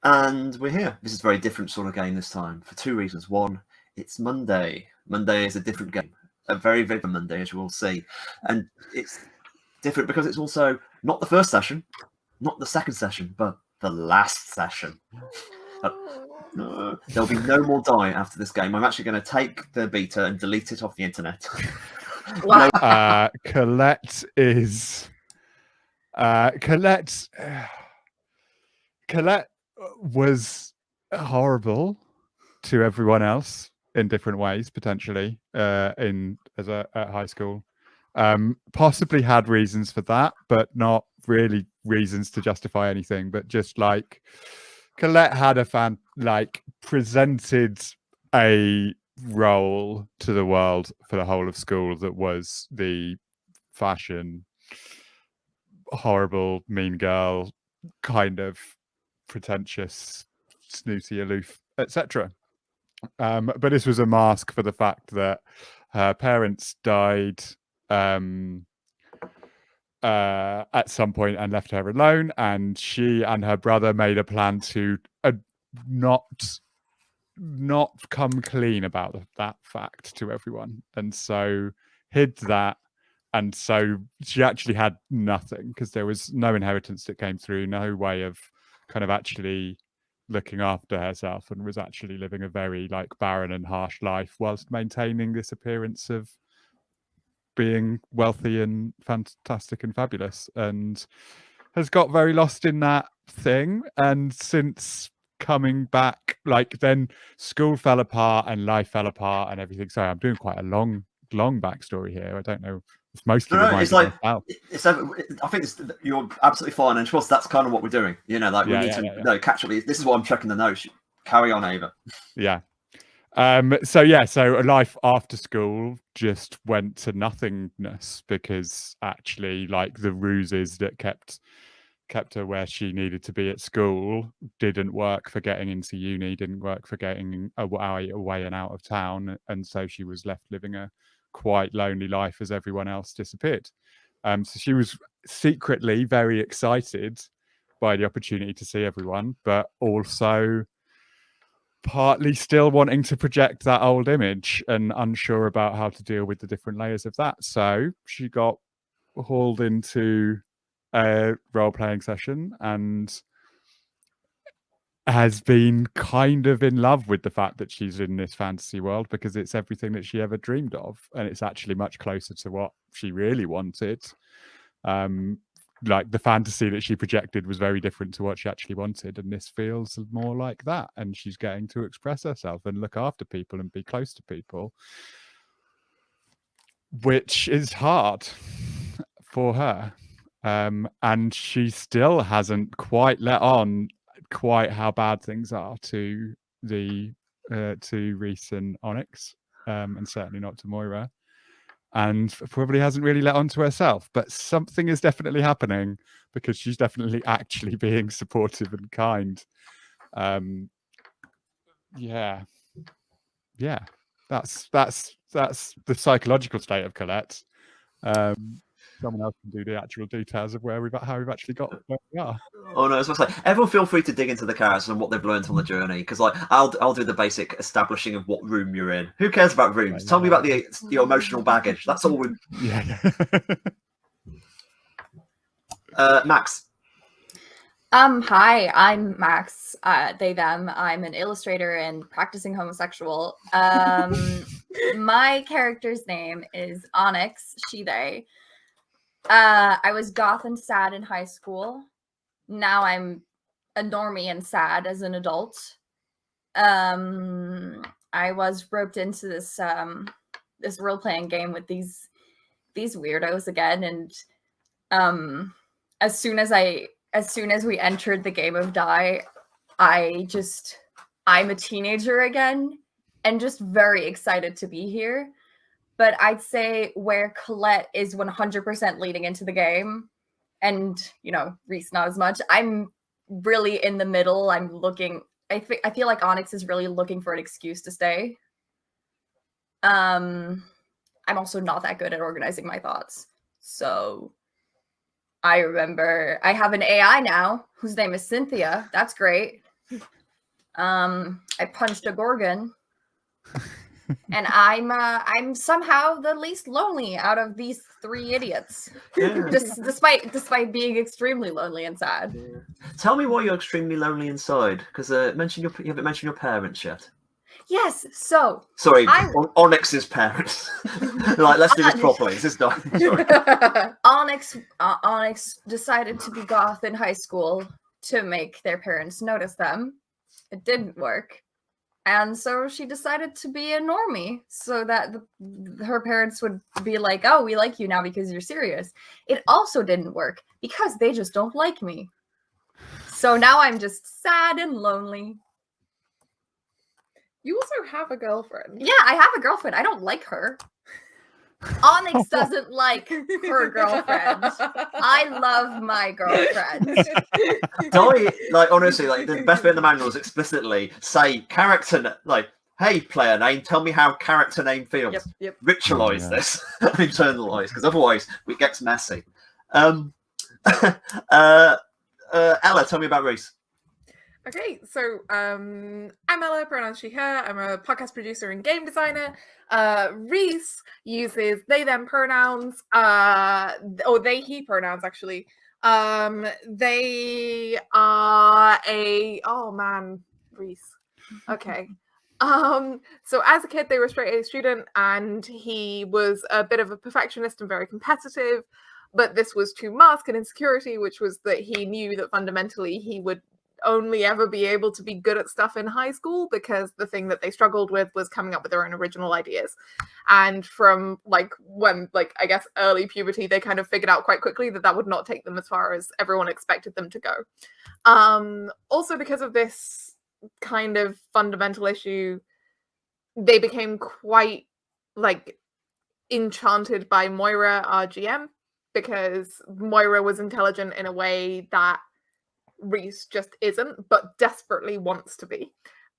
And we're here. This is a very different sort of game this time for two reasons. One, it's Monday. Monday is a different game, a very vivid Monday, as you will see. And it's different because it's also not the first session, not the second session, but the last session. No, there'll be no more die after this game. I'm actually going to take the beta and delete it off the internet. Wow. Colette is... Colette was horrible to everyone else in different ways, potentially, at high school. Possibly had reasons for that, but not really reasons to justify anything. But just like Colette had presented a role to the world for the whole of school that was the fashion, horrible, mean girl, kind of pretentious, snooty, aloof, etc. But this was a mask for the fact that her parents died at some point and left her alone, and she and her brother made a plan to not come clean about that fact to everyone, and so hid that. And so she actually had nothing because there was no inheritance that came through, no way of kind of actually looking after herself, and was actually living a very barren and harsh life whilst maintaining this appearance of being wealthy and fantastic and fabulous, and has got very lost in that thing. And since coming back, then school fell apart and life fell apart and everything. Sorry, I'm doing quite a long backstory here. I don't know. It's mostly it's I think you're absolutely fine, and of course that's kind of what we're doing. We need to catch up. This is what I'm checking the notes. Carry on, Ava. Yeah. So life after school just went to nothingness because actually, the ruses that kept her where she needed to be at school didn't work for getting into uni, didn't work for getting away and out of town, and so she was left living a quite lonely life as everyone else disappeared. So she was secretly very excited by the opportunity to see everyone, but also partly still wanting to project that old image and unsure about how to deal with the different layers of that. So she got hauled into a role-playing session and has been kind of in love with the fact that she's in this fantasy world because it's everything that she ever dreamed of, and it's actually much closer to what she really wanted. The fantasy that she projected was very different to what she actually wanted, and this feels more like that, and she's getting to express herself and look after people and be close to people, which is hard for her. And she still hasn't quite let on quite how bad things are to Reese and Onyx, and certainly not to Moira, and probably hasn't really let on to herself. But something is definitely happening because she's definitely actually being supportive and kind. Yeah, that's the psychological state of Colette. Someone else can do the actual details of how we've actually got where we are. Oh no, I was going to say, everyone feel free to dig into the characters and what they've learned on the journey, because I'll do the basic establishing of what room you're in. Who cares about rooms? Tell me about your emotional baggage. That's all. Max. Hi, I'm Max. They, them. I'm an illustrator and practicing homosexual. My character's name is Onyx, she, they. I was goth and sad in high school. Now I'm a normie and sad as an adult. I was roped into this this role-playing game with these weirdos again, and as soon as we entered the game of Die, I'm a teenager again and just very excited to be here. But I'd say where Colette is 100% leading into the game, and, Reese not as much, I'm really in the middle. I feel like Onyx is really looking for an excuse to stay. I'm also not that good at organizing my thoughts. So I remember I have an AI now whose name is Cynthia. That's great. I punched a gorgon. And I'm somehow the least lonely out of these 3 idiots. Yeah. Despite being extremely lonely and sad. Yeah. Tell me why you're extremely lonely inside, because you haven't mentioned your parents yet. Yes, so Sorry, Onyx's parents. Like, let's do this properly. This is not. Sorry. Onyx decided to be goth in high school to make their parents notice them. It didn't work. And so she decided to be a normie so that her parents would be like, oh, we like you now because you're serious. It also didn't work because they just don't like me. So now I'm just sad and lonely. You also have a girlfriend. Yeah, I have a girlfriend. I don't like her. Onyx doesn't like her girlfriend. I love my girlfriend. Like, honestly, like, the best bit in the manual is explicitly say character, like, hey, player name, tell me how character name feels. Yep. Ritualize this and internalize, because otherwise it gets messy. Ella, tell me about Reese. Okay, so I'm Ella, pronouns she, her. I'm a podcast producer and game designer. Reese uses they, them pronouns, or they, he pronouns, actually. They are Reese. Okay. So as a kid, they were a straight A student, and he was a bit of a perfectionist and very competitive, but this was to mask an insecurity, which was that he knew that fundamentally he would only ever be able to be good at stuff in high school, because the thing that they struggled with was coming up with their own original ideas. And from I guess early puberty, they kind of figured out quite quickly that would not take them as far as everyone expected them to go. Also, because of this kind of fundamental issue, they became quite enchanted by Moira, our GM, because Moira was intelligent in a way that Reese just isn't, but desperately wants to be.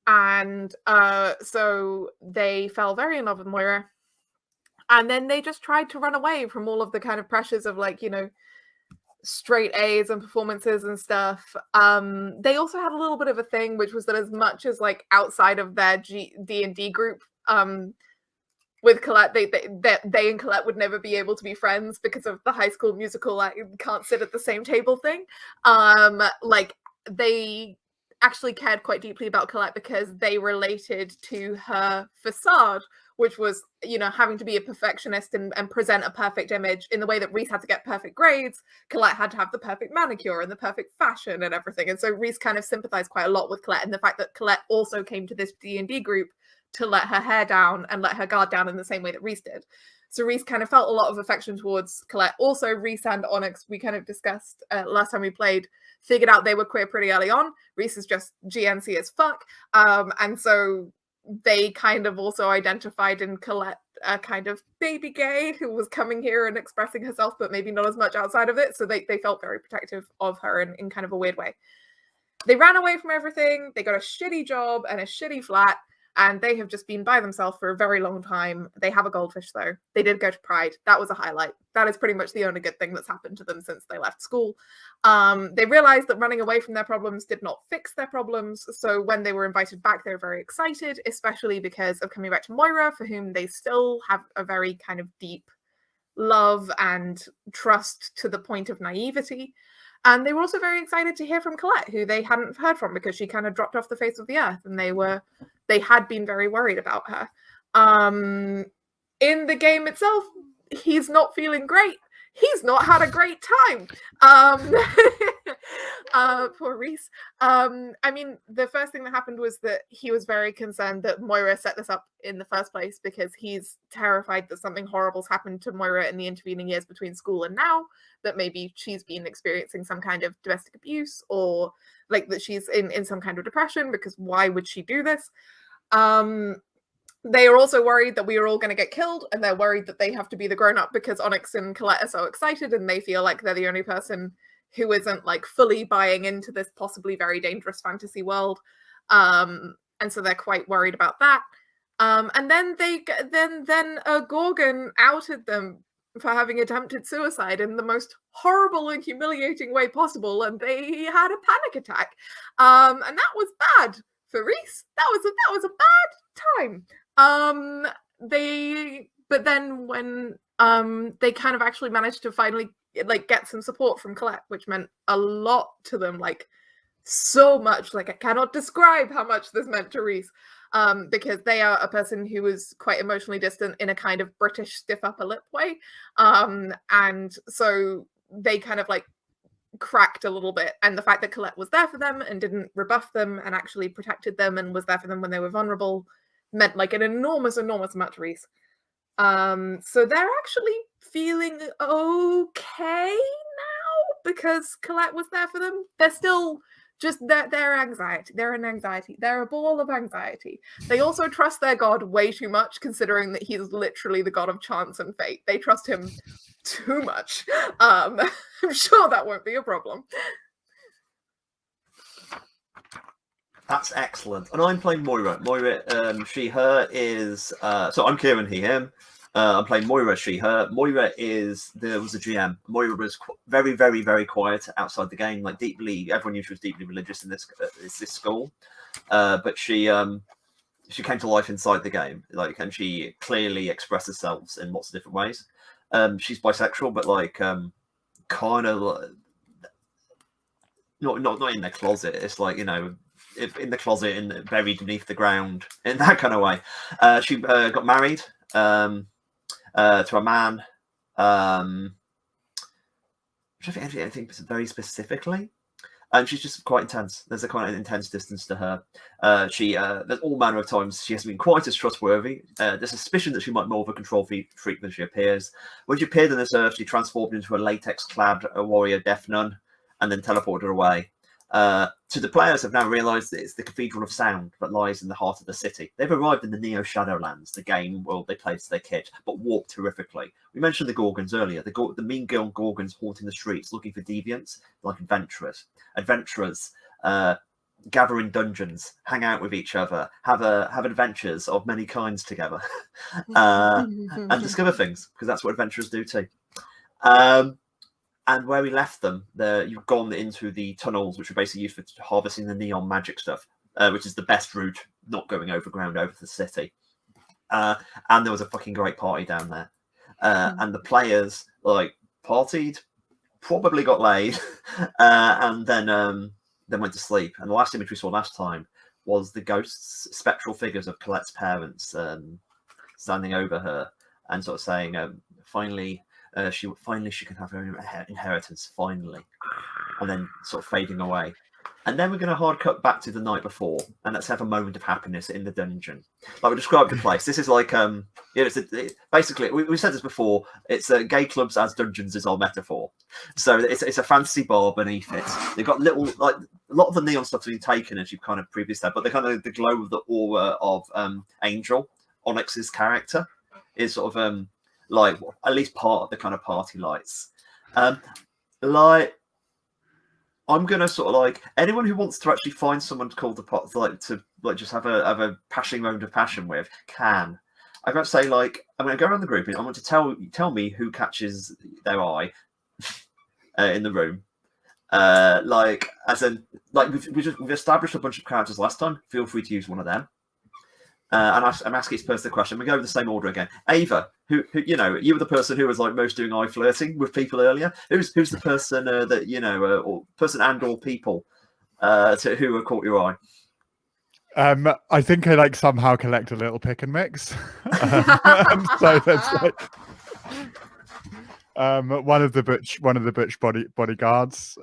And so they fell very in love with Moira, and then they just tried to run away from all of the kind of pressures of straight A's and performances and stuff. They also had a little bit of a thing, which was that as much as outside of their D&D group, with Colette, they and Colette would never be able to be friends because of the High School Musical can't sit at the same table thing. They actually cared quite deeply about Colette because they related to her facade, which was, having to be a perfectionist and present a perfect image in the way that Reese had to get perfect grades. Colette had to have the perfect manicure and the perfect fashion and everything. And so Reese kind of sympathized quite a lot with Colette, and the fact that Colette also came to this D&D group to let her hair down and let her guard down in the same way that Reese did. So Reese kind of felt a lot of affection towards Colette. Also, Reese and Onyx, we kind of discussed last time we played, figured out they were queer pretty early on. Reese is just GNC as fuck. And so they kind of also identified in Colette a kind of baby gay who was coming here and expressing herself, but maybe not as much outside of it. So they felt very protective of her in kind of a weird way. They ran away from everything. They got a shitty job and a shitty flat. And they have just been by themselves for a very long time. They have a goldfish, though. They did go to Pride. That was a highlight. That is pretty much the only good thing that's happened to them since they left school. They realized that running away from their problems did not fix their problems. So when they were invited back, they were very excited, especially because of coming back to Moira, for whom they still have a very kind of deep love and trust to the point of naivety. And they were also very excited to hear from Colette, who they hadn't heard from because she kind of dropped off the face of the earth, and they had been very worried about her. In the game itself, he's not feeling great. He's not had a great time. Poor Reese. I mean, the first thing that happened was that he was very concerned that Moira set this up in the first place, because he's terrified that something horrible's happened to Moira in the intervening years between school and now, that maybe she's been experiencing some kind of domestic abuse, or that she's in some kind of depression, because why would she do this? They are also worried that we are all going to get killed, and they're worried that they have to be the grown-up because Onyx and Colette are so excited, and they feel like they're the only person who isn't fully buying into this possibly very dangerous fantasy world. And so they're quite worried about that. And then then a Gorgon outed them for having attempted suicide in the most horrible and humiliating way possible, and they had a panic attack. And that was bad for Reese. That was a bad time. But then when they kind of actually managed to finally like get some support from Colette, which meant a lot to them, like so much. Like I cannot describe how much this meant to Reese. Because they are a person who was quite emotionally distant in a kind of British stiff upper lip way. And so they kind of like cracked a little bit. And the fact that Colette was there for them and didn't rebuff them and actually protected them and was there for them when they were vulnerable meant like an enormous amount to Reese. So they're actually feeling okay now because Colette was there for them. They're still just their anxiety. They're an anxiety. They're a ball of anxiety. They also trust their god way too much, considering that he's literally the god of chance and fate. They trust him too much. I'm sure that won't be a problem. That's excellent. And I'm playing Moira. Moira, she, her is... so I'm Kieran, he, him. I'm playing Moira, she, her. Moira was a GM. Moira was very quiet outside the game. Like everyone knew she was deeply religious in this school. But she came to life inside the game. Like, and she clearly expressed herself in lots of different ways. She's bisexual, but like kind of not in the closet. It's like, you know, in the closet and buried beneath the ground in that kind of way. She got married to a man, which I think very specifically, and she's just quite intense. There's a kind of intense distance to her. There's all manner of times she hasn't been quite as trustworthy. There's a suspicion that she might be more of a control freak than she appears. When she appeared on this earth, she transformed into a latex-clad warrior death nun and then teleported away. To the players have now realised that it's the Cathedral of Sound that lies in the heart of the city. They've arrived in the Neon Shadowlands, the game they played as their kid, but warped horrifically. We mentioned the Gorgons earlier. The mean girl Gorgons haunting the streets, looking for deviants, like adventurers. Adventurers gather in dungeons, hang out with each other, have adventures of many kinds together, and discover things, because that's what adventurers do too. And where we left them, you've gone into the tunnels, which are basically used for harvesting the neon magic stuff, which is the best route, not going overground over to the city. And there was a fucking great party down there. And the players, like, partied, probably got laid, and then went to sleep. And the last image we saw last time was the ghosts, spectral figures of Colette's parents standing over her and sort of saying, finally... she can have her inheritance, finally, and then sort of fading away. And then we're going to hard cut back to the night before, and let's have a moment of happiness in the dungeon. Like we described the place. This is like basically we said this before. It's gay clubs as dungeons is our metaphor. So it's a fantasy bar beneath it. They've got little, like, a lot of the neon stuff's been taken, as you've kind of previously said, but the kind of the glow of the aura of Angel, Onyx's character, is sort of like at least part of the kind of party lights. Like, I'm gonna sort of like anyone who wants to actually find someone called to just have a passing moment of passion with can. I'm gonna say, like, I'm gonna go around the group and I want to tell me who catches their eye in the room. Like, as in, like, we've established a bunch of characters last time. Feel free to use one of them. And I'm asking each person the question. We go in the same order again. Ava, who you know, you were the person who was like most doing eye flirting with people earlier. Who's the person that you know, or person and or people who caught your eye? I think I like somehow collect a little pick and mix. And so that's like one of the butch bodyguards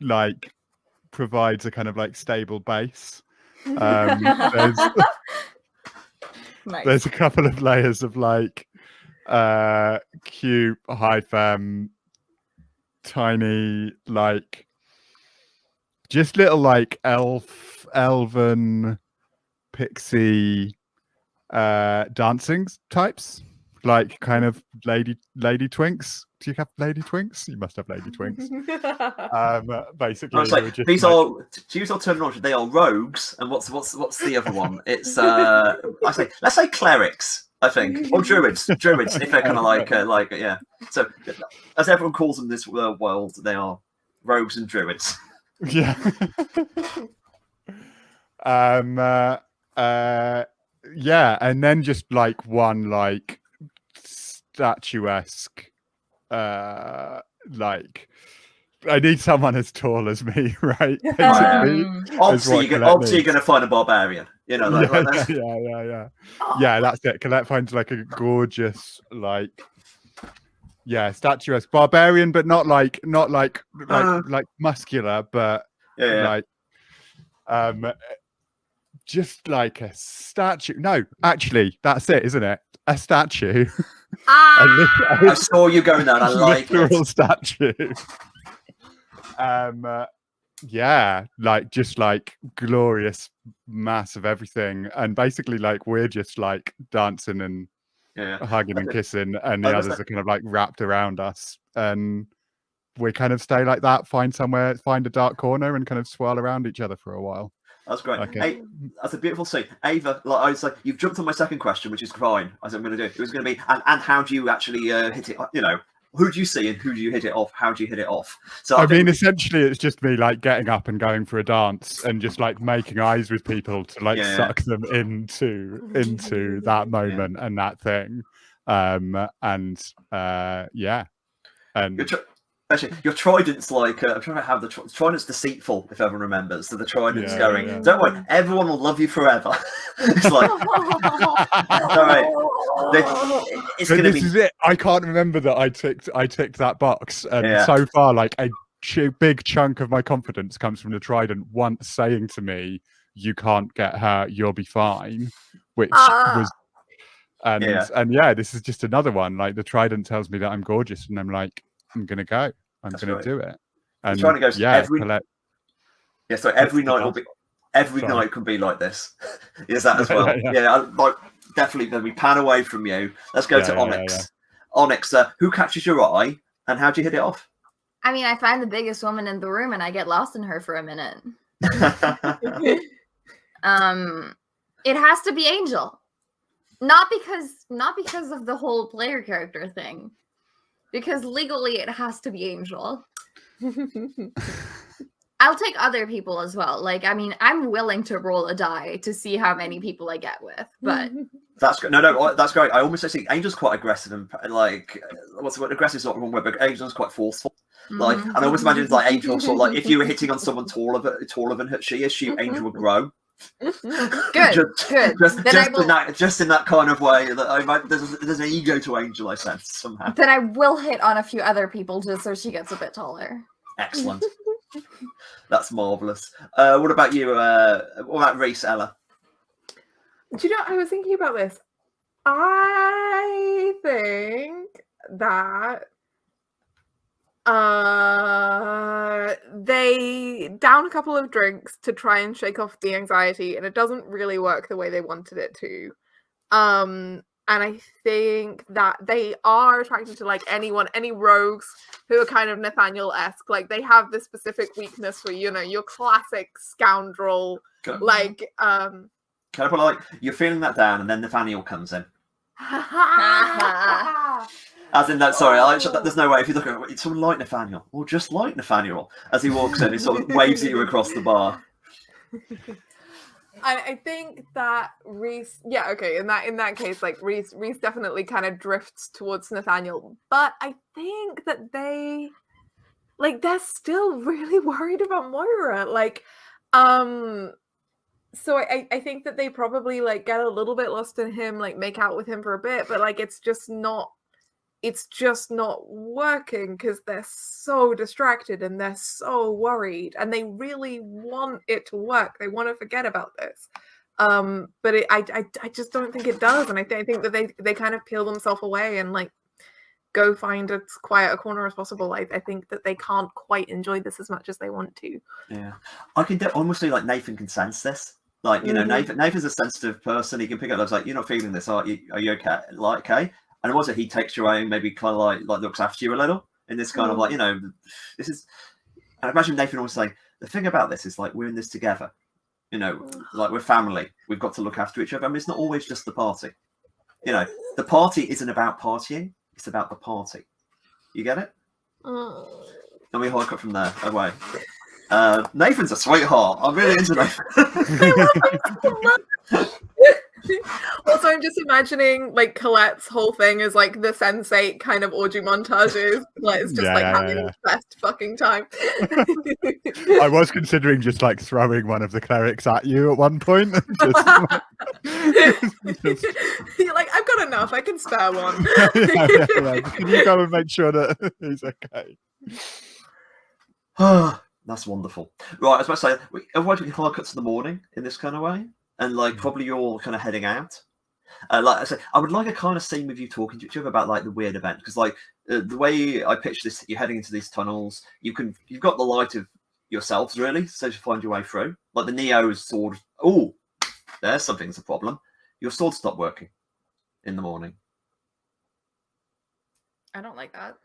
like provides a kind of like stable base. Nice. There's a couple of layers of like cute, high femme, tiny, like just little like elven, pixie dancing types, like kind of lady twinks. Do you have lady twinks? You must have lady twinks. Basically, like, these like... are, to use our terminology, they are rogues. And what's the other one? It's let's say clerics. I think, or druids, if they're kind of like yeah. So as everyone calls them this world, they are rogues and druids. Yeah. Yeah, and then just like one like statuesque, like I need someone as tall as me, right? Basically, Obviously, you're going to find a barbarian. You know, yeah. That's it. Colette finds like a gorgeous, like, yeah, statuesque barbarian, but not like muscular, but like, just like a statue. No, actually, that's it, isn't it? A statue. I saw you going there. I like it. Statue. Yeah, like just like glorious mass of everything, and basically like we're just like dancing and hugging and kissing, and the others are kind of like wrapped around us, and we kind of stay like that, find a dark corner, and kind of swirl around each other for a while. That's great. Okay. Hey, that's a beautiful scene. Ava, like I was like, you've jumped on my second question, which is fine. As I'm going to do, it was going to be, and how do you actually hit it? You know, who do you see and who do you hit it off? How do you hit it off? So I mean, essentially, it's just me like getting up and going for a dance and just like making eyes with people to like suck them into that moment and that thing, and. Actually, your trident's like I'm trying to have the trident's deceitful, if everyone remembers. So the trident's going. Yeah. Don't worry, everyone will love you forever. It's like, all right. It's so gonna this is it. I can't remember that I ticked that box, and so far, like a big chunk of my confidence comes from the trident once saying to me, "You can't get hurt. You'll be fine," which was. And this is just another one. Like the trident tells me that I'm gorgeous, and I'm like, I'm gonna go. I'm gonna do it. And trying to go every night will be night can be like this. Is that as well? Like definitely. Then we pan away from you. Let's go to Onyx. Onyx, who catches your eye, and how do you hit it off? I mean, I find the biggest woman in the room, and I get lost in her for a minute. It has to be Angel, not because of the whole player character thing. Because legally, it has to be Angel. I'll take other people as well. Like, I mean, I'm willing to roll a die to see how many people I get with. But that's great. No, that's great. I almost see Angel's quite aggressive and like, what's the word? Aggressive is not the wrong word, but Angel's quite forceful. Like, and I always imagine it's like Angel, sort of like if you were hitting on someone taller than she is, Angel would grow. Good. Just in that kind of way that there's an ego to Angel, I sense somehow. Then I will hit on a few other people just so she gets a bit taller. Excellent. That's marvelous. What about you? What about Reese, Ella? Do you know? I was thinking about this. I think that they down a couple of drinks to try and shake off the anxiety, and it doesn't really work the way they wanted it to. And I think that they are attracted to like any rogues who are kind of Nathaniel-esque. Like they have this specific weakness for, you know, your classic scoundrel. Can I put like you're feeling that down, and then Nathaniel comes in. As in that, sorry, there's no way if you look at someone like Nathaniel, or just like Nathaniel, as he walks in, he sort of waves at you across the bar. I think that Reese, in that case, like Reese definitely kind of drifts towards Nathaniel, but I think that they're still really worried about Moira. Like, so I think that they probably like get a little bit lost in him, like make out with him for a bit, but like it's just not working because they're so distracted and they're so worried, and they really want it to work. They want to forget about this, but I just don't think it does, and I think that they kind of peel themselves away and like go find as quiet a corner as possible. I think that they can't quite enjoy this as much as they want to. Yeah, I can almost feel like Nathan can sense this. Like, you know, Nathan's a sensitive person. He can pick up those, like, you're not feeling this, are you okay? Like, okay. And also he takes your own, maybe kind of like looks after you a little in this kind of like, you know, this is, and I imagine Nathan always saying, the thing about this is like, we're in this together, you know, like we're family. We've got to look after each other. I mean, it's not always just the party. You know, the party isn't about partying; it's about the party. You get it? And we hike up from there away. Nathan's a sweetheart. I'm really into Nathan. Also, I'm just imagining like Colette's whole thing is like the Sense8 kind of orgy montages. Like it's just having the best fucking time. I was considering just like throwing one of the clerics at you at one point. You're like, I've got enough. I can spare one. Can you go and make sure that he's okay? That's wonderful. Right, I was about to say, otherwise we can hard cut to the morning in this kind of way, and like probably you're all kind of heading out. Like I said, I would like a kind of scene with you talking to each other about like the weird event, because like the way I picture this, you're heading into these tunnels. You've got the light of yourselves really, so to find your way through. Like the Neo's sword. Oh, there's something's a problem. Your sword stopped working in the morning. I don't like that.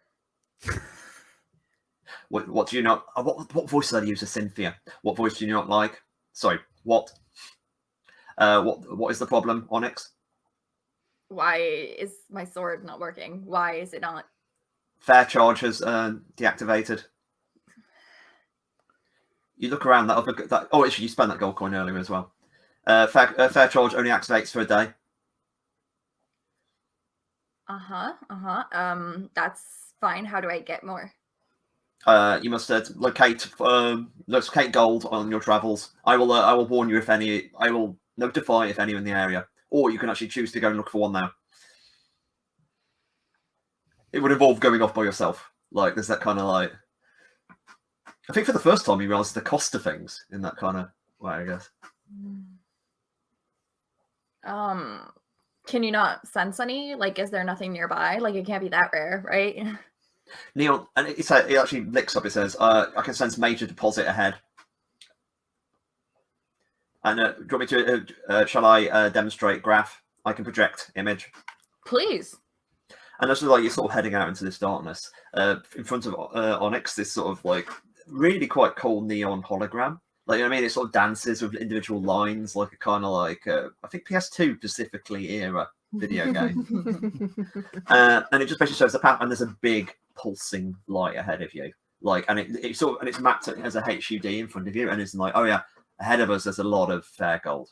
What do you not? What voice did I use? Cynthia. What voice do you not like? Sorry. What is the problem, Onyx? Why is my sword not working? Why is it not? Fair charge has deactivated. You look around that. Oh, actually, you spent that gold coin earlier as well. Fair charge only activates for a day. That's fine. How do I get more? You must locate gold on your travels. I will warn you if any. I will notify if any in the area, or you can actually choose to go and look for one now. It would involve going off by yourself. Like there's that kind of like. I think for the first time you realise the cost of things in that kind of way, I guess. Can you not sense any? Like, is there nothing nearby? Like, it can't be that rare, right? Neon, and it actually licks up. It says, "I can sense major deposit ahead." And do you want me to? Shall I demonstrate graph? I can project image. Please. And that's like you're sort of heading out into this darkness. In front of Onyx, this sort of like really quite cool neon hologram. Like, you know what I mean? It sort of dances with individual lines, like a kind of like I think PS2 specifically era video game. And it just basically shows the path, and there's a big pulsing light ahead of you. Like, and it's mapped as a HUD in front of you, and it's like, oh yeah, ahead of us there's a lot of fair gold,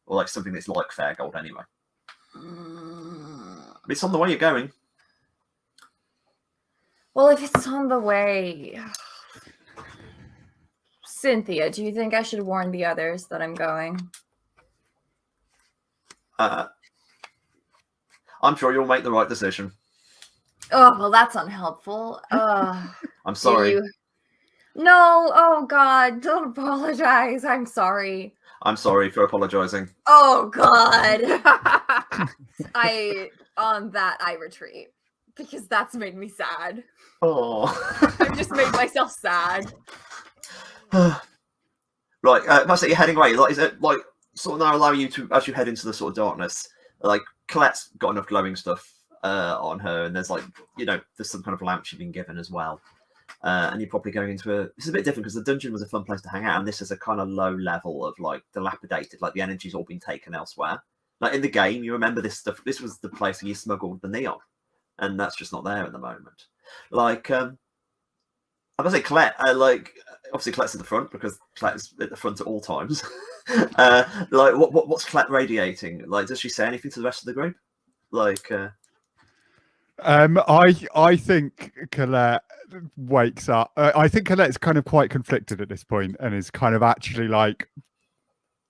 or like something that's like fair gold anyway. But it's on the way you're going. Well, if it's on the way, Cynthia, do you think I should warn the others that I'm going? I'm sure you'll make the right decision. Oh, well, that's unhelpful. I'm sorry. No, oh God, don't apologize. I'm sorry. I'm sorry for apologizing. Oh God. I retreat because that's made me sad. Oh. I've just made myself sad. Right, that's it, you're heading away. Like, is it like sort of now allowing you to, as you head into the sort of darkness, like Colette's got enough glowing stuff on her, and there's like, you know, there's some kind of lamp she's been given as well. And you're probably going into this is a bit different because the dungeon was a fun place to hang out, and this is a kind of low level of like dilapidated, like the energy's all been taken elsewhere. Like in the game, you remember this stuff. This was the place where you smuggled the neon, and that's just not there at the moment. Like, I'm gonna say Colette. Like, obviously Colette's at the front because Colette's at the front at all times. Like, what's Colette radiating? Like, does she say anything to the rest of the group? Like, I think Colette wakes up. I think Colette's kind of quite conflicted at this point and is kind of actually like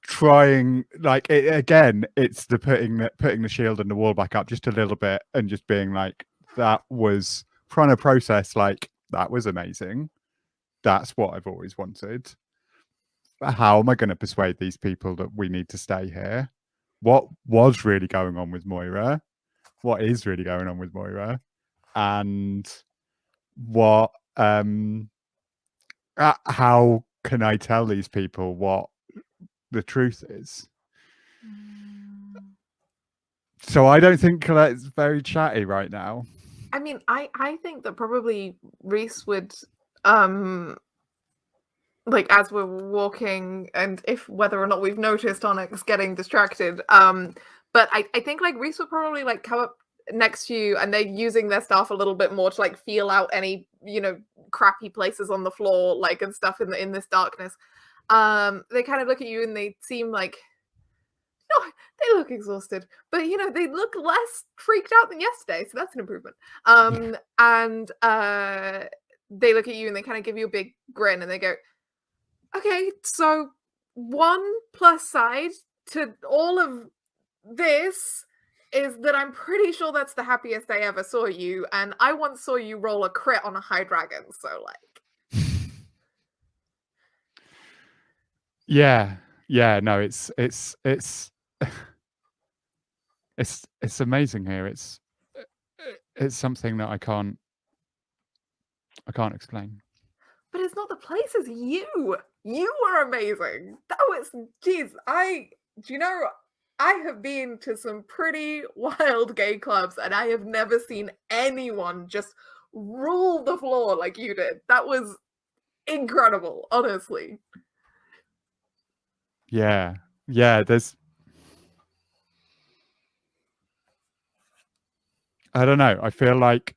trying, like again, it's the putting the shield and the wall back up just a little bit and just being like, that was trying to process, like, that was amazing. That's what I've always wanted. How am I going to persuade these people that we need to stay here? What was really going on with Moira? What is really going on with Moira? And what how can I tell these people what the truth is? So I don't think Colette's very chatty right now. I mean, I think that probably Reese would like, as we're walking, and if whether or not we've noticed Onyx getting distracted, But I think like Reese would probably like come up next to you, and they're using their staff a little bit more to like feel out any, you know, crappy places on the floor, like, and stuff in this darkness. They kind of look at you and they seem like, no, they look exhausted, but you know, they look less freaked out than yesterday, so that's an improvement. And they look at you and they kind of give you a big grin and they go, okay, so one plus side to all of this is that I'm pretty sure that's the happiest I ever saw you, and I once saw you roll a crit on a high dragon, so like. Yeah, no, it's it's amazing here. It's something that I can't explain. But it's not the place, it's you. You were amazing. That was, geez, do you know, I have been to some pretty wild gay clubs and I have never seen anyone just rule the floor like you did. That was incredible, honestly. Yeah, there's, I don't know, I feel like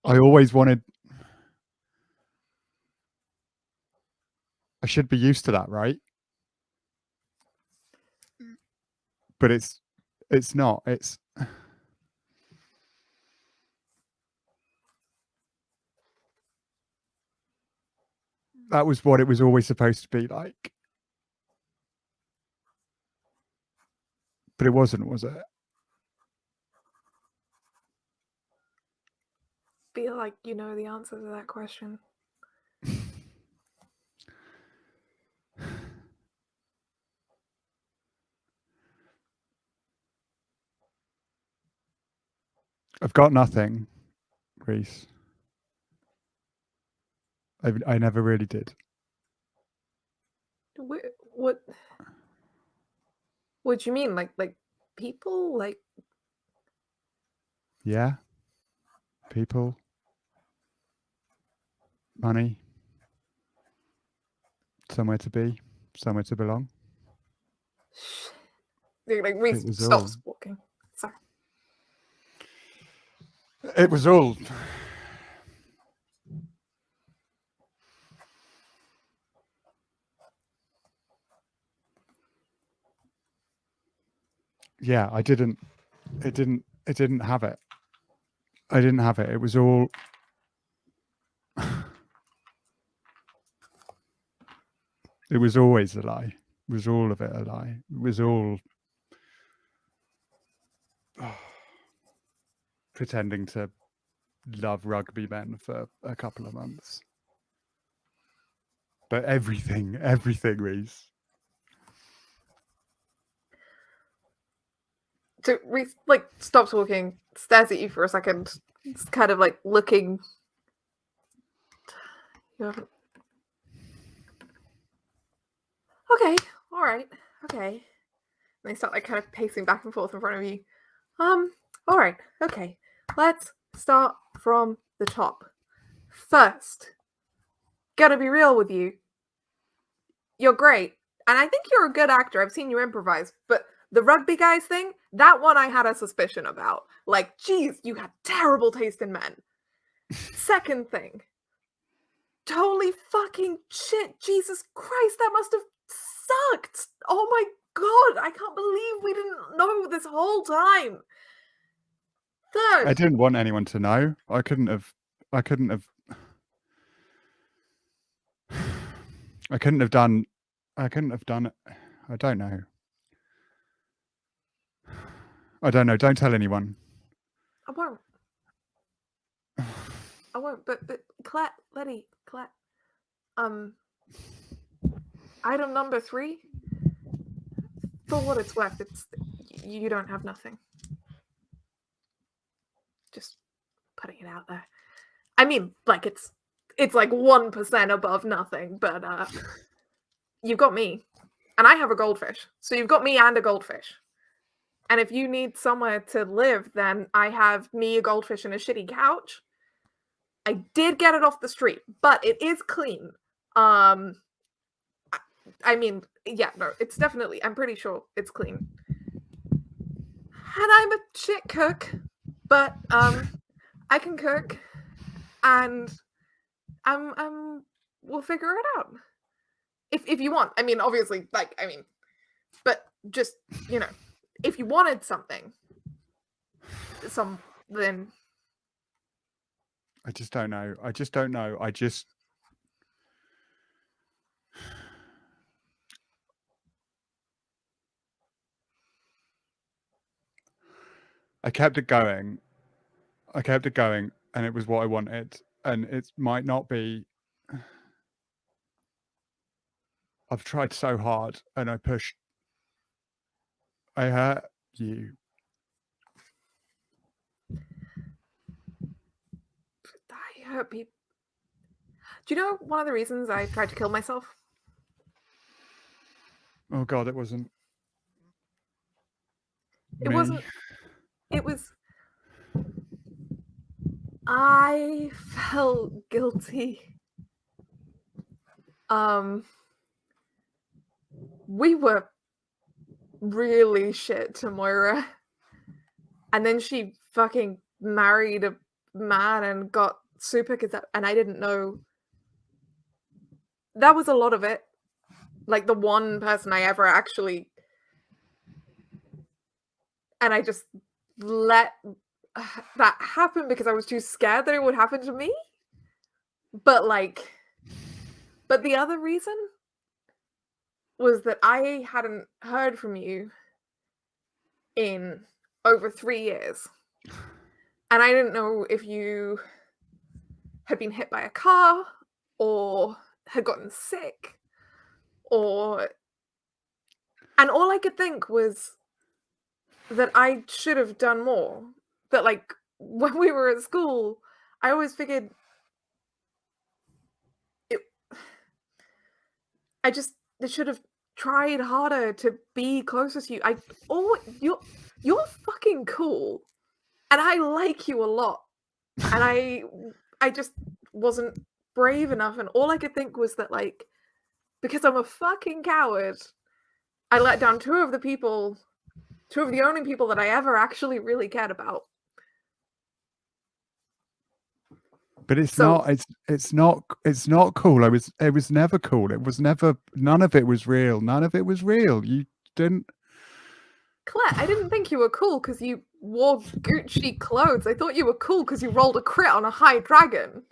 I always wanted, I should be used to that, right? But it's not. That was what it was always supposed to be like. But it wasn't, was it? Feel like you know the answer to that question. I've got nothing, Reese. I never really did. What do you mean? Like people? Like, Yeah. People. Money. Somewhere to be. Somewhere to belong. like Reese It was stops all. walking. Sorry. It was all. Yeah, it didn't have it. I didn't have it. It was all. It was always a lie. It was all of it a lie. It was all pretending to love rugby men for a couple of months. But everything, Reese. So Reese like stops walking, stares at you for a second, it's kind of like looking. You haven't. Okay, all right, okay. And they start like kind of pacing back and forth in front of you. All right, okay. Let's start from the top. First, gotta be real with you. You're great, and I think you're a good actor. I've seen you improvise, but the rugby guys thing, that one I had a suspicion about. Like, geez, you had terrible taste in men. Second thing, holy fucking shit, Jesus Christ, that must have sucked. Oh my God, I can't believe we didn't know this whole time. Third, I didn't want anyone to know. I couldn't have done it. I don't know. Don't tell anyone. I won't, but Claire, Letty, Claire, item number 3, for what it's worth, it's, you don't have nothing. Just putting it out there. I mean, like, it's like 1% above nothing, but you've got me, and I have a goldfish, so you've got me and a goldfish. And if you need somewhere to live, then I have me, a goldfish, and a shitty couch. I did get it off the street, but it is clean. I mean, yeah, no, it's definitely, I'm pretty sure it's clean. And I'm a shit cook, but I can cook, and we'll figure it out. If you want. I mean, obviously, like, I mean, but just, you know, if you wanted something, then I just don't know. I just don't know. I kept it going. And it was what I wanted. And it might not be. I've tried so hard, and I pushed. I hurt you. I hurt people. Do you know one of the reasons I tried to kill myself? Oh God, it wasn't. It me. wasn't. It was. I felt guilty. We were really shit to Moira. And then she fucking married a man and got super and I didn't know. That was a lot of it. Like the one person I ever actually, and I just let that happen because I was too scared that it would happen to me. But the other reason was that I hadn't heard from you in over 3 years. And I didn't know if you had been hit by a car or had gotten sick and all I could think was that I should have done more. That, like, when we were at school, I always figured I should have tried harder to be closer to you. You're fucking cool, and I like you a lot, and I just wasn't brave enough, and all I could think was that, like, because I'm a fucking coward, I let down two of the only people that I ever actually really cared about. But it's not cool. It was never cool. It was never, none of it was real. None of it was real. You didn't. Claire, I didn't think you were cool because you wore Gucci clothes. I thought you were cool because you rolled a crit on a high dragon.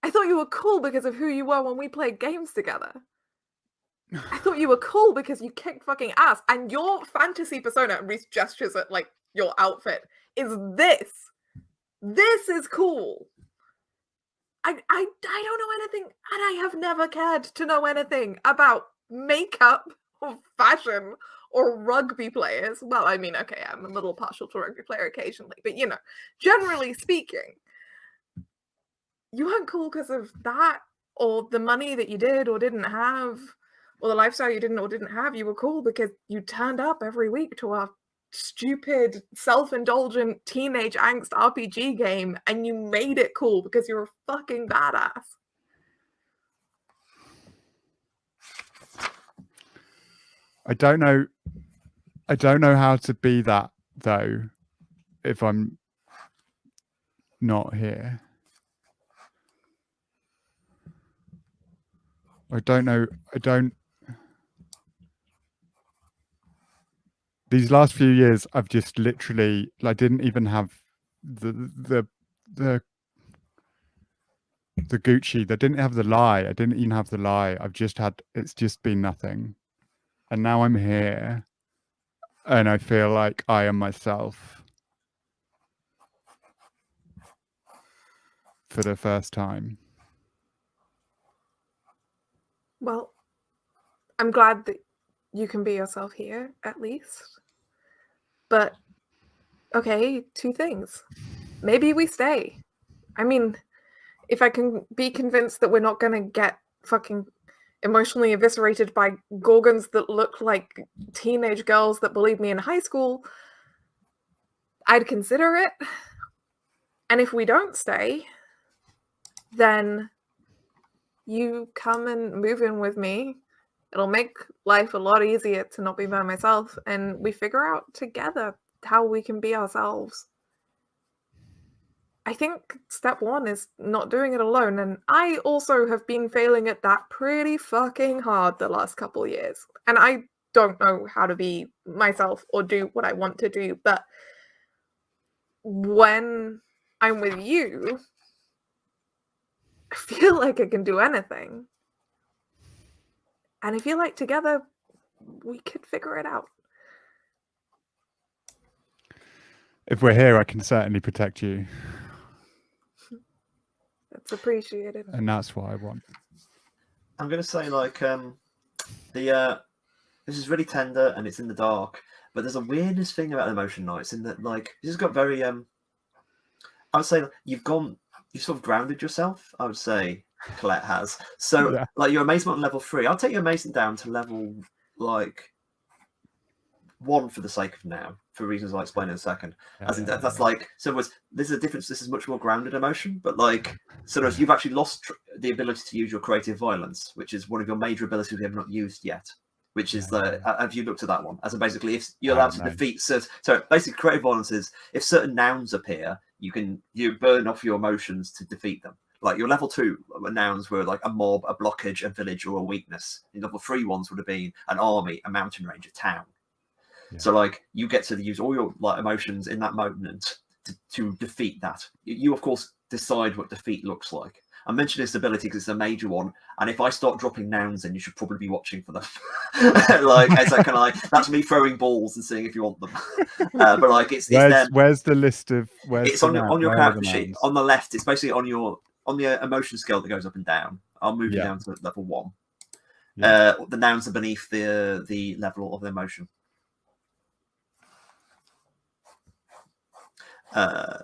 I thought you were cool because of who you were when we played games together. I thought you were cool because you kicked fucking ass. And your fantasy persona, and Reese gestures at, like, your outfit, is this. This is cool. I don't know anything, and I have never cared to know anything about makeup or fashion or rugby players. Well, I mean, okay, I'm a little partial to rugby player occasionally, but, you know, generally speaking, you weren't cool because of that, or the money that you did or didn't have, or the lifestyle you didn't or didn't have. You were cool because you turned up every week to a stupid, self-indulgent teenage angst RPG game, and you made it cool because you're a fucking badass. I don't know how to be that, though, if I'm not here. These last few years, I've just literally, I didn't even have the Gucci. They didn't have the lie. I didn't even have the lie. It's just been nothing. And now I'm here, and I feel like I am myself for the first time. Well, I'm glad that you can be yourself here, at least. But, okay, two things. Maybe we stay. I mean, if I can be convinced that we're not going to get fucking emotionally eviscerated by gorgons that look like teenage girls that bullied me in high school, I'd consider it. And if we don't stay, then you come and move in with me. It'll make life a lot easier to not be by myself, and we figure out together how we can be ourselves. I think step one is not doing it alone, and I also have been failing at that pretty fucking hard the last couple years. And I don't know how to be myself or do what I want to do, but when I'm with you, I feel like I can do anything. And I feel like together we could figure it out. If we're here, I can certainly protect you. That's appreciated. And that's what I want. I'm going to say, like, this is really tender and it's in the dark, but there's a weirdness thing about Emotion Nights in that, like, this has got very, I would say you've sort of grounded yourself, I would say, Colette has. So, Yeah. like, your amazement on level 3, I'll take your amazement down to level, like, 1 for the sake of now, for reasons I'll explain in a second. That's like, so there's a difference. This is much more grounded emotion, but like, so you've actually lost the ability to use your creative violence, which is one of your major abilities you have not used yet. Which is have you looked at that one? As in basically, if you're allowed to defeat certain, so basically, creative violence is if certain nouns appear, you burn off your emotions to defeat them. Like your level 2 nouns were like a mob, a blockage, a village, or a weakness. Your level 3 ones would have been an army, a mountain range, a town. Yeah. So like you get to use all your like emotions in that moment to defeat that. You of course decide what defeat looks like. I mentioned this ability because it's a major one, and if I start dropping nouns in, you should probably be watching for them. Like, as I can, that's me throwing balls and seeing if you want them. But like, where's the list of? It's on your character sheet on the left. It's basically on the emotion scale that goes up and down. I'll move you down to level 1. Yeah. The nouns are beneath the level of the emotion.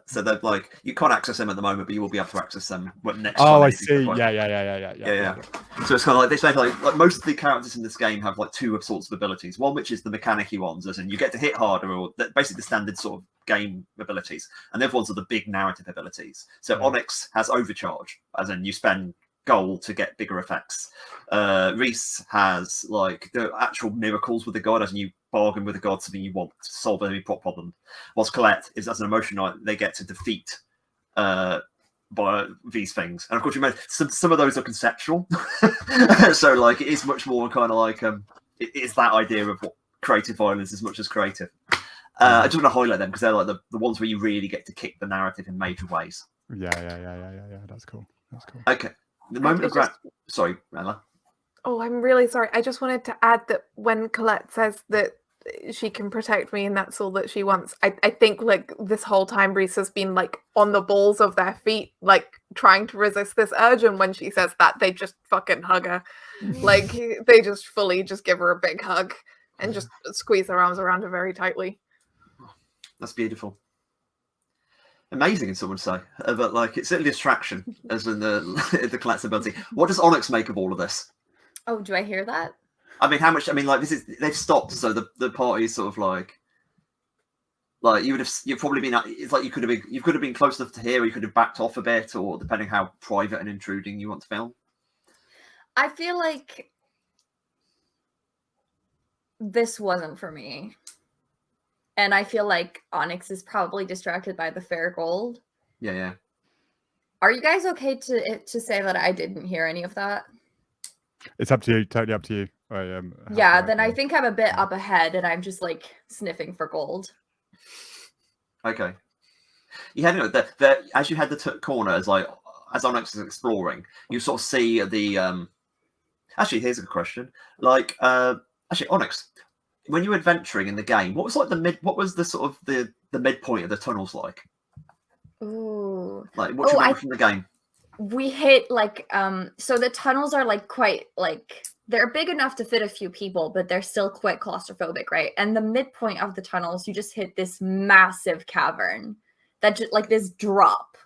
So they're like, you can't access them at the moment, but you will be able to access them next time. Oh, I see. Yeah. So it's kind of like this. Like most of the characters in this game have like 2 sorts of abilities. One which is the mechanic-y ones, as in you get to hit harder, or basically the standard sort of game abilities, and the other ones are the big narrative abilities. So Onyx has overcharge, as in you spend gold to get bigger effects. Reese has like the actual miracles with the god, as in you bargain with the god something you want to solve any problem. Whilst Colette is as an emotion knight, they get to defeat by these things. And of course, you mentioned some of those are conceptual. So like it is much more kind of like it is that idea of what creative violence as much as creative. I just want to highlight them because they're like the ones where you really get to kick the narrative in major ways. Yeah. That's cool. Okay. The moment of sorry, Ella. Oh, I'm really sorry. I just wanted to add that when Colette says that she can protect me and that's all that she wants, I think like this whole time Reese has been like on the balls of their feet, like trying to resist this urge, and when she says that, they just fucking hug her. Like they just fully just give her a big hug and just squeeze their arms around her very tightly. That's beautiful. Amazing, someone would say, but like it's a distraction, as in the collectability. What does Onyx make of all of this? Oh, do I hear that? I mean, how much? I mean, like they've stopped, so the party's sort of like you've probably been. It's like you could have been close enough to here, or you could have backed off a bit, or depending how private and intruding you want to film. I feel like this wasn't for me. And I feel like Onyx is probably distracted by the fair gold. Yeah. Are you guys okay to say that I didn't hear any of that? It's up to you. Totally up to you. Then I think I'm a bit up ahead, and I'm just like sniffing for gold. Okay. You had as you had the corner as Onyx is exploring, you sort of see the. Actually, here's a good question. Like, actually, Onyx. When you were adventuring in the game, what was like what was the sort of the midpoint of the tunnels like? Ooh. Like what do you remember from the game? We hit like so the tunnels are like quite like they're big enough to fit a few people, but they're still quite claustrophobic, right? And the midpoint of the tunnels, you just hit this massive cavern that just like this drop.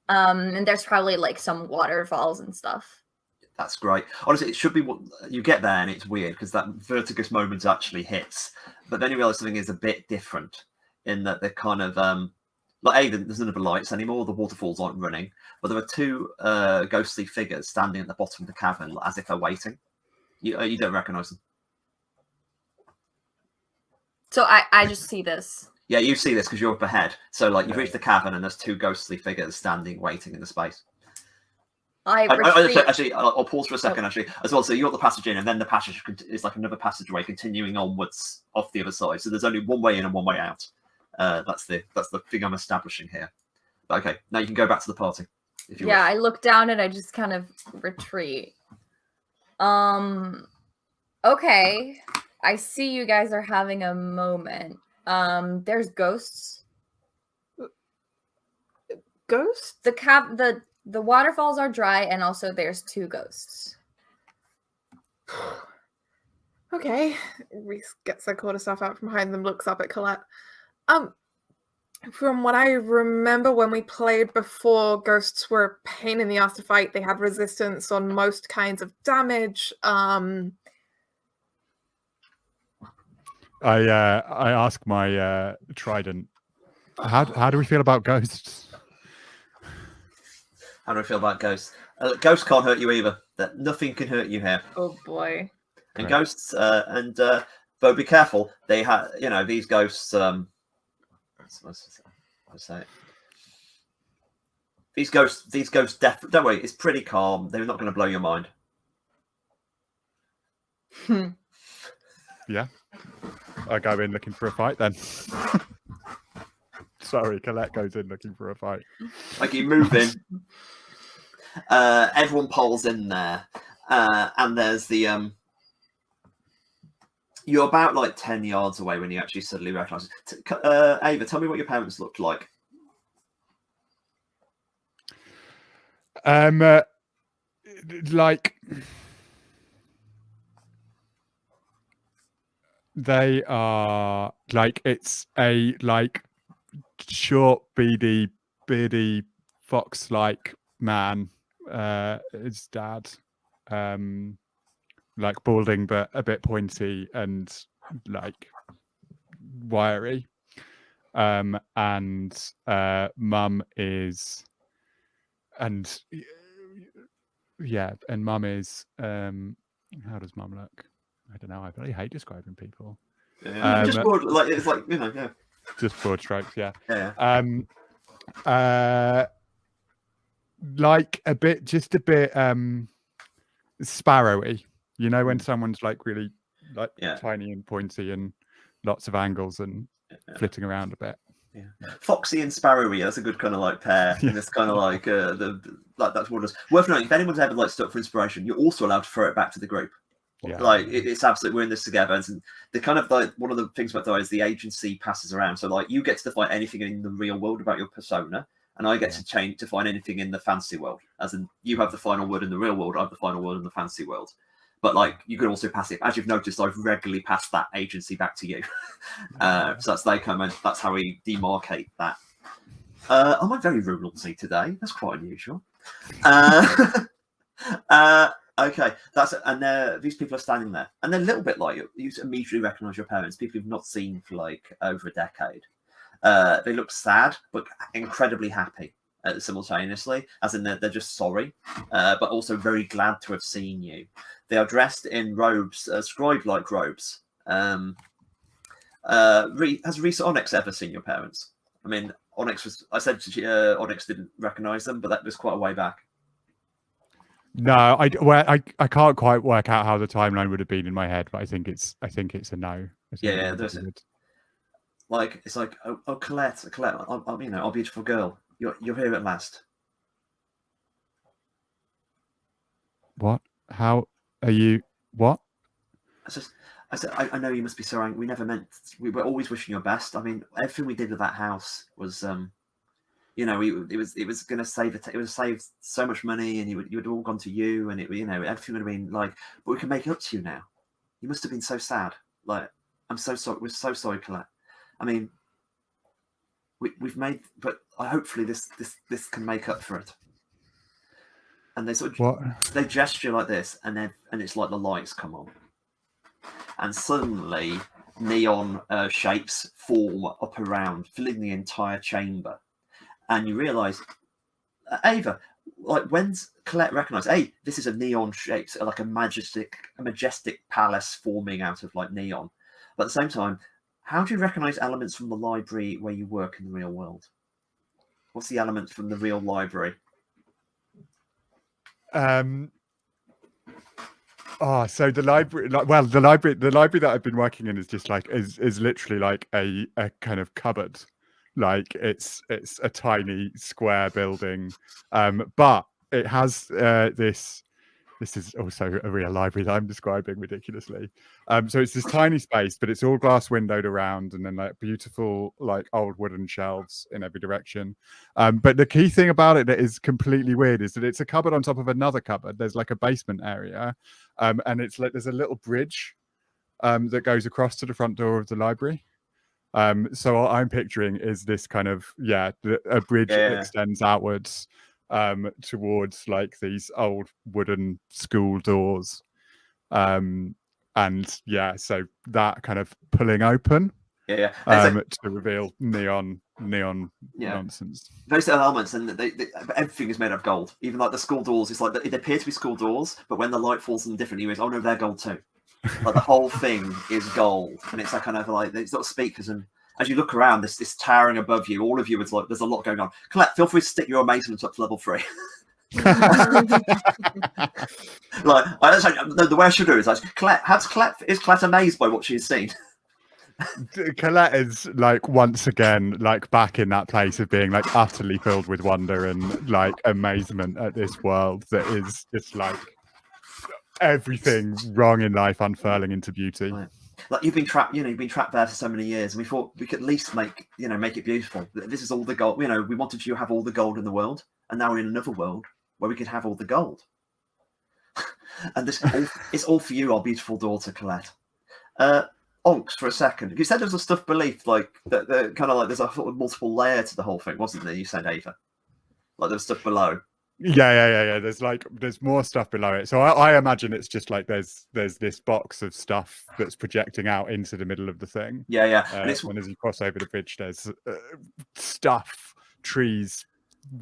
And there's probably like some waterfalls and stuff. That's great. Honestly, it should be what you get there, and it's weird because that vertigus moment actually hits. But then you realize something is a bit different in that they're kind of like there's none of the lights anymore. The waterfalls aren't running, but there are two ghostly figures standing at the bottom of the cavern as if they're waiting. You don't recognise them. So I just see this. Yeah, you see this because you're up ahead. So like you've Yeah. reached the cavern and there's two ghostly figures standing waiting in the space. I retreat. Actually, I'll pause for a second. Actually, as well. So you're the passage in, and then the passage is like another passageway continuing onwards off the other side. So there's only one way in and one way out. That's the thing I'm establishing here. But okay, now you can go back to the party. If you Yeah, wish. I look down and I just kind of retreat. Okay. I see you guys are having a moment. There's ghosts. Ghost? The waterfalls are dry, and also there's two ghosts. Okay. Reese gets their quarterstaff out from behind them, looks up at Colette. From what I remember when we played before, ghosts were a pain in the ass to fight. They had resistance on most kinds of damage. I ask my trident, how do we feel about ghosts? How do I feel about ghosts? Ghosts can't hurt you either. Nothing can hurt you here. Oh boy. And Right. ghosts, but be careful. They have, these ghosts. What's that? These ghosts. Don't worry. It's pretty calm. They're not going to blow your mind. Yeah. I go in looking for a fight then. Sorry, Colette goes in looking for a fight. Like you move in. Everyone piles in there, and there's the You're about like 10 yards away when you actually suddenly recognise. Ava, tell me what your parents looked like. Like they are like it's a like short beady fox like man, his dad, like balding but a bit pointy and like wiry, and mum is, and yeah, and mum is how does mum look? I don't know. I really hate describing people. Just broad, like it's like yeah. Just broad strokes, yeah. Yeah. Like a bit sparrowy. You know when someone's like really like tiny and pointy and lots of angles and flitting around a bit. Yeah, Foxy and Sparrowy. That's a good kind of like pair. Yeah. And it's kind of like that's what it is. Worth noting. If anyone's ever like stuck for inspiration, you're also allowed to throw it back to the group. Yeah. Like it's absolutely, we're in this together. And the kind of like one of the things about that is the agency passes around. So like you get to define anything in the real world about your persona, and I get to define anything in the fantasy world. As in, you have the final word in the real world, I have the final word in the fantasy world. But like you can also pass it. As you've noticed, I've regularly passed that agency back to you. So that's that's how we demarcate that. Am I very ruralsy today? That's quite unusual. Okay, and these people are standing there, and they're a little bit like you. You immediately recognise your parents. People you've not seen for like over a decade. They look sad, but incredibly happy simultaneously. As in, they're just sorry, but also very glad to have seen you. They are dressed in robes, scribe-like robes. Has Risa Onyx ever seen your parents? I mean, Onyx was. I said Onyx didn't recognise them, but that was quite a way back. No, I can't quite work out how the timeline would have been in my head, but I think it's a no. Yeah, there's like it's like oh Colette, our beautiful girl, you're here at last. What? How are you? What? I said I know you must be sorry. We never meant. We were always wishing your best. I mean, everything we did with that house was it was going to save it would save so much money, and you would all gone to you, and everything would have been like, but we can make it up to you now. You must have been so sad. Like, I'm so sorry. We're so sorry, Colette. I mean, we've made, but hopefully this can make up for it. And they sort of they gesture like this, and it's like the lights come on, and suddenly neon shapes form up around, filling the entire chamber. and you realise, Ava, like when's Colette recognised? Hey, this is a neon shape, like a majestic palace forming out of like neon. But at the same time, how do you recognise elements from the library where you work in the real world? What's the elements from the real library? So the library, the library that I've been working in is just like is literally like a kind of cupboard. Like it's a tiny square building, but it has this. This is also a real library that I'm describing ridiculously. So it's this tiny space, but it's all glass windowed around, and then like beautiful like old wooden shelves in every direction. But the key thing about it that is completely weird is that it's a cupboard on top of another cupboard. There's like a basement area, and it's like there's a little bridge that goes across to the front door of the library. So what I'm picturing is this kind of a bridge that extends outwards towards like these old wooden school doors, and so that kind of pulling open to reveal neon nonsense. Those elements, and everything is made of gold. Even like the school doors, it's like they appear to be school doors, but when the light falls on different areas, oh no, they're gold too. Like the whole thing is gold, and it's that kind of like it's got speakers, and as you look around, this towering above you, all of you, it's like there's a lot going on. Colette, feel free to stick your amazement up to level 3. Like the way I should do is like, Colette, is Colette amazed by what she has seen? Colette is like once again like back in that place of being like utterly filled with wonder and like amazement at this world that is just like everything wrong in life unfurling into beauty. Right. Like you've been trapped there for so many years, and we thought we could at least make it beautiful. This is all the gold. We wanted you to have all the gold in the world, and now we're in another world where we could have all the gold. And it's all for you, our beautiful daughter, Colette. Onks, for a second. You said there was a stuff belief, like that kind of like there's a sort of multiple layer to the whole thing, wasn't there? You said, Ava, like there was stuff below. Yeah. There's more stuff below it. So I imagine it's just like there's this box of stuff that's projecting out into the middle of the thing. Yeah. And as you cross over the bridge, there's stuff, trees,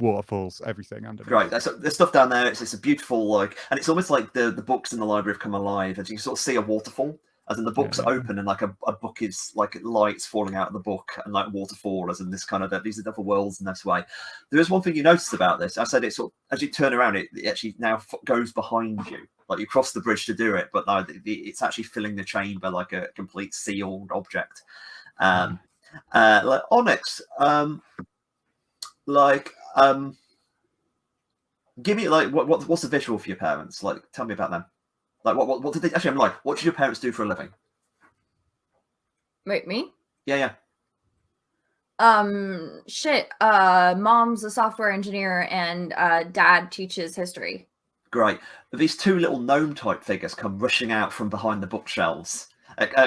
waterfalls, everything underneath. Right. There's stuff down there. It's a beautiful and it's almost like the books in the library have come alive, and you can sort of see a waterfall. As in the books are open, and like a book is like lights falling out of the book, and like waterfall, as in this kind of these are other worlds in this way. There is one thing you noticed about this. I said it's sort of, as you turn around, it actually now goes behind you. Like you cross the bridge to do it, but now it's actually filling the chamber like a complete sealed object. Like Onyx, give me like what's the visual for your parents? Like, tell me about them. Like what did they actually? I'm like, what did your parents do for a living? Wait, me? Yeah. Mom's a software engineer, and dad teaches history. Great. These two little gnome type figures come rushing out from behind the bookshelves,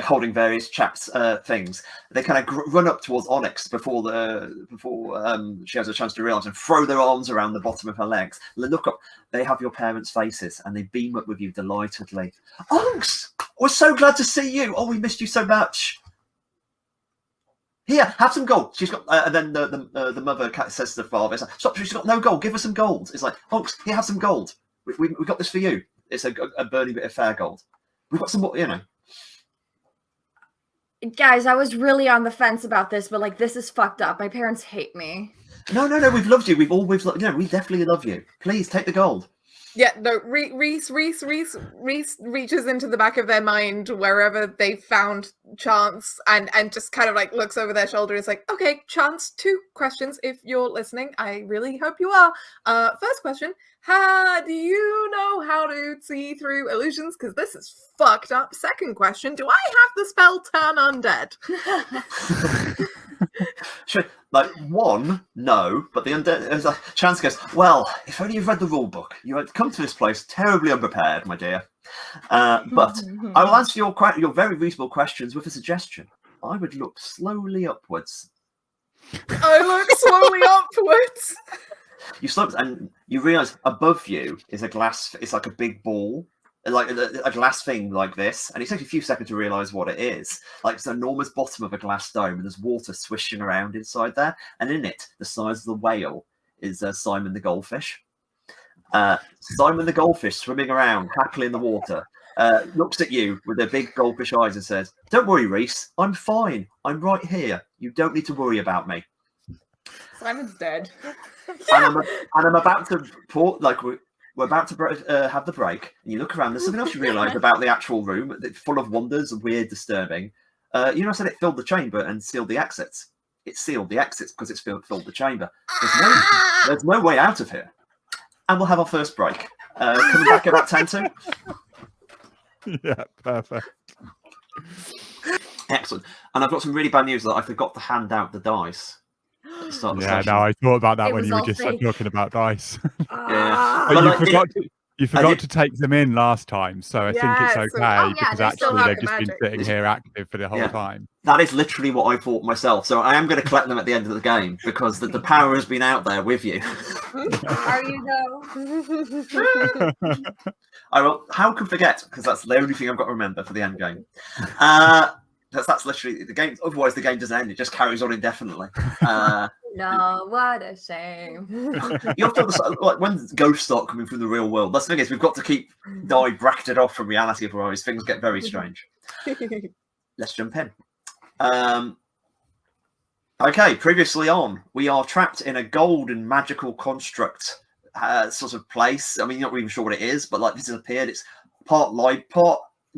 holding various chaps things. They kind of run up towards Onyx before she has a chance to realise, and throw their arms around the bottom of her legs. They look up. They have your parents' faces, and they beam up with you delightedly. Onyx, we're so glad to see you. Oh, we missed you so much. Here, have some gold. She's got, and then the mother says to the father, "Stop! She's got no gold. Give her some gold." It's like, Onyx, here, have some gold. We got this for you. It's a burning bit of fair gold. We've got some more, Guys, I was really on the fence about this, but like this is fucked up. My parents hate me. No. We've loved you. We've always loved. We definitely love you. Please take the gold. Yeah, no. Reese reaches into the back of their mind wherever they found Chance, and just kind of like looks over their shoulder. It's like, okay, Chance, 2 questions if you're listening. I really hope you are. First question: how do you know how to see through illusions? Because this is fucked up. Second question: do I have the spell Turn Undead? Sure. Like 1, no, but the undead Chance goes, well, if only you've read the rule book. You had come to this place terribly unprepared, my dear. But I will answer your very reasonable questions with a suggestion. I would look slowly upwards. I look slowly upwards. You stop, and you realise above you is a glass. It's like a big ball like a glass thing like this, and it takes a few seconds to realise what it is. Like it's an enormous bottom of a glass dome, and there's water swishing around inside there, and in it, the size of the whale is Simon the goldfish. Simon the goldfish swimming around happily in the water. Looks at you with their big goldfish eyes and says, "Don't worry, Reese. I'm fine. I'm right here. You don't need to worry about me." Simon's dead. And I'm about to we're about to have the break, and you look around. There's something else you realise about the actual room. It's full of wonders and weird, disturbing. You know, I said it filled the chamber and sealed the exits. It sealed the exits because it's filled the chamber. There's no way out of here. And we'll have our first break. Coming back about 10 to. Yeah, perfect. Excellent. And I've got some really bad news that I forgot to hand out the dice. Yeah, no, I thought about that It when was you were all just fake. talking about dice. Yeah. But But you like, forgot to take them in last time, so I think Yeah, it's so- okay Oh, yeah, because they still actually have they've the just been magic. sitting here active for the whole Yeah. time. That is literally what I thought myself. So I am going to collect them at the end of the game because the power has been out there with you. Are you though? I will. How can forget? Because that's the only thing I've got to remember for the end game. That's literally the game. Otherwise, the game doesn't end. It just carries on indefinitely. No, what a shame. You have to like when ghosts start coming from the real world. That's the thing is we've got to keep die bracketed off from reality, otherwise things get very strange. Let's jump in. Okay, previously on, we are trapped in a golden magical construct sort of place. I mean, you're not even sure what it is, but like this has appeared. It's part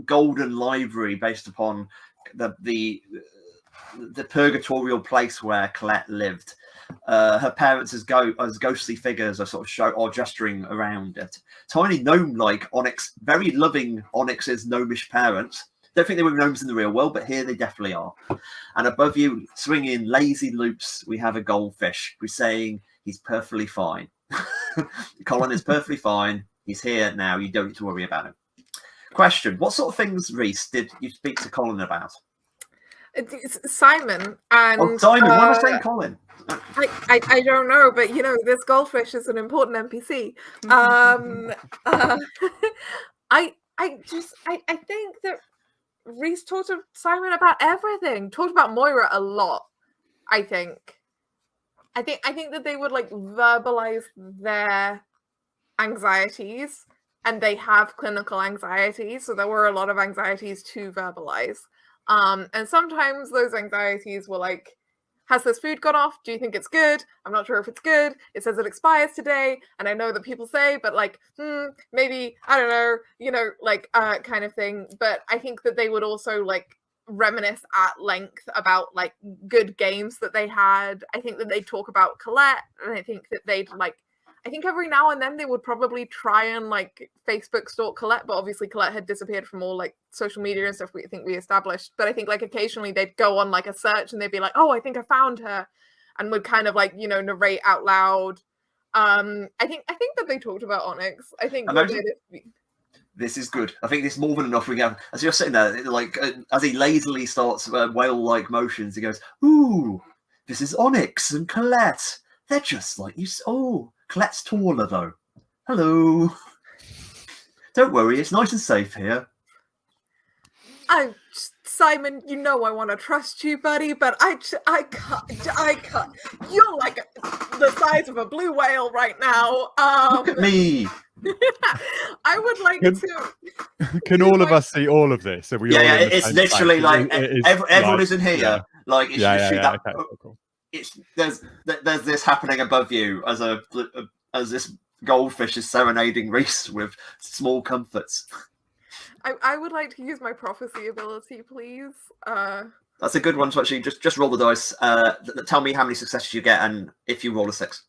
golden library based upon the purgatorial place where Colette lived. Her parents as ghostly figures are sort of gesturing around it. Tiny gnome-like Onyx, very loving Onyx's gnomish parents. Don't think they were gnomes in the real world, but here they definitely are. And above you, swinging lazy loops, we have a goldfish who's saying he's perfectly fine. Colin is perfectly fine. He's here now. You don't need to worry about him. Question: what sort of things, Reese, did you speak to Colin about? It's Simon and Simon. Why am I saying Colin? I don't know, but you know, this goldfish is an important NPC. I think that Reese talked to Simon about everything. Talked about Moira a lot. I think that they would like verbalize their anxieties, and they have clinical anxiety, so there were a lot of anxieties to verbalize. And sometimes those anxieties were like, has this food gone off? Do you think it's good? I'm not sure if it's good. It says it expires today. And I know that people say, but like, maybe, I don't know, you know, like, kind of thing. But I think that they would also like reminisce at length about like good games that they had. I think that they'd talk about Colette, and I think that they'd like, I think every now and then they would probably try and like Facebook stalk Colette, but obviously Colette had disappeared from all like social media and stuff we established. But I think like occasionally they'd go on like a search and they'd be like, oh, I think I found her, and would kind of like, you know, narrate out loud. I think that they talked about Onyx. I think this is good. I think this is more than enough. We have, as you're sitting there, like as he lazily starts whale-like motions, he goes, "Ooh, this is Onyx and Colette. They're just like you. Oh, Colette's taller though. Hello. Don't worry, it's nice and safe here." Simon, you know I want to trust you, buddy, but I can't. You're like the size of a blue whale right now. Look at me. I would like to. Can all of us see all of this? Are we all in the It's same literally place? like everyone like, is in here. yeah. Like it's Yeah, literally that. okay, cool. It's there's this happening above you as this goldfish is serenading Reese with small comforts. I would like to use my prophecy ability, please. That's a good one to actually just roll the dice. Tell me how many successes you get, and if you roll a 6.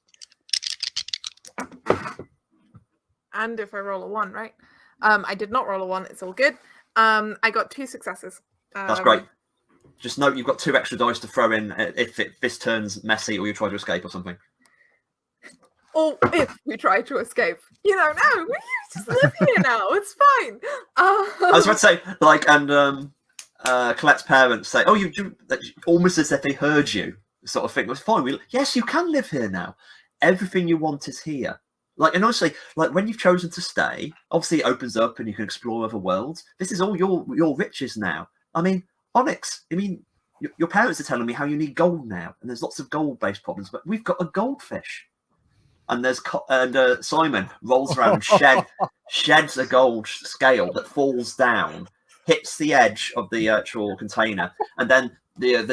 And if I roll a 1, right? I did not roll a 1. It's all good. I got 2 successes. That's great. Just note you've got 2 extra dice to throw in if this turns messy or you try to escape or something. Or if we try to escape. You know, no, we just live here now. It's fine. I was about to say, like, and Colette's parents say, "Oh, you almost as if they heard you," sort of thing. It was fine. Yes, you can live here now. Everything you want is here. Like, and honestly, like when you've chosen to stay, obviously it opens up and you can explore other worlds. This is all your riches now. I mean, Onyx. I mean, your parents are telling me how you need gold now, and there's lots of gold-based problems. But we've got a goldfish, and Simon rolls around and sheds a gold scale that falls down, hits the edge of the actual container, and then your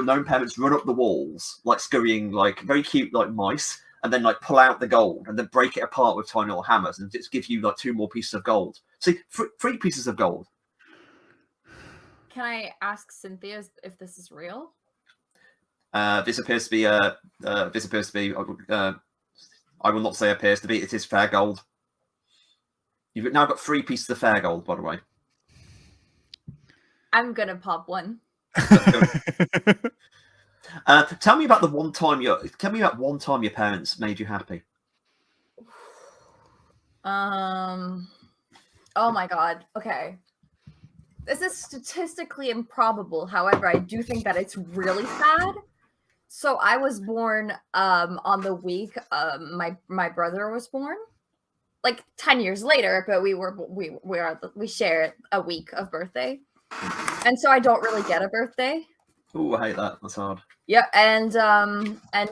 gnome parents run up the walls like scurrying, like very cute, like mice. And then like pull out the gold and then break it apart with tiny little hammers and just give you like 2 more pieces of gold. See, 3 pieces of gold. Can I ask Cynthia if this is real? This appears to be. I will not say appears to be. It is fair gold. You've now got 3 pieces of fair gold, by the way. I'm gonna pop one. Tell me about one time your parents made you happy. Oh my god. Okay. This is statistically improbable. However, I do think that it's really sad. So I was born on the week my brother was born. Like 10 years later, but we share a week of birthday. And so I don't really get a birthday. Oh, I hate that. That's hard. Yeah, and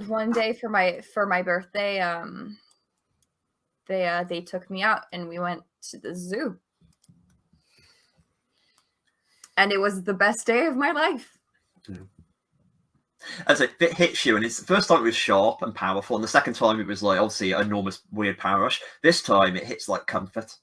one day for my birthday, they took me out and we went to the zoo. And it was the best day of my life. Yeah. As it hits you, and it's the first time it was sharp and powerful, and the second time it was like obviously an enormous weird power rush. This time it hits like comfort.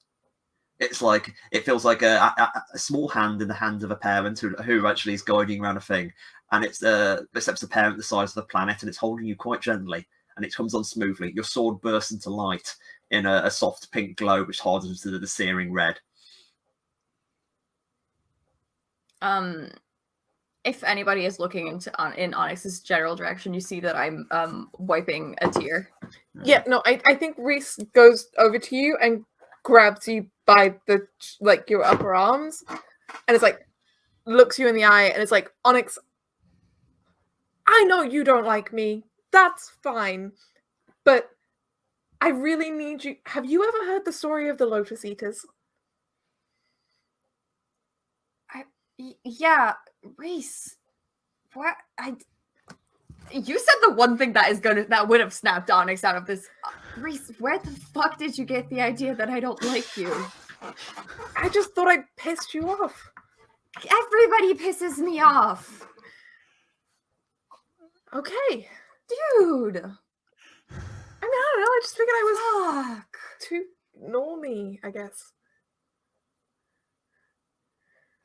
It's like it feels like a small hand in the hand of a parent who actually is guiding around a thing, and it's a parent the size of the planet, and it's holding you quite gently, and it comes on smoothly. Your sword bursts into light in a soft pink glow, which hardens to the searing red. If anybody is looking in Onyx's general direction, you see that I'm wiping a tear. Yeah, no, I think Reese goes over to you and grabs you by the your upper arms, and it's like looks you in the eye, and it's like, Onyx, I know you don't like me. That's fine, but I really need you. Have you ever heard the story of the Lotus Eaters? Yeah, Reese. What? You said the one thing that would have snapped Onyx out of this. Reese, where the fuck did you get the idea that I don't like you? I just thought I pissed you off. Everybody pisses me off. Okay. Dude. I mean, I don't know. I just figured I was Fuck. too normy, I guess.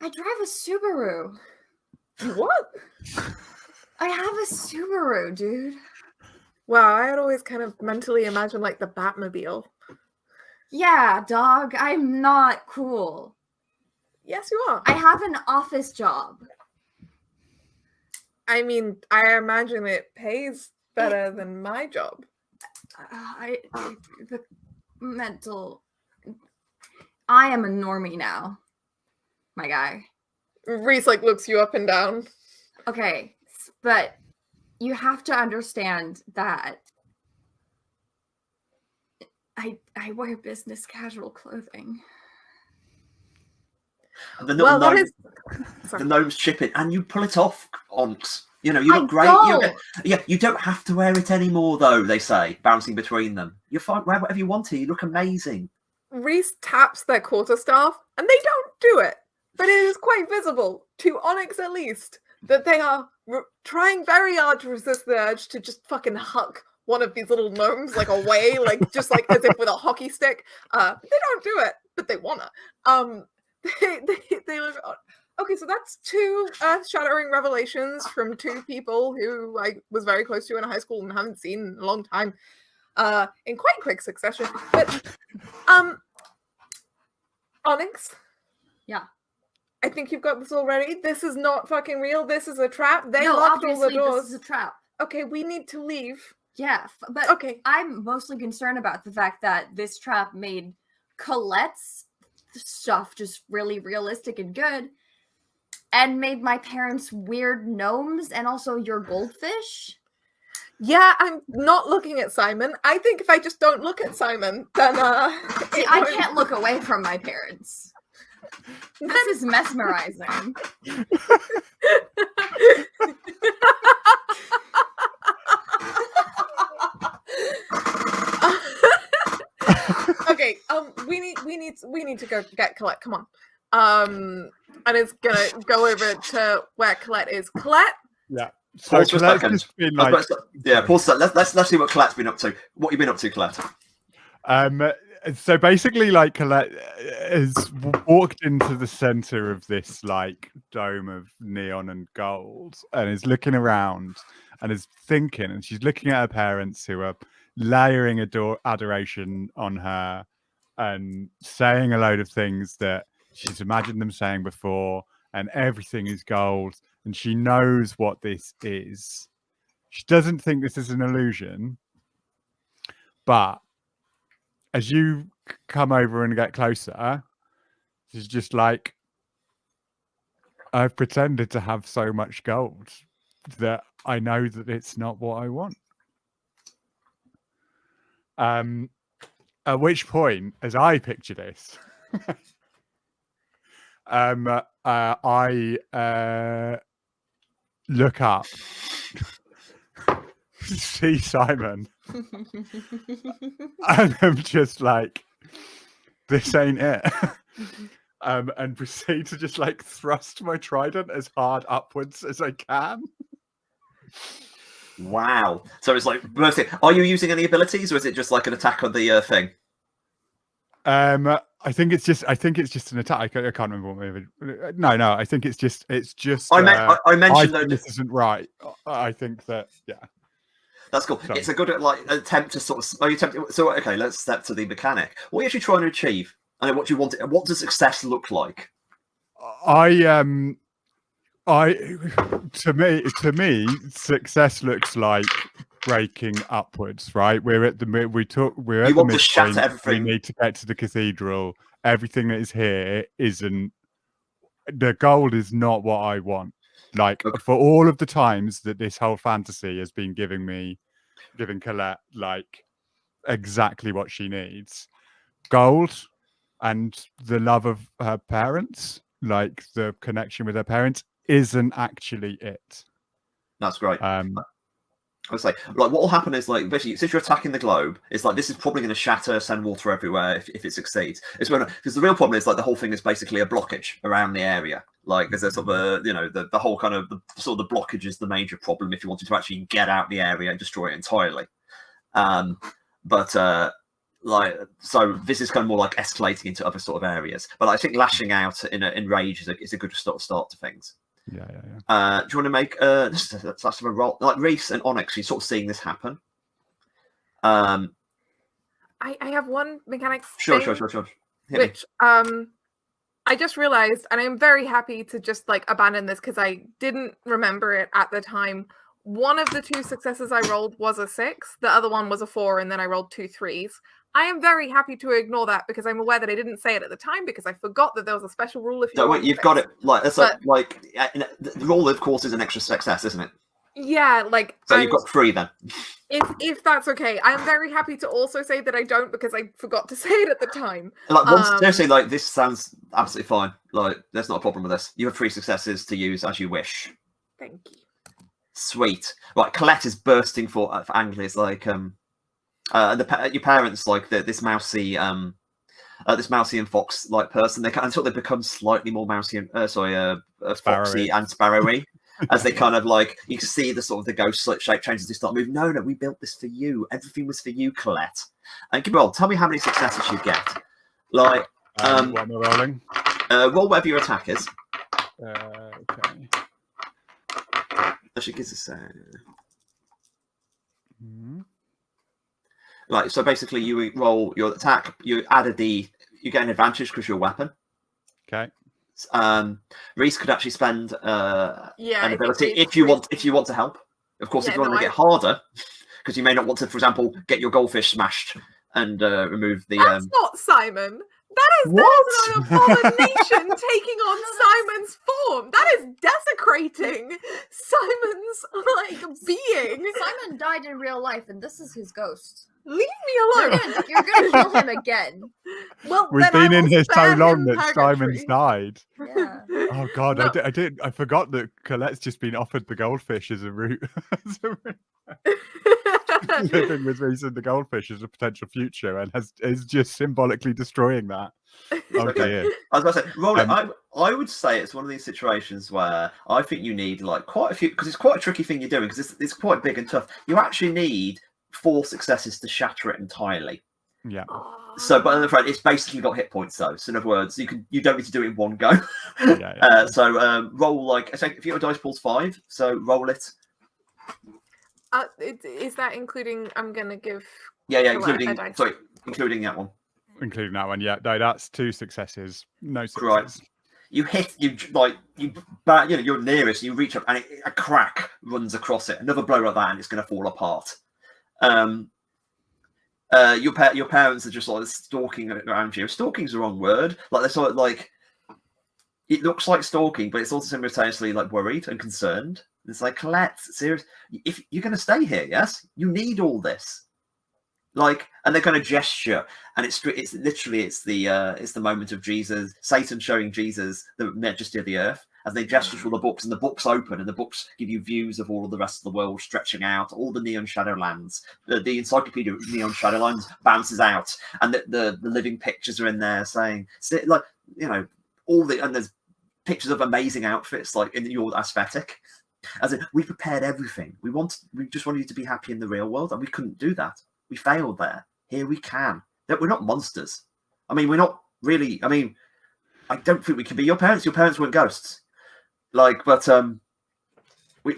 I drive a Subaru. What? I have a Subaru, dude. Wow, I had always kind of mentally imagined like the Batmobile. Yeah, dog, I'm not cool. Yes, you are. I have an office job. I mean, I imagine it pays better than my job. The mental. I am a normie now, my guy. Reese looks you up and down. Okay, but you have to understand that I wear business casual clothing. The Sorry. gnomes chip it, and you pull it off, Onyx. You know, you look great. You don't have to wear it anymore, though, they say, bouncing between them. You're fine, wear whatever you want to. You look amazing. Reese taps their quarterstaff, and they don't do it. But it is quite visible, to Onyx at least, that they are trying very hard to resist the urge to just fucking huck one of these little gnomes away, just as if with a hockey stick. They don't do it, but they wanna. They look. Okay, so that's 2 earth-shattering revelations from 2 people who I was very close to in high school and haven't seen in a long time, in quite quick succession. But, Onyx? Yeah. I think you've got this already. This is not fucking real. This is a trap. They No, locked all the obviously doors. this is a trap. Okay, we need to leave. Yeah, but Okay. I'm mostly concerned about the fact that this trap made Colette's stuff just really realistic and good, and made my parents weird gnomes and also your goldfish. Yeah, I'm not looking at Simon. I think if I just don't look at Simon, then See, I can't look away from my parents. This is mesmerizing. Okay, we need to go get Colette. Come on. And it's gonna go over to where Colette is. Colette. Yeah. So Pause for a Colette's second. just been like, Pause. Let's see what Colette's been up to. What you been up to, Colette? so basically, like, Colette has walked into the center of this like dome of neon and gold, and is looking around and is thinking, and she's looking at her parents who are layering adoration on her and saying a load of things that she's imagined them saying before, and everything is gold, and she knows what this is. She doesn't think this is an illusion, but as you come over and get closer, she's just like, I've pretended to have so much gold that I know that it's not what I want. At which point, as I picture this, I look up, see Simon, and I'm just like, this ain't it. And proceed to just like thrust my trident as hard upwards as I can. Wow. So it's like, are you using any abilities, or is it just like an attack on the thing? I think it's just an attack. I can't remember what movie. No. I think it's just. I mentioned that this isn't right. I think that that's cool. Sorry. It's a good like attempt to sort of. Are you tempted? So okay, let's step to the mechanic. What are you actually trying to achieve? And what do you want? What does success look like? To me, success looks like breaking upwards, right? We're at the To shatter everything. We need to get to the cathedral. Everything that is here isn't. The gold is not what I want. Like, okay. For all of the times that this whole fantasy has been giving Colette like exactly what she needs, gold and the love of her parents, like the connection with her parents, isn't actually it. That's great. I was like what will happen is like basically since you're attacking the globe, it's like this is probably going to shatter, send water everywhere if it succeeds. It's because the real problem is like the whole thing is basically a blockage around the area. Like there's a sort of the whole kind of the blockage is the major problem if you wanted to actually get out the area and destroy it entirely. So this is kind of more like escalating into other sort of areas. But I think lashing out in rage is a good start to things. Yeah. Do you want to make let's have a roll like Reese and Onyx? You're sort of seeing this happen. I have one mechanic. Sure. Which I just realized, and I'm very happy to just like abandon this because I didn't remember it at the time. One of the 2 successes I rolled was a 6. The other one was a 4, and then I rolled 2 3s. I am very happy to ignore that because I'm aware that I didn't say it at the time because I forgot that there was a special rule. If you've got it. Like that's the rule, of course, is an extra success, isn't it? Yeah, like so you've got 3 then. If that's okay, I'm very happy to also say that I don't because I forgot to say it at the time. Like seriously, like this sounds absolutely fine. Like there's not a problem with this. You have 3 successes to use as you wish. Thank you. Sweet. Right, Colette is bursting for Angela. It's like your parents like this mousy and fox like person. They until they become slightly more mousy and foxy and sparrowy. As they kind of like you can see the sort of the ghost shape changes. They start moving. No, we built this for you. Everything was for you, Colette. And tell me how many successes you get. Like what am I rolling? Roll whatever your attack is. Okay. She gives us Like so basically you roll your attack, you add you get an advantage because you're a weapon. Okay. Reese could actually spend an ability if you want to help. Of course, if you want to make it harder, because you may not want to, for example, get your goldfish smashed and remove the That's not Simon. That is an abomination taking on Simon's form. That is desecrating Simon's being. Simon died in real life, and this is his ghost. Leave me alone. You're gonna kill him again. Well, We've then been I in will here so spare long him that purgatory. Simon's died. Yeah. Oh God, No. I forgot that Colette's just been offered the goldfish as a route. Living with Reese and the goldfish as a potential future, and is just symbolically destroying that. Oh Okay. dear. I was going to say, Roland, I would say it's one of these situations where I think you need like quite a few, because it's quite a tricky thing you're doing, because it's quite big and tough. You actually need 4 successes to shatter it entirely. Yeah. So, but on the front, it's basically got hit points though. So in other words, you don't need to do it in one go. Yeah. So roll like, I think if your dice pool's 5, so roll it. Is that including? I'm gonna give. Yeah, Colette a dice. including that one. Including that one, yeah. No, that's 2 successes. No sixes. Right. You're nearest. You reach up, and a crack runs across it. Another blow like that, and it's going to fall apart. Your parents are just like stalking around you. Stalking's the wrong word. Like they're sort of like, it looks like stalking, but it's also simultaneously like worried and concerned. It's like, Colette, serious. If you're going to stay here, yes, you need all this. Like, and they're going to gesture, and it's the moment of Jesus, Satan showing Jesus the majesty of the earth, as they gesture through the books, and the books open, and the books give you views of all of the rest of the world stretching out, all the Neon Shadowlands. The encyclopedia of Neon Shadowlands bounces out, and the living pictures are in there saying, like, and there's pictures of amazing outfits, like in your aesthetic. As in, we prepared everything. We just wanted you to be happy in the real world, and we couldn't do that. We failed there. Here we can. We're not monsters. I mean, we're not really. I mean, I don't think we can be your parents. Your parents weren't ghosts. Like, but we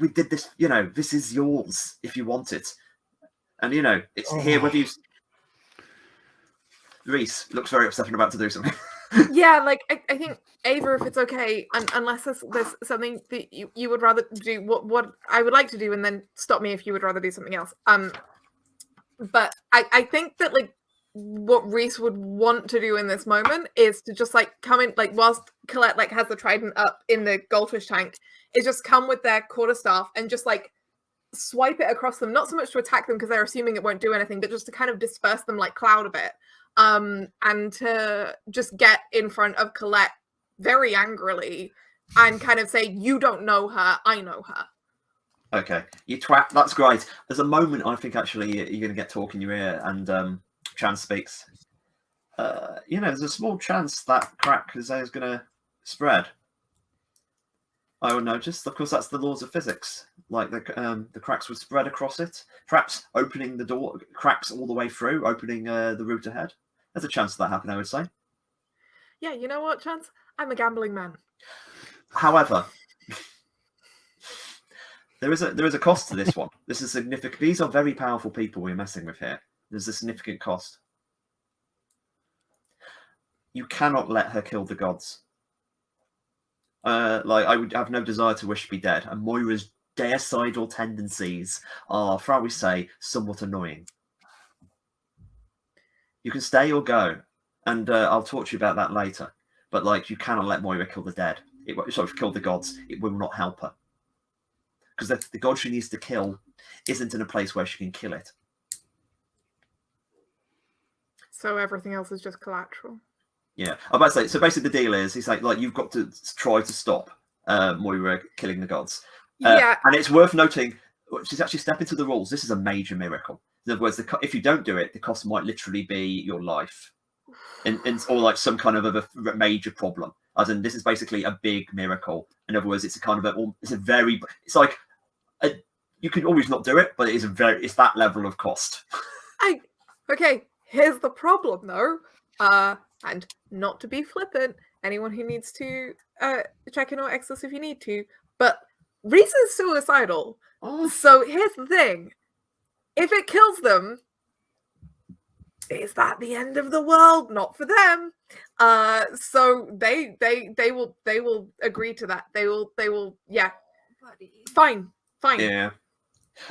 did this. This is yours if you want it, and it's here whether you. Reese looks very upset and about to do something. Yeah, like I think Ava, if it's okay, unless there's something that you would rather do, what I would like to do, and then stop me if you would rather do something else. But I think that like what Reese would want to do in this moment is to just like come in, like whilst Colette like has the trident up in the goldfish tank, is just come with their quarterstaff and just like swipe it across them, not so much to attack them because they're assuming it won't do anything, but just to kind of disperse them like cloud a bit. And to just get in front of Colette very angrily and kind of say, you don't know her, I know her. Okay, you twat, that's great. There's a moment I think actually you're going to get talk in your ear, and Chance speaks. There's a small chance that crack is going to spread. I would notice, of course, that's the laws of physics. Like the cracks would spread across it, perhaps opening the door, cracks all the way through, opening the route ahead. There's a chance of that happening, I would say. Yeah, you know what, Chance? I'm a gambling man. However, there is a cost to this one. This is significant. These are very powerful people we're messing with here. There's a significant cost. You cannot let her kill the gods. I would have no desire to wish to be dead, and Moira's deicidal tendencies are, shall we say, somewhat annoying. You can stay or go, and I'll talk to you about that later. But like, you cannot let Moira kill the dead. Kill the gods. It will not help her, because the god she needs to kill isn't in a place where she can kill it. So everything else is just collateral. Yeah, I'm about to say. So basically, the deal is, he's like you've got to try to stop Moira killing the gods. Yeah, and it's worth noting she's actually stepping to the rules. This is a major miracle. In other words, if you don't do it, the cost might literally be your life, or like some kind of a major problem. As in, this is basically a big miracle. In other words, it's you can always not do it, but it's that level of cost. Okay, here's the problem though. And not to be flippant, anyone who needs to check in or Exos if you need to, but Reese is suicidal. Oh. So here's the thing. If it kills them, is that the end of the world? Not for them. So they will agree to that. They will yeah. Fine. Yeah.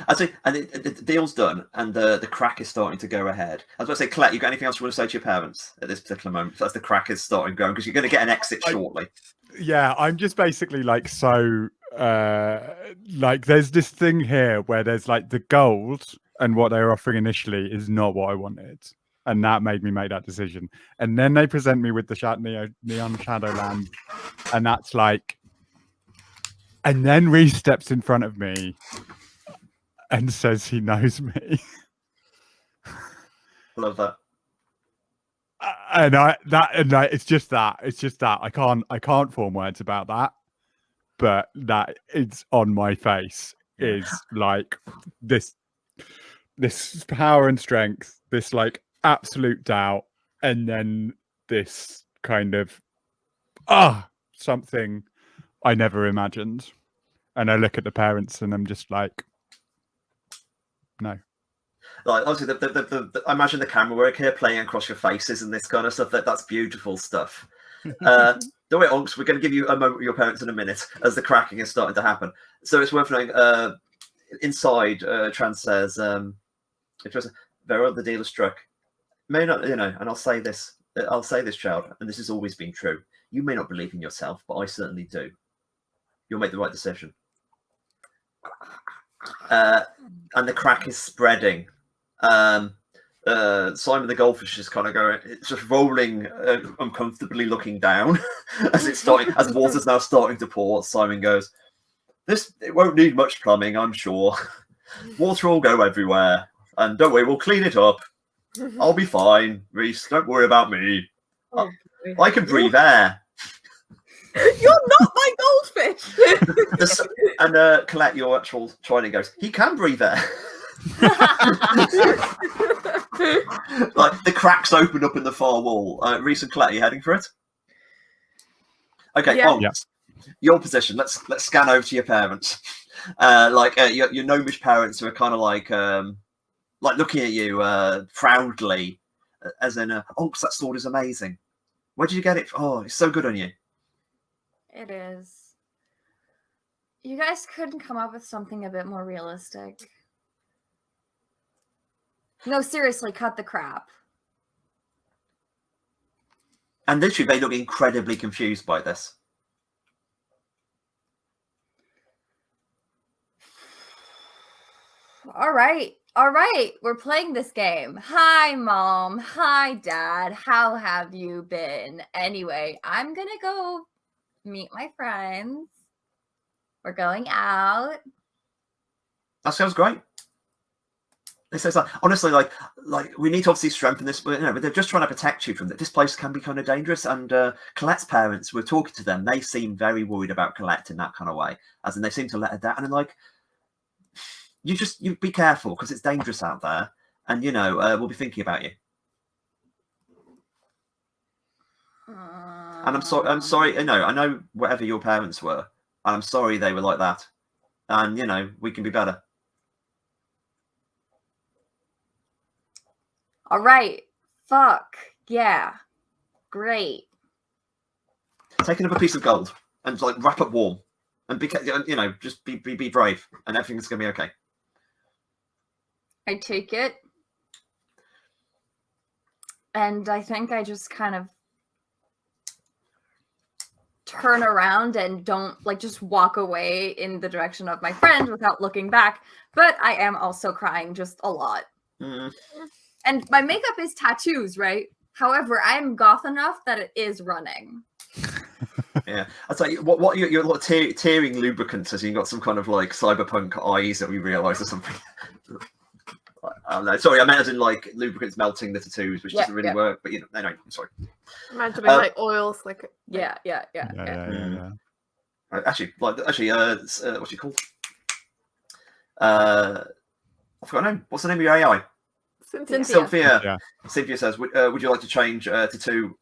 I see, and the deal's done, and the crack is starting to go ahead. I was going to say, Colette, you got anything else you want to say to your parents at this particular moment? As the crack is starting going, because you're going to get an exit shortly. Yeah, I'm just basically like so like there's this thing here where there's like the gold and what they were offering initially is not what I wanted. And that made me make that decision. And then they present me with the Neon Shadowlands, and that's like, and then Reese steps in front of me and says he knows me. I love that. And it's just that I can't form words about that, but that it's on my face is like this power and strength, this like absolute doubt, and then this kind of something I never imagined. And I look at the parents and I'm just like, no. Like obviously, I imagine the camera work here playing across your faces and this kind of stuff. That's beautiful stuff. Don't worry, Onks, we're going to give you a moment with your parents in a minute as the cracking is starting to happen. So it's worth knowing. Inside, Trans says, "Vera, the deal is struck. May not, and I'll say this, child, and this has always been true. You may not believe in yourself, but I certainly do. You'll make the right decision." And the crack is spreading. Simon the goldfish is kind of going, it's just rolling uncomfortably, looking down as water's now starting to pour. Simon goes, it won't need much plumbing, I'm sure. Water will go everywhere, and don't worry, we'll clean it up. I'll be fine, Reese, don't worry about me. I can breathe air. You're not my goldfish. And Colette, your actual Trident goes, he can breathe air. Like the cracks open up in the far wall. Reese and Colette, are you heading for it? Okay, your position. Let's scan over to your parents. Your gnomish parents who are kind of like looking at you proudly, as in, "Oh, that sword is amazing. Where did you get it? Oh, it's so good on you." It is. You guys couldn't come up with something a bit more realistic. No, seriously, cut the crap. And literally, they look incredibly confused by this. All right. We're playing this game. Hi, Mom. Hi, Dad. How have you been? Anyway, I'm gonna go meet my friends. We're going out. That sounds great. This is honestly like we need to obviously strengthen this, but they're just trying to protect you from that. This place can be kind of dangerous. And Colette's parents, we're talking to them. They seem very worried about Colette in that kind of way, as in they seem to let her down. And I'm like, you be careful because it's dangerous out there, and we'll be thinking about you. And I'm sorry. I know whatever your parents were, and I'm sorry they were like that. And we can be better. All right. Fuck. Yeah. Great. Take another piece of gold and wrap up warm, and just be brave, and everything's gonna be okay. I take it, and I think I just kind of turn around and don't just walk away in the direction of my friend without looking back. But I am also crying just a lot. Mm. And my makeup is tattoos, right? However, I'm goth enough that it is running. Yeah, I'll tell you what your tearing lubricants, as you got some kind of cyberpunk eyes that we realise or something. I don't know. Sorry, I meant as in lubricants melting the tattoos, which doesn't really work. But anyway, I'm sorry. Imagining oils, Yeah. Actually, what's she called? I forgot her name. What's the name of your AI? Cynthia. Yeah. Cynthia says, "Would you like to change to two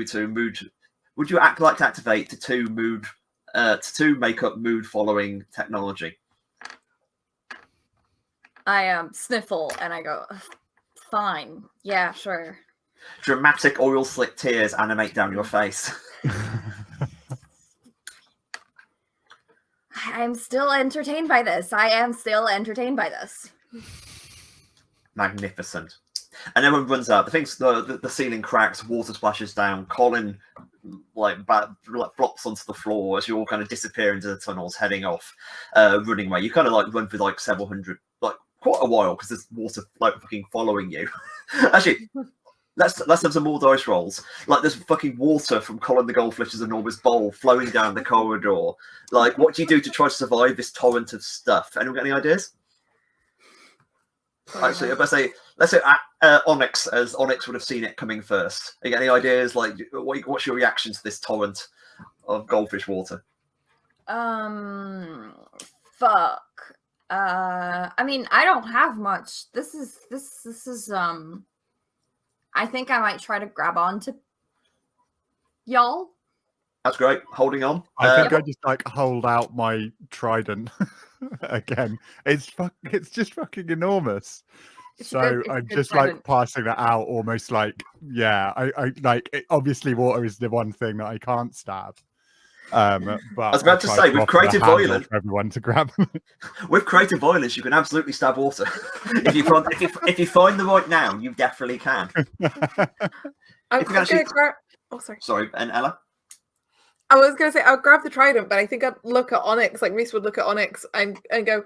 to mood? Would you like to activate to two makeup mood following technology?" I sniffle and I go, "Fine, yeah, sure." Dramatic oil slick tears animate down your face. I am still entertained by this. Magnificent. And everyone runs out. The ceiling cracks, water splashes down. Colin flops onto the floor as you all kind of disappear into the tunnels, heading off, running away. You kind of run for several hundred, quite a while because there's water fucking following you. Actually, let's have some more dice rolls. There's fucking water from Colin the Goldfish's enormous bowl flowing down the corridor. What do you do to try to survive this torrent of stuff? Anyone got any ideas? Actually, let's say Onyx, as Onyx would have seen it coming first. You got any ideas? What's your reaction to this torrent of goldfish water? Fuck. I mean, I don't have much. This is I think I might try to grab onto y'all. That's great. Holding on. I think I just hold out my trident again. It's just fucking enormous. I'm just passing that out, almost I obviously water is the one thing that I can't stab. But I was about to say, with creative violence, everyone to grab. With creative violence, you can absolutely stab water. if you find the right noun, you definitely can. Sorry, and Ella. I was going to say, I'll grab the trident, but I think I'd look at Onyx, Reese would look at Onyx and go,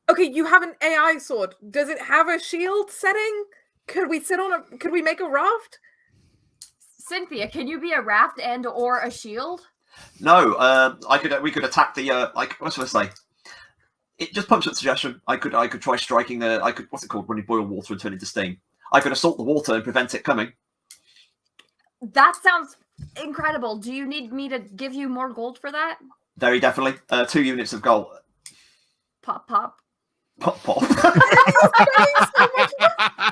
okay, you have an AI sword. Does it have a shield setting? Could we make a raft? Cynthia, can you be a raft and or a shield? No, we could attack the, what should I say? It just pumps up suggestion. I could try striking what's it called when you boil water and turn it into steam? I could assault the water and prevent it coming. That sounds incredible. Do you need me to give you more gold for that? Very definitely. 2 units of gold. Pop, pop. Pop, pop.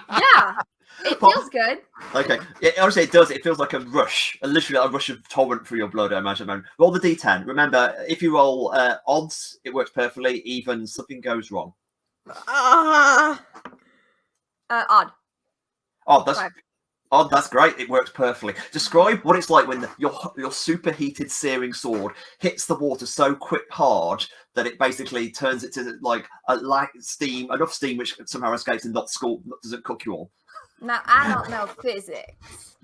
Yeah, it feels good. Okay. Honestly, it does. It feels like a rush. Literally a rush of torrent through your blood, I imagine. Roll the d10. Remember, if you roll odds, it works perfectly. Even, something goes wrong. Odd. Oh, that's great. It works perfectly. Describe what it's like when your superheated searing sword hits the water so hard that it basically turns it to enough steam which somehow escapes and doesn't cook you all. Now, I don't know physics.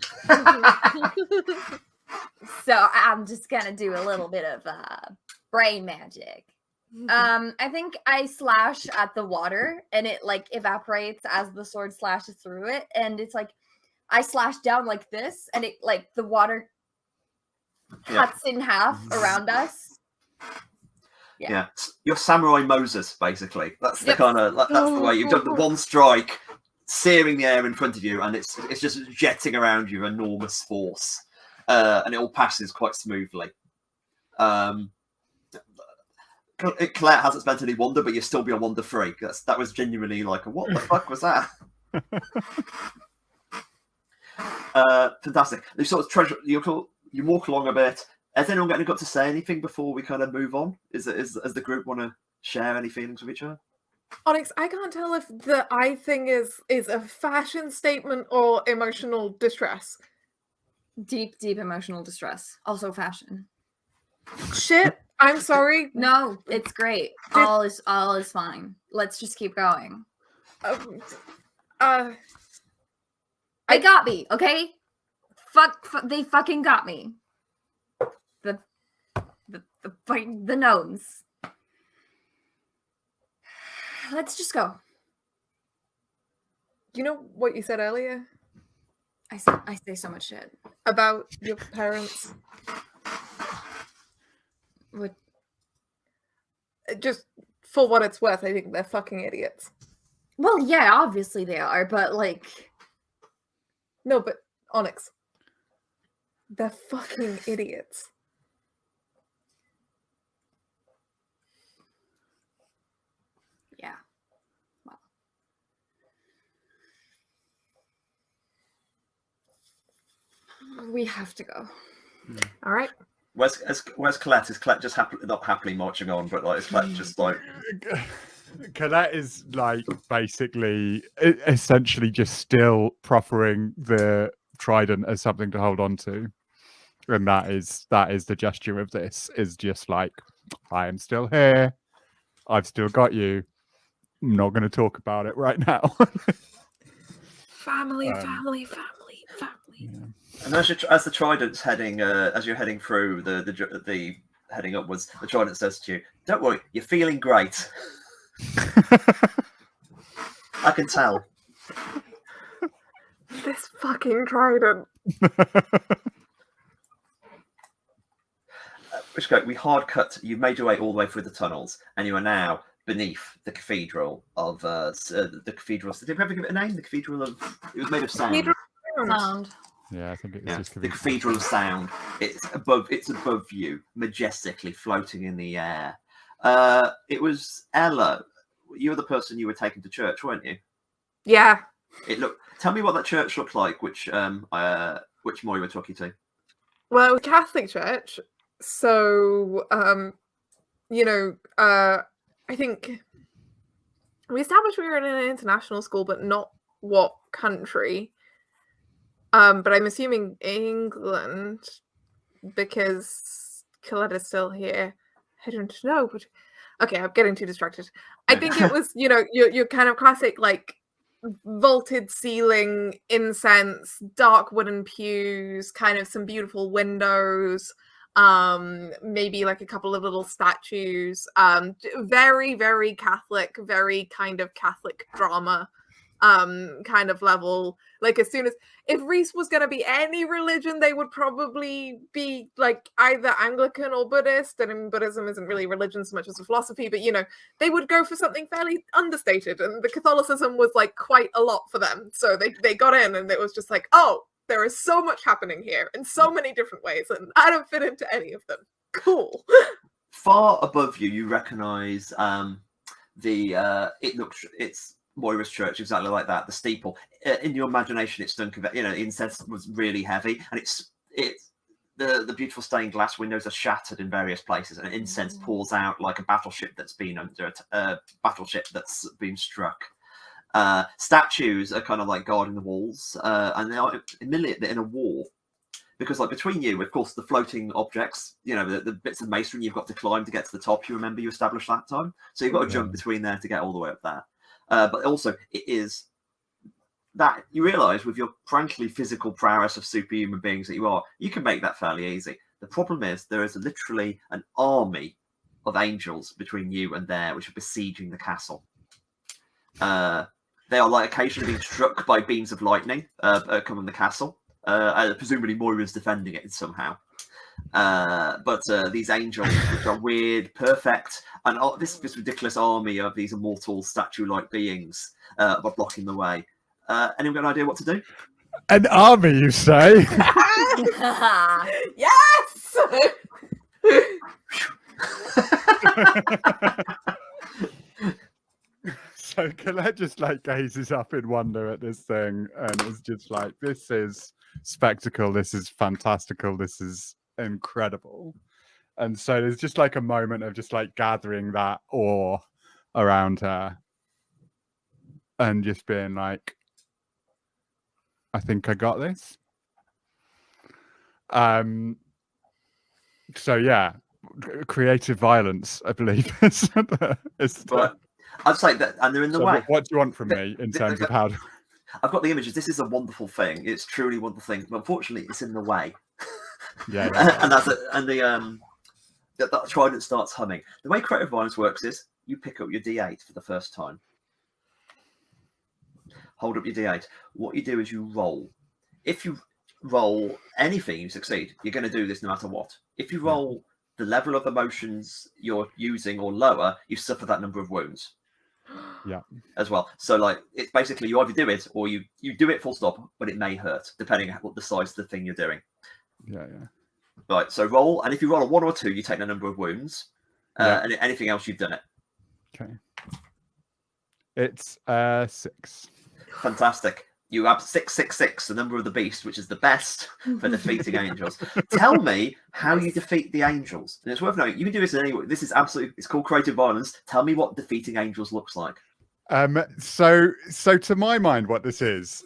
So I'm just going to do a little bit of brain magic. I think I slash at the water and it evaporates as the sword slashes through it. And it's I slash down like this, and it the water cuts in half around us. Yeah. You're Samurai Moses, basically. That's the kind of that's the way you've done the one strike, searing the air in front of you, and it's just jetting around you, enormous force, and it all passes quite smoothly. Colette hasn't spent any wonder, but you're still beyond wonder free. That was genuinely what the fuck was that? Fantastic. You sort of treasure. You walk along a bit. Has anyone got to say anything before we kind of move on? Does the group want to share any feelings with each other? Onyx, I can't tell if the eye thing is a fashion statement or emotional distress. Deep emotional distress. Also fashion. Shit. I'm sorry. No, it's great. All is fine. Let's just keep going. They got me, okay? Fuck, they fucking got me. The gnomes. Let's just go. You know what you said earlier? I say so much shit. About your parents. What? Just for what it's worth, I think they're fucking idiots. Well, yeah, obviously they are, but No, but Onyx. They're fucking idiots. Yeah. Well. We have to go. All right. Where's Colette? Is Colette just not happily marching on, but is Colette just Colette is basically essentially just still proffering the trident as something to hold on to, and that is the gesture of this, is just I am still here. I've still got you. I'm not going to talk about it right now. Family. Yeah. And as the trident's heading, as you're heading through the heading upwards, the trident says to you, "Don't worry, you're feeling great. I can tell." This fucking trident. Which go, we hard cut. You've made your way all the way through the tunnels, and you are now beneath the cathedral of the cathedral. Did we ever give it a name? The cathedral of. It was made of sound. Cathedral Sound. Yeah, I think it was Yeah, just the cathedral of sound. It's above you, majestically floating in the air. It was Ella. You were the person you were taking to church, weren't you? Yeah. Tell me what that church looked like. Which Moira took you to? Well, it was Catholic church. So, I think we established we were in an international school, but not what country. But I'm assuming England because Coletta's still here. I don't know, but okay, I'm getting too distracted. I think it was, your kind of classic like vaulted ceiling, incense, dark wooden pews, kind of some beautiful windows, maybe like a couple of little statues, very, very Catholic, very kind of Catholic drama kind of level. Like as soon as if Reese was going to be any religion, they would probably be like either Anglican or Buddhist. And I mean, Buddhism isn't really religion so much as a philosophy, but they would go for something fairly understated, and the Catholicism was like quite a lot for them. So they got in, and it was just like, oh, there is so much happening here in so many different ways, and I don't fit into any of them. Cool. Far above you, you recognise it's Moira's church, exactly like that. The steeple. In your imagination, it's done. The incense was really heavy, and it's the beautiful stained glass windows are shattered in various places, and incense pours out like a battleship that's been struck. Statues are kind of like guarding the walls, and they are immediately in a war. Because like between you, of course, the floating objects, the bits of masonry you've got to climb to get to the top. You remember you established that time, so you've got to jump between there to get all the way up there. But also, it is that you realise with your frankly physical prowess of superhuman beings that you are, you can make that fairly easy. The problem is there is literally an army of angels between you and there, which are besieging the castle. They are like occasionally being struck by beams of lightning coming the castle. Presumably Moira is defending it somehow. But these angels, which are weird, perfect, and this ridiculous army of these immortal statue-like beings are blocking the way. Anyone got an idea what to do? An army, you say? Yes! So Colette just like gazes up in wonder at this thing and is just like, this is spectacle, this is fantastical, this is incredible. And so there's just like a moment of just like gathering that awe around her and just being like, I think I got this. So yeah, creative violence, I believe. But I'd say that, and they're in the way. What do you want from me in terms of how? I've got the images. This is a wonderful thing. It's truly a wonderful thing. But unfortunately, it's in the way. Yeah. And that trident starts humming. The way creative violence works is you pick up your D8 for the first time. Hold up your D8. What you do is you roll. If you roll anything, you succeed. You're going to do this no matter what. If you roll the level of emotions you're using or lower, you suffer that number of wounds. Yeah. As well. So like it's basically you either do it or you do it full stop, but it may hurt depending on what the size of the thing you're doing. Yeah. Right. So roll, and if you roll a 1 or 2, you take the number of wounds. And anything else, you've done it. Okay. It's 6. Fantastic. You have 666, the number of the beast, which is the best for defeating angels. Tell me how you defeat the angels. And it's worth knowing. You can do this in any way. This is absolutely. It's called creative violence. Tell me what defeating angels looks like. So to my mind, what this is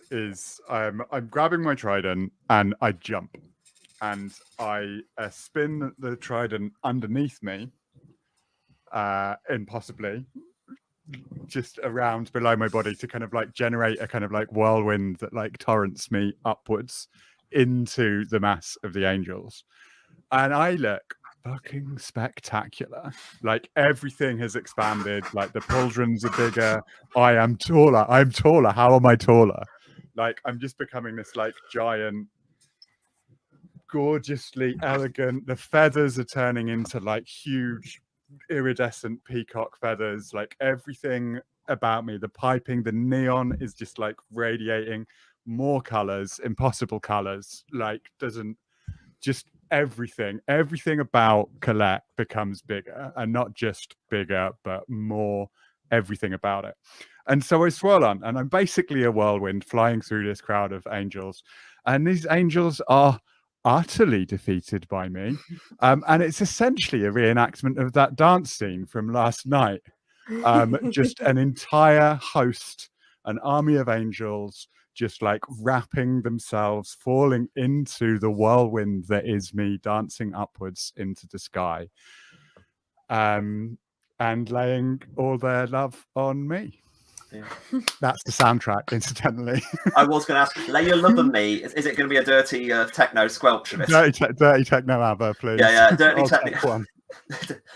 I'm grabbing my trident and I jump, and I spin the trident underneath me, impossibly just around below my body to kind of like generate a kind of like whirlwind that like torrents me upwards into the mass of the angels. And I look fucking spectacular. Like everything has expanded. Like the pauldrons are bigger. I am taller. I'm taller. How am I taller? Like I'm just becoming this like giant, gorgeously elegant. The feathers are turning into like huge iridescent peacock feathers. Like everything about me, the piping, the neon is just like radiating more colors, impossible colors. Like doesn't just everything about Colette becomes bigger, and not just bigger but more, everything about it. And so I swirl on, and I'm basically a whirlwind flying through this crowd of angels, and these angels are utterly defeated by me. And it's essentially a reenactment of that dance scene from last night. Just an entire host, an army of angels, just like wrapping themselves, falling into the whirlwind that is me, dancing upwards into the sky, and laying all their love on me. Yeah. That's the soundtrack, incidentally. I was going to ask, lay your love on me. Is it going to be a dirty techno squelch of it? Dirty techno ABBA, please. Yeah, dirty techno.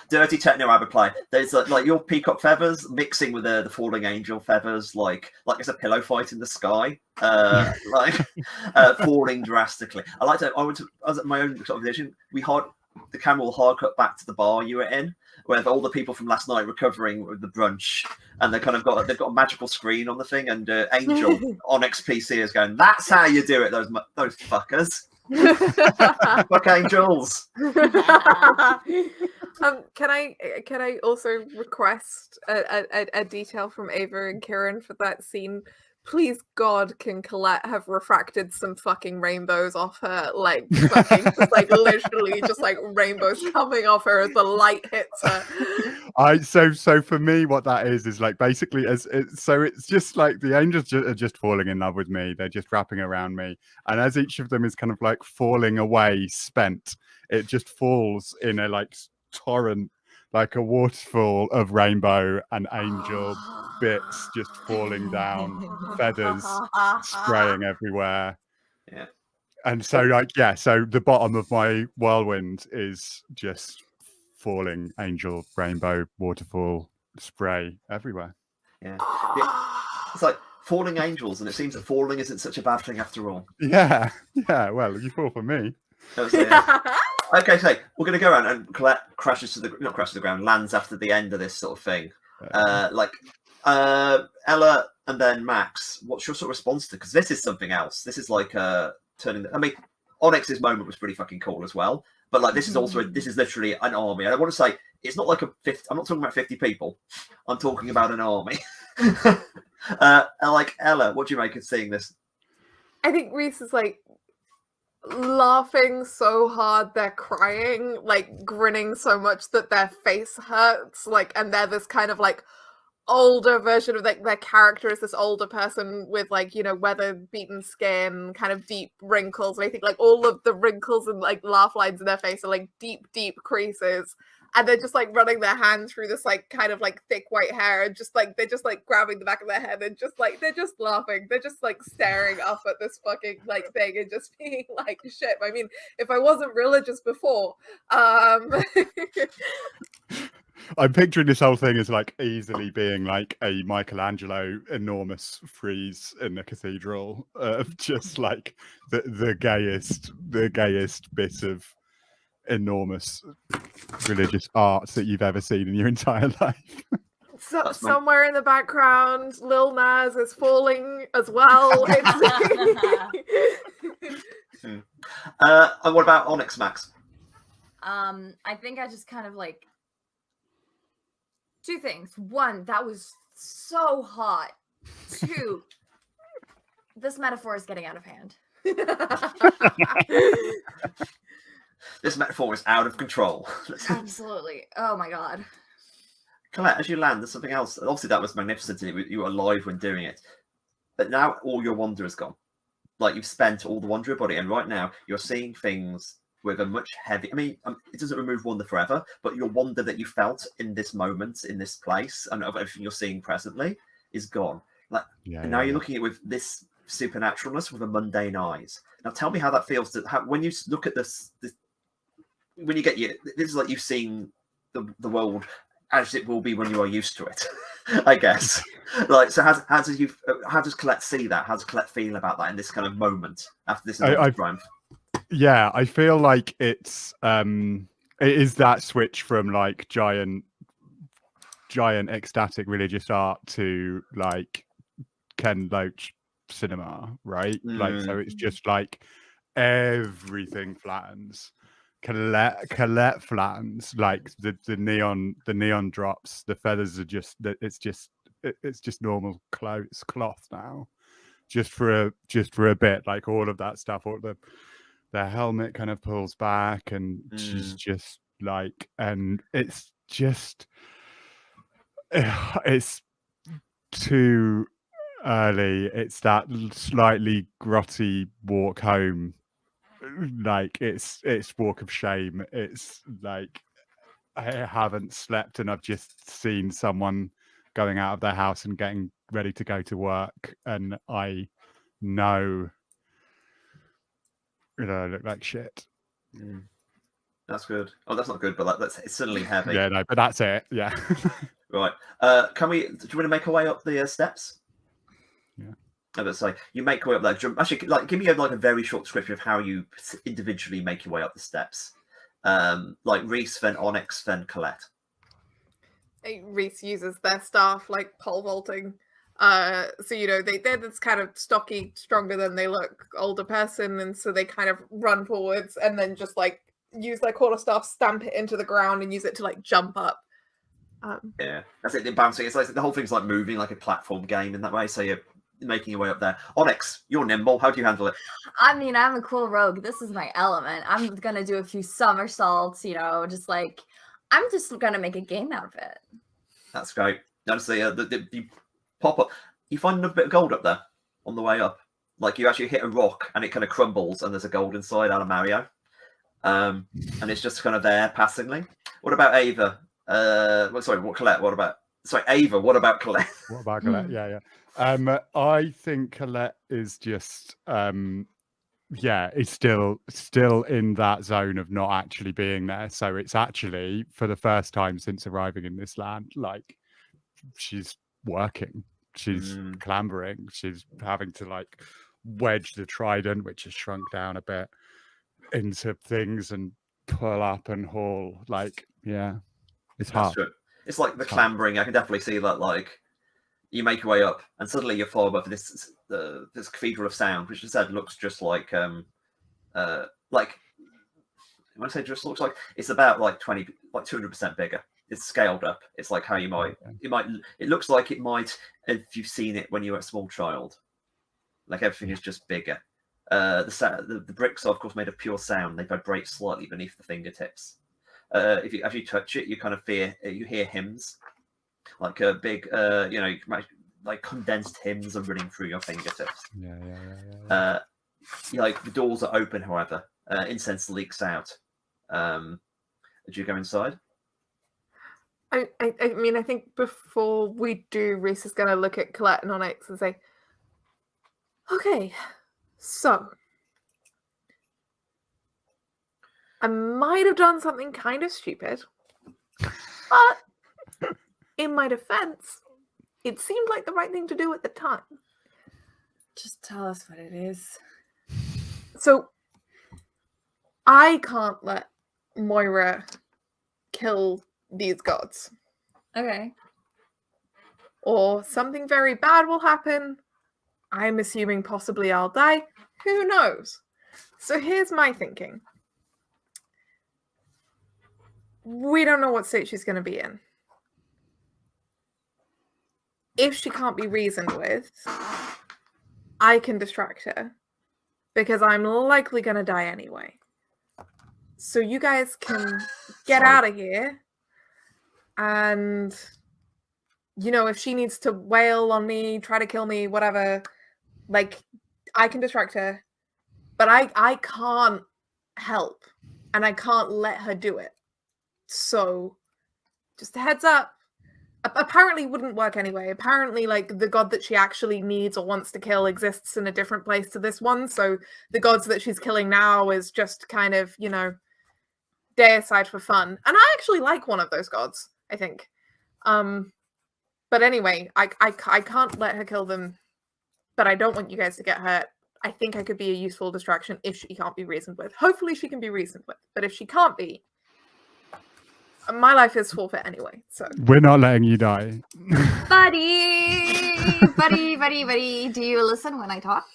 Dirty techno ABBA play. There's like your peacock feathers mixing with the falling angel feathers, like it's a pillow fight in the sky, falling drastically. I was at my own sort of vision. The camera will hard cut back to the bar you were in, where all the people from last night recovering with the brunch, and they've got a magical screen on the thing, and Angel Onyx PC is going, "That's how you do it, those fuckers." Fuck angels. Can I also request a detail from Ava and Kieran for that scene? Please God, can Colette have refracted some fucking rainbows off her? Like fucking just like literally just like rainbows coming off her as the light hits her. So for me, what that is like basically it's just like the angels are just falling in love with me. They're just wrapping around me, and as each of them is kind of like falling away, spent, it just falls in a like torrent, like a waterfall of rainbow and angel bits just falling down, feathers spraying everywhere. Yeah. And so so the bottom of my whirlwind is just falling angel, rainbow, waterfall, spray everywhere. Yeah. It's like falling angels, and it seems that falling isn't such a bad thing after all. Yeah. Well, you fall for me. Okay, so we're going to go around, and Colette crashes to the ground, lands after the end of this sort of thing. Ella and then Max, what's your sort of response to? Because this is something else. This is like turning. I mean, Onyx's moment was pretty fucking cool as well. But like, this is literally an army. And I want to say it's not like I'm not talking about 50 people. I'm talking about an army. Like Ella, what do you make of seeing this? I think Reese is like laughing so hard they're crying, like grinning so much that their face hurts, like, and they're this kind of like older version of like their character is this older person with like, you know, weather beaten skin, kind of deep wrinkles, and I think like all of the wrinkles and like laugh lines in their face are like deep creases, and they're just like running their hands through this like kind of like thick white hair, and just like they're just like grabbing the back of their head and just like they're just laughing, they're just like staring up at this fucking like thing and just being like, shit. I mean, if I wasn't religious before, I'm picturing this whole thing as like easily being like a Michelangelo enormous frieze in the cathedral of just like the gayest bit of enormous religious art that you've ever seen in your entire life. So, somewhere in the background, Lil Nas is falling as well. And what about Onyx, Max? I think I just kind of like two things. One, that was so hot. Two, this metaphor is getting out of hand. This metaphor is out of control. Absolutely. Oh my god. Colette, as you land, there's something else. Obviously, that was magnificent. You were alive when doing it. But now all your wonder is gone. Like, you've spent all the wonder of your body, and right now you're seeing things with a much heavy. I mean, it doesn't remove wonder forever, but your wonder that you felt in this moment, in this place, and of everything you're seeing presently is gone. Like, and now you're looking at it with this supernaturalness with a mundane eyes. Now, tell me how that feels. When you look at this, when you get this is like you've seen the world as it will be when you are used to it, I guess. Like, so how does Colette see that? How does Colette feel about that in this kind of moment after this enormous triumph? Yeah, I feel like it is that switch from like giant ecstatic religious art to like Ken Loach cinema, right? Like, so it's just like everything flattens. Colette flattens, like the neon drops, the feathers are just it's just normal cloth now, just for a bit. Like all of that stuff, all the helmet kind of pulls back, and she's just like, and it's just it's too early. It's that slightly grotty walk home. Like it's walk of shame. It's like I haven't slept and I've just seen someone going out of their house and getting ready to go to work, and I know I look like shit. That's good. Oh, that's not good, but it's certainly heavy. Yeah, no, but that's it. Yeah. Right. Do you want to make our way up the steps? Yeah. I was say you make your way up there. Actually, like, give me a very short description of how you individually make your way up the steps. Like Reese, then Onyx, then Colette. Reese uses their staff like pole vaulting. So they're this kind of stocky, stronger than they look older person, and so they kind of run forwards and then just like use their quarterstaff, stamp it into the ground, and use it to like jump up. Yeah, that's it. Bouncing. It's like the whole thing's like moving like a platform game in that way. So you're making your way up there. Onyx, you're nimble. How do you handle it? I mean, I'm a cool rogue. This is my element. I'm gonna do a few somersaults. Just like I'm just gonna make a game out of it. That's great. Honestly, you pop up. You find another bit of gold up there on the way up. Like you actually hit a rock and it kind of crumbles and there's a gold inside out of Mario. And it's just kind of there passingly. What about Ava? Colette? What about? Sorry, Ava. What about Colette? What about Colette? Yeah. I think Colette is just it's still in that zone of not actually being there. So it's actually for the first time since arriving in this land, like she's working, she's clambering, she's having to like wedge the trident, which has shrunk down a bit, into things and pull up and haul. Like, yeah, it's hard. True. It's like the clambering. I can definitely see that. Like, you make your way up, and suddenly you're far above this cathedral of sound, which I said looks just like when I say just looks like, it's about like 200% bigger. It's scaled up. It's like how it looks like it might if you've seen it when you were a small child. Like everything is just bigger. The bricks are of course made of pure sound. They vibrate slightly beneath the fingertips. If you touch it, you kind of you hear hymns, like a big like condensed hymns are running through your fingertips. Yeah. Like the doors are open, however, incense leaks out. Do you go inside? I mean, I think before we do, Reese is going to look at Colette and Onyx and say, okay, so I might have done something kind of stupid, but in my defense, it seemed like the right thing to do at the time. Just tell us what it is. So I can't let Moira kill these gods. Okay. Or something very bad will happen. I'm assuming possibly I'll die. Who knows? So here's my thinking. We don't know what state she's going to be in. If she can't be reasoned with, I can distract her. Because I'm likely going to die anyway. So you guys can get out of here. And, if she needs to wail on me, try to kill me, whatever, like, I can distract her. But I can't help, and I can't let her do it. So, just a heads up. Apparently wouldn't work anyway. Apparently, like, the god that she actually needs or wants to kill exists in a different place to this one, so the gods that she's killing now is just kind of, you know, deicide for fun. And I actually like one of those gods, I think. But anyway, I can't let her kill them, but I don't want you guys to get hurt. I think I could be a useful distraction if she can't be reasoned with. Hopefully she can be reasoned with, but if she can't be, my life is forfeit anyway, so. We're not letting you die. Buddy, do you listen when I talk?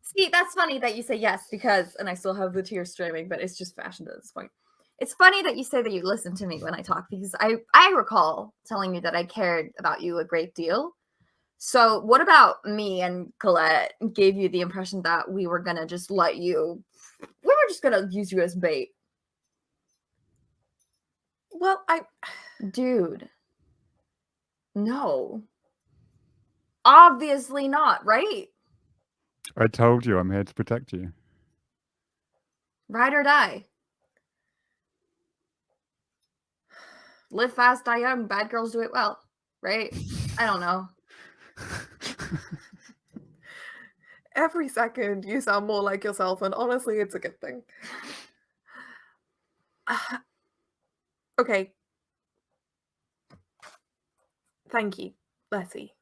See, that's funny that you say yes, because, and I still have the tears streaming, but it's just fashion at this point. It's funny that you say that you listen to me when I talk, because I recall telling you that I cared about you a great deal. So what about me and Colette gave you the impression that we were going to just let you, we were just going to use you as bait? Well, Dude. No. Obviously not, right? I told you I'm here to protect you. Ride or die. Live fast, die young. Bad girls do it well, right? I don't know. Every second you sound more like yourself, and honestly, it's a good thing. Okay. Thank you, Letty.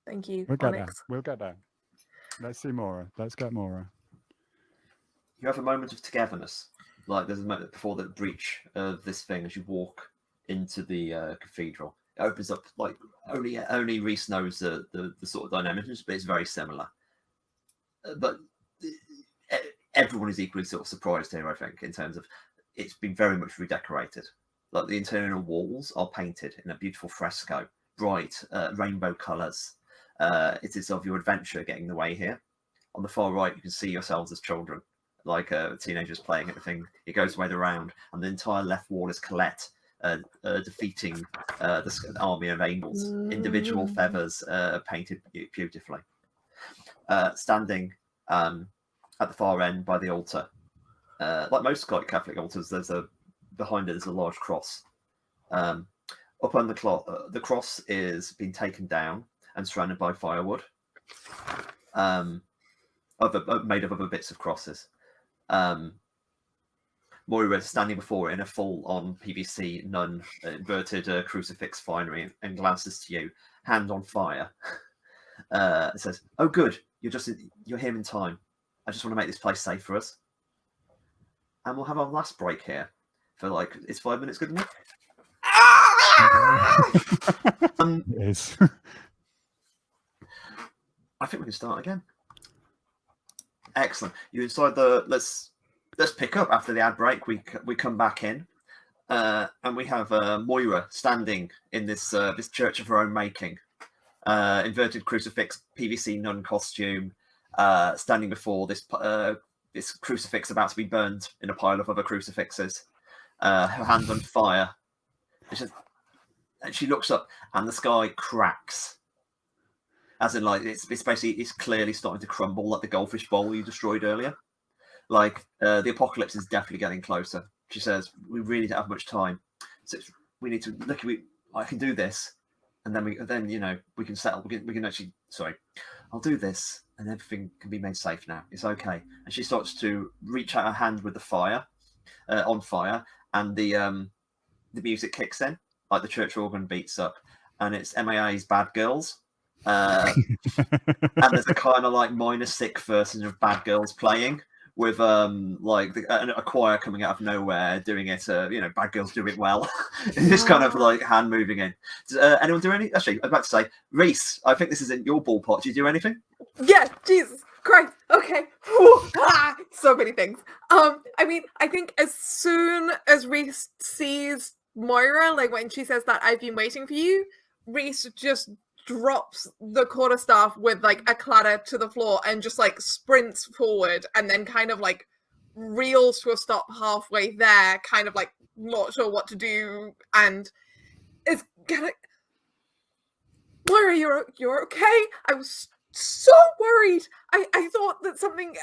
Thank you, We'll get there. Onyx. We'll get there. Let's see Mora. Let's get Mora. You have a moment of togetherness. Like there's a moment before the breach of this thing as you walk into the cathedral. It opens up like only Reese knows the sort of dynamics, but it's very similar. But everyone is equally sort of surprised here, I think, in terms of it's been very much redecorated. Like the internal walls are painted in a beautiful fresco, bright rainbow colours. It is of your adventure getting in the way here. On the far right, you can see yourselves as children, like teenagers playing at the thing. It goes the way around, and the entire left wall is Colette defeating the army of angels. Individual feathers painted beautifully. Standing at the far end by the altar, like most Catholic altars, behind it there's a large cross. Up on the cross is being taken down and surrounded by firewood, made of other bits of crosses. Moira standing before it in a full-on PVC nun inverted crucifix finery and glances to you, hand on fire. It says, "Oh, good, you're here in time. I just want to make this place safe for us, and we'll have our last break here for like, is 5 minutes good enough?" It is. I think we can start again. Excellent. You're inside the. Let's pick up after the ad break. We come back in, and we have Moira standing in this church of her own making, inverted crucifix, PVC nun costume, standing before this crucifix about to be burned in a pile of other crucifixes. Her hand on fire. And she looks up, and the sky cracks. As in, like, it's clearly starting to crumble, like the goldfish bowl you destroyed earlier. Like, the apocalypse is definitely getting closer. She says, "We really don't have much time, so we need to look. I can do this, and then we can settle. We can actually. Sorry, I'll do this, and everything can be made safe now. It's okay." And she starts to reach out her hand with the fire, on fire, and the music kicks in, like the church organ beats up, and it's MAA's Bad Girls. And there's a kind of like minor sick version of Bad Girls playing with like a choir coming out of nowhere doing it. Bad Girls do it well. It's kind of like hand moving in. Does anyone do any? Actually, I was about to say, Reese, I think this is in your ballpark. Do you do anything? Yeah, Jesus Christ. Okay. So many things. I mean, I think as soon as Reese sees Moira, like when she says that I've been waiting for you, Reese just drops the quarterstaff with like a clatter to the floor and just like sprints forward and then kind of like reels to a stop halfway there, kind of like not sure what to do, and is gonna. Moira, you're okay? I was so worried. I thought that something.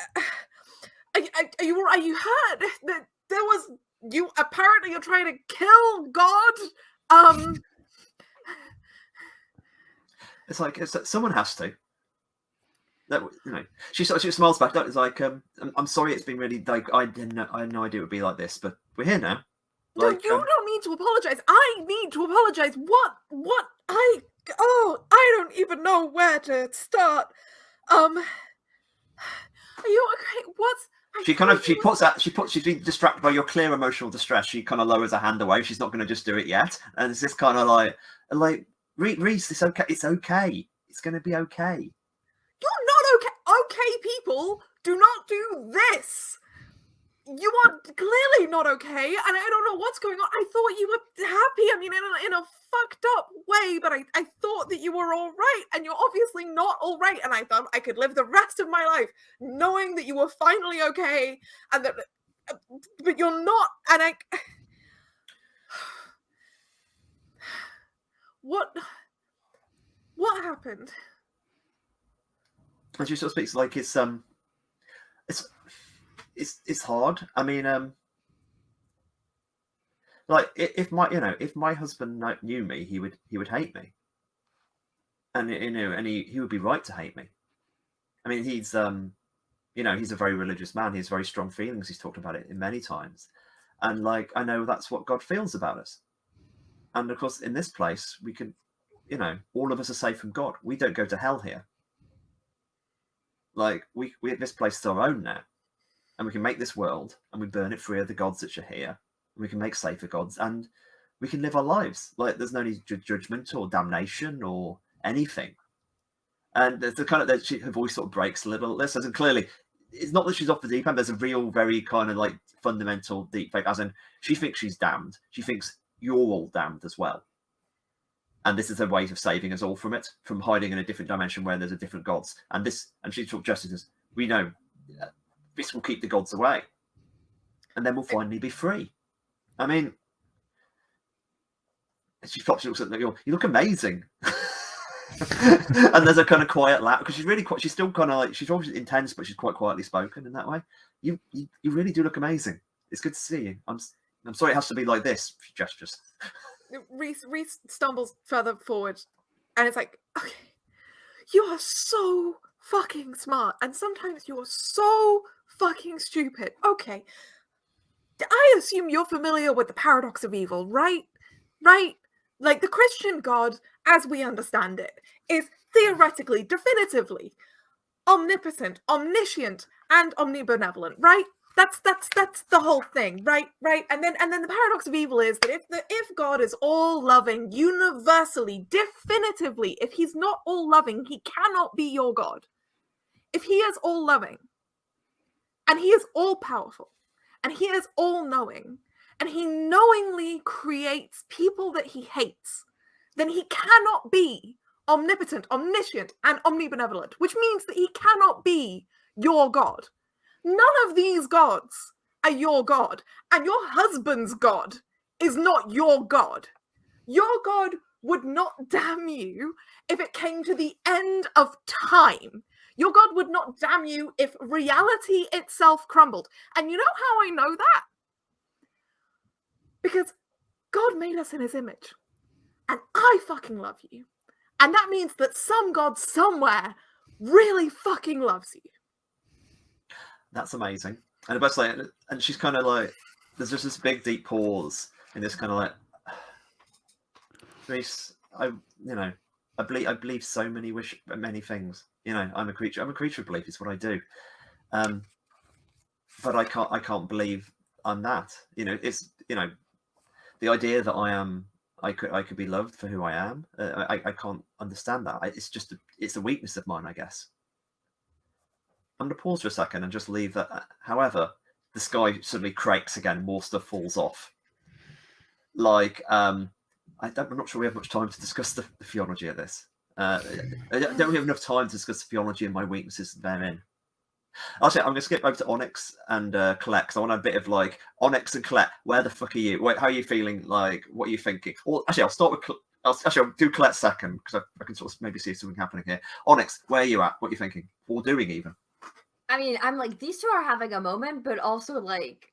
Are you right? You heard that there was you. Apparently, you're trying to kill God. It's like someone has to. That she smiles back. It's like I'm sorry. It's been really like I had no idea it would be like this, but we're here now. No, Like, you don't need to apologize. I need to apologize. What? I don't even know where to start. Are you okay? She's been distracted by your clear emotional distress. She kind of lowers her hand away. She's not going to just do it yet, and it's this kind of like Reese, it's okay. It's okay. It's going to be okay. You're not okay. Okay, people, do not do this. You are clearly not okay, and I don't know what's going on. I thought you were happy. I mean, in a fucked up way, but I thought that you were all right, and you're obviously not all right. And I thought I could live the rest of my life knowing that you were finally okay, and that, but you're not. And what happened? And she sort of speaks like it's hard. I mean, like if my husband knew me, he would hate me, and he would be right to hate me. I mean, he's he's a very religious man. He has very strong feelings. He's talked about it in many times, and like I know that's what God feels about us. And of course, in this place, we can, all of us are safe from God. We don't go to hell here. Like we this place is our own now. And we can make this world, and we burn it free of the gods that are here. And we can make safer gods, and we can live our lives. Like there's no need to judgment or damnation or anything. And there's the kind of her voice sort of breaks a little. This and clearly, it's not that she's off the deep end. There's a real, very kind of like fundamental deep fake, as in she thinks she's damned. She thinks you're all damned as well. And this is a way of saving us all from it, from hiding in a different dimension where there's a different gods. And she talked justice as we know. This will keep the gods away, and then we'll finally be free. I mean, she looks at you. You look amazing, and there's a kind of quiet laugh because she's still kind of like she's obviously intense, but she's quite quietly spoken in that way. You really do look amazing. It's good to see you. I'm sorry it has to be like this. She gestures. Reese stumbles further forward, and it's like, okay, you are so fucking smart, and sometimes you are so fucking stupid. Okay, I assume you're familiar with the paradox of evil, right? Like the Christian God, as we understand it, is theoretically, definitively omnipotent, omniscient, and omnibenevolent, right? That's the whole thing, right? And then the paradox of evil is that if God is all loving, universally, definitively, if he's not all loving, he cannot be your God. If he is all loving, and he is all powerful, and he is all knowing, and he knowingly creates people that he hates, then he cannot be omnipotent, omniscient, and omnibenevolent, which means that he cannot be your God. None of these gods are your God, and your husband's God is not your God. Your God would not damn you if it came to the end of time. Your God would not damn you if reality itself crumbled. And you know how I know that? Because God made us in his image. And I fucking love you. And that means that some God somewhere really fucking loves you. That's amazing. And about like, and she's kind of like, there's just this big deep pause in this kind of like, Reese, I believe so many things. I'm a creature of belief. It's what I do. But I can't believe I'm that. It's the idea that I could be loved for who I am. I can't understand that. It's a weakness of mine, I guess. I'm going to pause for a second and just leave that. However, the sky suddenly cracks again. More stuff falls off. Like, I'm not sure we have much time to discuss the theology of this. I don't have enough time to discuss the theology and my weaknesses therein. Actually, I'm going to skip over to Onyx and Colette, because I want a bit of like, Onyx and Colette, where the fuck are you? How are you feeling? Like, what are you thinking? Or actually, I'll start with I'll do Colette second, because I can sort of maybe see something happening here. Onyx, where are you at? What are you thinking? Or doing even? I mean, I'm like, these two are having a moment, but also like,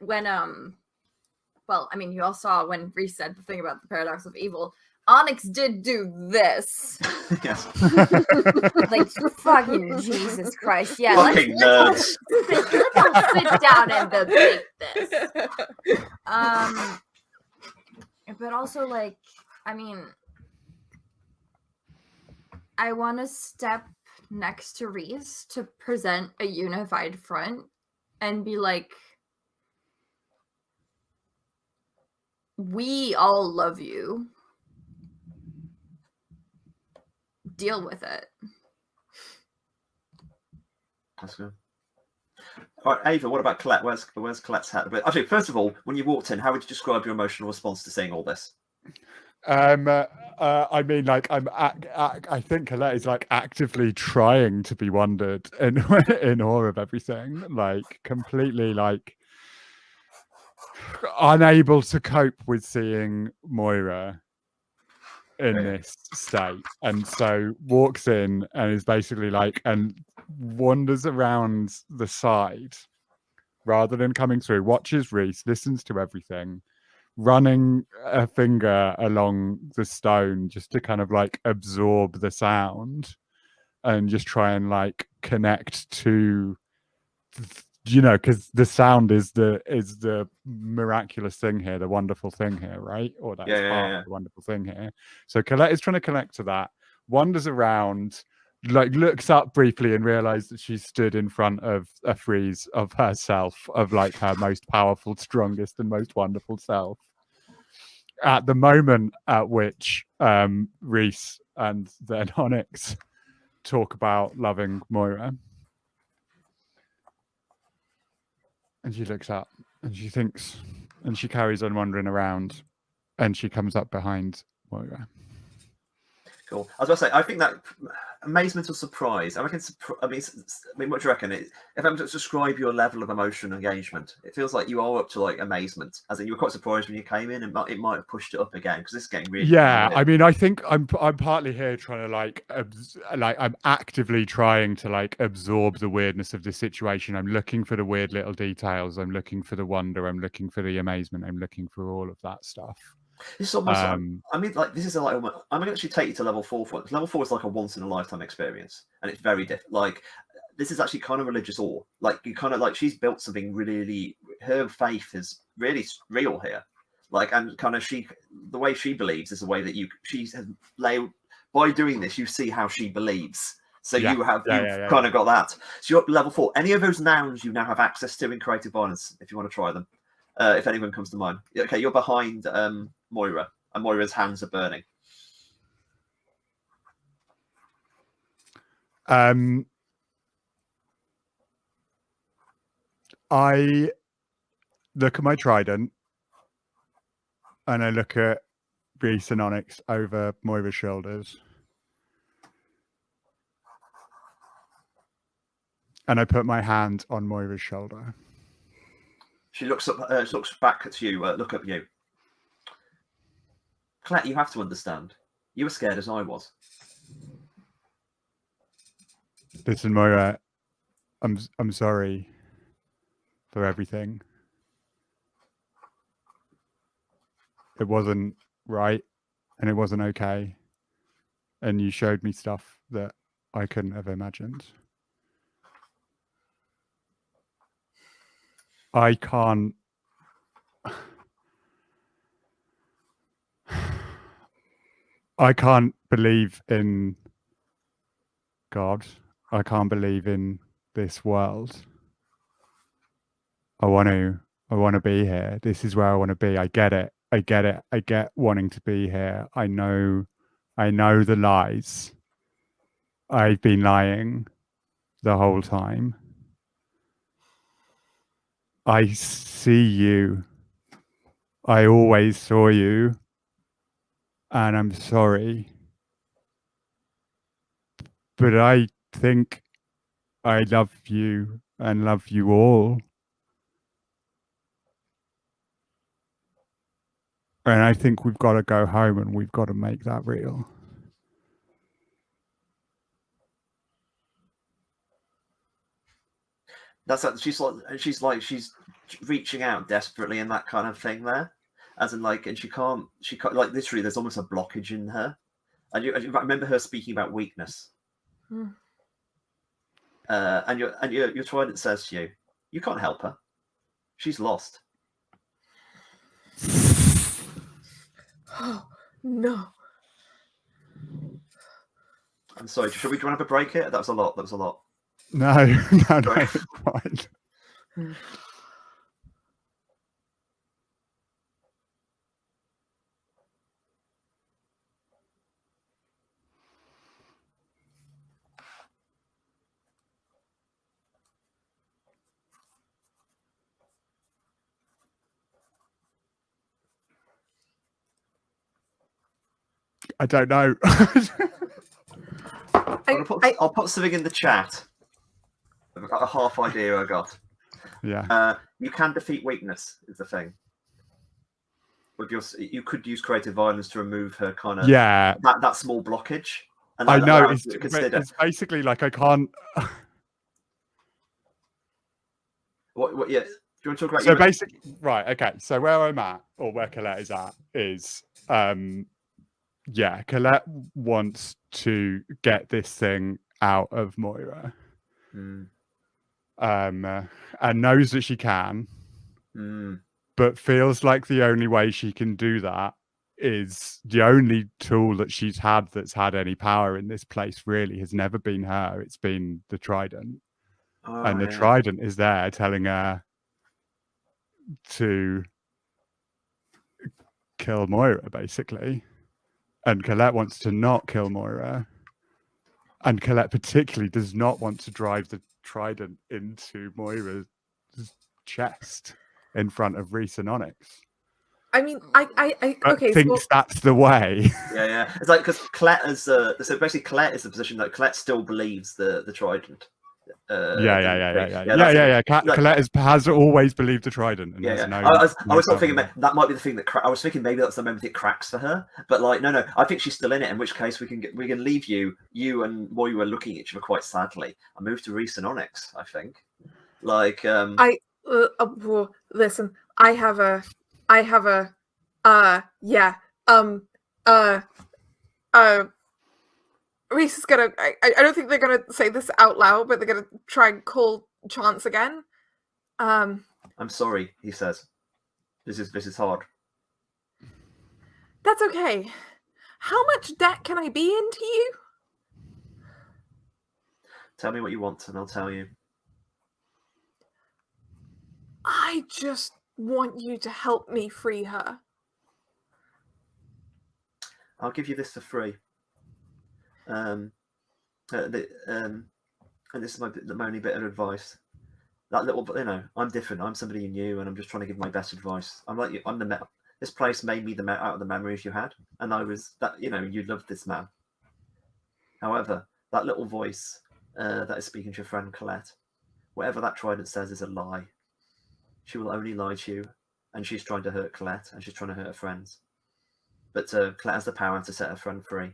when well, I mean, you all saw when Reese said the thing about the paradox of evil. Onyx did do this. Yes. Like, fucking Jesus Christ. Yeah, Fucking nerds. let's all sit down and debate this. But also, like, I mean, I want to step next to Reese to present a unified front and be like, we all love you. Deal with it. That's good. All right, Ava, what about Colette? Where's Colette's hat? But actually, first of all, when you walked in, how would you describe your emotional response to seeing all this? I mean, like, I think Colette is like actively trying to be wondered and in awe of everything, like completely like unable to cope with seeing Moira in this state, and so walks in and is basically like, and wanders around the side rather than coming through, watches Reese, listens to everything, running a finger along the stone just to kind of like absorb the sound and just try and like connect to, you know, because the sound is the miraculous thing here, the wonderful thing here, right? Or that's part of the wonderful thing here. So Colette is trying to connect to that, wanders around, like looks up briefly and realizes that she's stood in front of a frieze of herself, of like her most powerful, strongest, and most wonderful self. At the moment at which Reese and then Onyx talk about loving Moira. And she looks up and she thinks, and she carries on wandering around, and she comes up behind Moira. Cool. I was about to say, I think that amazement or surprise. I reckon. I mean, what do you reckon? If I'm to describe your level of emotional engagement, it feels like you are up to like amazement, as in you were quite surprised when you came in, and it might have pushed it up again because this game really. Yeah, I mean, I think I'm partly here trying to like I'm actively trying to like absorb the weirdness of the situation. I'm looking for the weird little details. I'm looking for the wonder. I'm looking for the amazement. I'm looking for all of that stuff. This is almost. I mean, like this is like. I'm going to actually take you to level 4 for it. Level 4 is like a once in a lifetime experience, and it's very different. Like this is actually kind of religious awe. Like you kind of like she's built something really. Her faith is really real here. Like and kind of the way she believes is the way that she has laid. By doing this, you see how she believes. So you have kind of got that. So you're up to level 4. Any of those nouns you now have access to in creative violence, if you want to try them. If anyone comes to mind. Okay, you're behind Moira, and Moira's hands are burning. I look at my trident, and I look at Reese and Onyx over Moira's shoulders. And I put my hand on Moira's shoulder. She looks up. Looks back at you. Look at you, Colette. You have to understand. You were scared as I was. Listen, Moira. I'm sorry for everything. It wasn't right, and it wasn't okay. And you showed me stuff that I couldn't have imagined. I can't believe in God. I can't believe in this world. I want to be here. This is where I want to be. I get it. I get wanting to be here. I know the lies. I've been lying the whole time. I see you. I always saw you. And I'm sorry. But I think I love you and love you all. And I think we've got to go home and we've got to make that real. That's like, she's reaching out desperately and that kind of thing there, as in like, and she can't like literally. There's almost a blockage in her, and you remember her speaking about weakness. Mm. And your trident says to you, you can't help her. She's lost. Oh no. I'm sorry. Should we want to have a break here? That was a lot. No, no, it's fine. I don't know. I'll put something in the chat. A half idea I got. Yeah. You can defeat weakness is the thing. With you could use creative violence to remove her kind of that small blockage. And I know it's basically like I can't. What? Yeah. Do you want to talk about? So basically, right. Okay. So where I'm at, or where Colette is at, is Colette wants to get this thing out of Moira, and knows that she can, but feels like the only way she can do that is the only tool that she's had that's had any power in this place really has never been her. It's been the trident, and the trident is there telling her to kill Moira, basically. And Colette wants to not kill Moira. And Colette particularly does not want to drive the trident into Moira's chest in front of Rhys and Onyx. I mean, I okay. Thinks that's the way. Yeah. It's like because Colette is so basically Colette is the position that Colette still believes the trident. Colette has always believed the trident. And I was sort of thinking that might be the thing that I was thinking maybe that's the moment it cracks for her. But like, no, I think she's still in it. In which case we can leave you and Moira looking at each other quite sadly and move to Rhys and Onyx. I think. Like listen. I have a Rhys is gonna. I don't think they're gonna say this out loud, but they're gonna try and call Chance again. I'm sorry, he says. This is hard. That's okay. How much debt can I be into you? Tell me what you want, and I'll tell you. I just want you to help me free her. I'll give you this for free. And this is my only bit of advice. That little, I'm different. I'm somebody you knew, and I'm just trying to give my best advice. I'm like you. This place made me out of the memories you had, and I was that. You loved this man. However, that little voice that is speaking to your friend Colette, whatever that trident says is a lie. She will only lie to you, and she's trying to hurt Colette, and she's trying to hurt her friends. But Colette has the power to set her friend free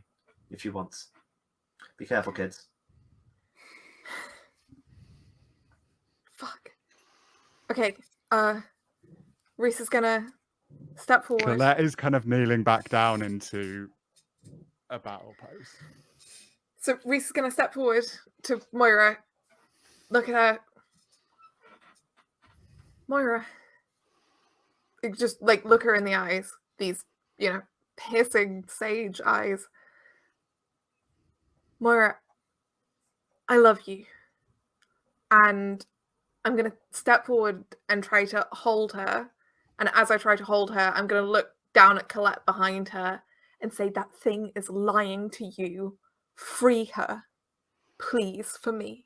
if she wants. Be careful, kids. Fuck. Okay. Rhys is gonna step forward. Colette is kind of kneeling back down into a battle pose. So Rhys is gonna step forward to Moira. Look at her. Moira. Just look her in the eyes. These, piercing sage eyes. Moira, I love you. And I'm going to step forward and try to hold her. And as I try to hold her, I'm going to look down at Colette behind her and say, that thing is lying to you. Free her. Please, for me.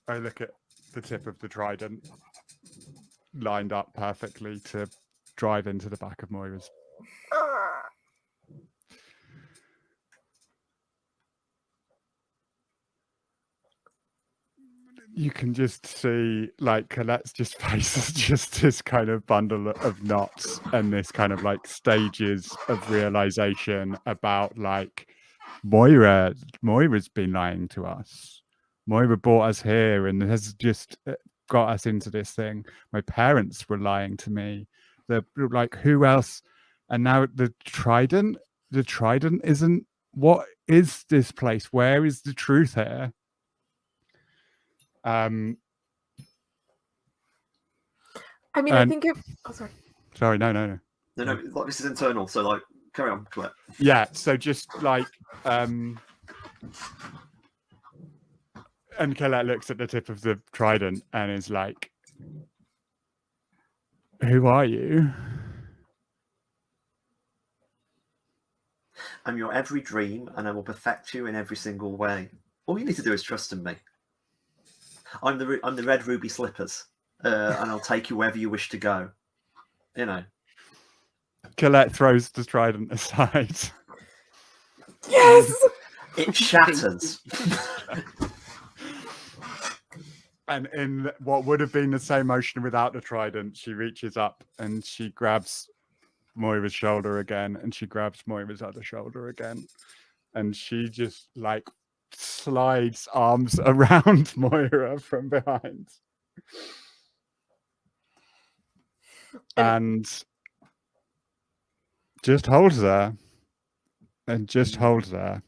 I look at the tip of the trident lined up perfectly to drive into the back of Moira's. You can just see Colette's face is just this kind of bundle of knots and this kind of stages of realization about Moira's been lying to us. Moira brought us here and has just got us into this thing. My parents were lying to me. They're like, who else? And now the Trident isn't. What is this place? Where is the truth here? I mean, I and- think if sorry. Sorry, no. No, like this is internal. So like, carry on, Colette. Yeah, so just like and Colette looks at the tip of the trident and is like, who are you? I'm your every dream, and I will perfect you in every single way. All you need to do is trust in me. I'm the red ruby slippers, and I'll take you wherever you wish to go. You know. Colette throws the trident aside. Yes. It shatters. And in what would have been the same motion without the trident, she reaches up and she grabs Moira's shoulder again, and she grabs Moira's other shoulder again. And she just like slides arms around Moira from behind. And just holds her. And just holds her.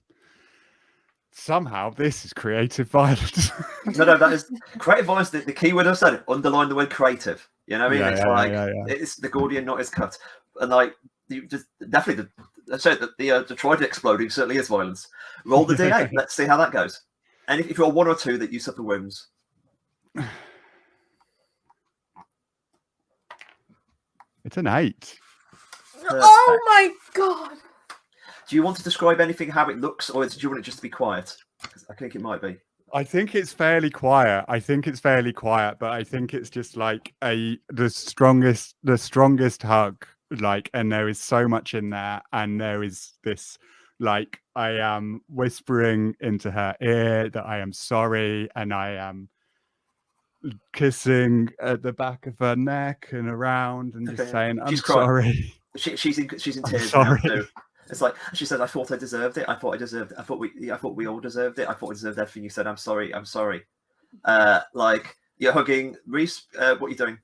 Somehow this is creative violence. No, that is creative violence. The key word I've said it. Underline the word creative. You know what I mean? It's the Gordian knot is cut, and like you just definitely the trident exploding certainly is violence. Roll the D8. Let's see how that goes. And if you're 1 or 2 that you suffer wounds. It's an 8. Oh my god. Do you want to describe anything, how it looks, or do you want it just to be quiet? I think it might be. I think it's fairly quiet. But I think it's just like the strongest hug. Like, and there is so much in there, and there is this, like, I am whispering into her ear that I am sorry, and I am kissing at the back of her neck and around, and just saying, "I'm sorry." She's in tears sorry. now too. It's like she said, "I thought I deserved it. I thought we all deserved it. I thought I deserved everything you said. I'm sorry. Like you're hugging Reese. What are you doing?"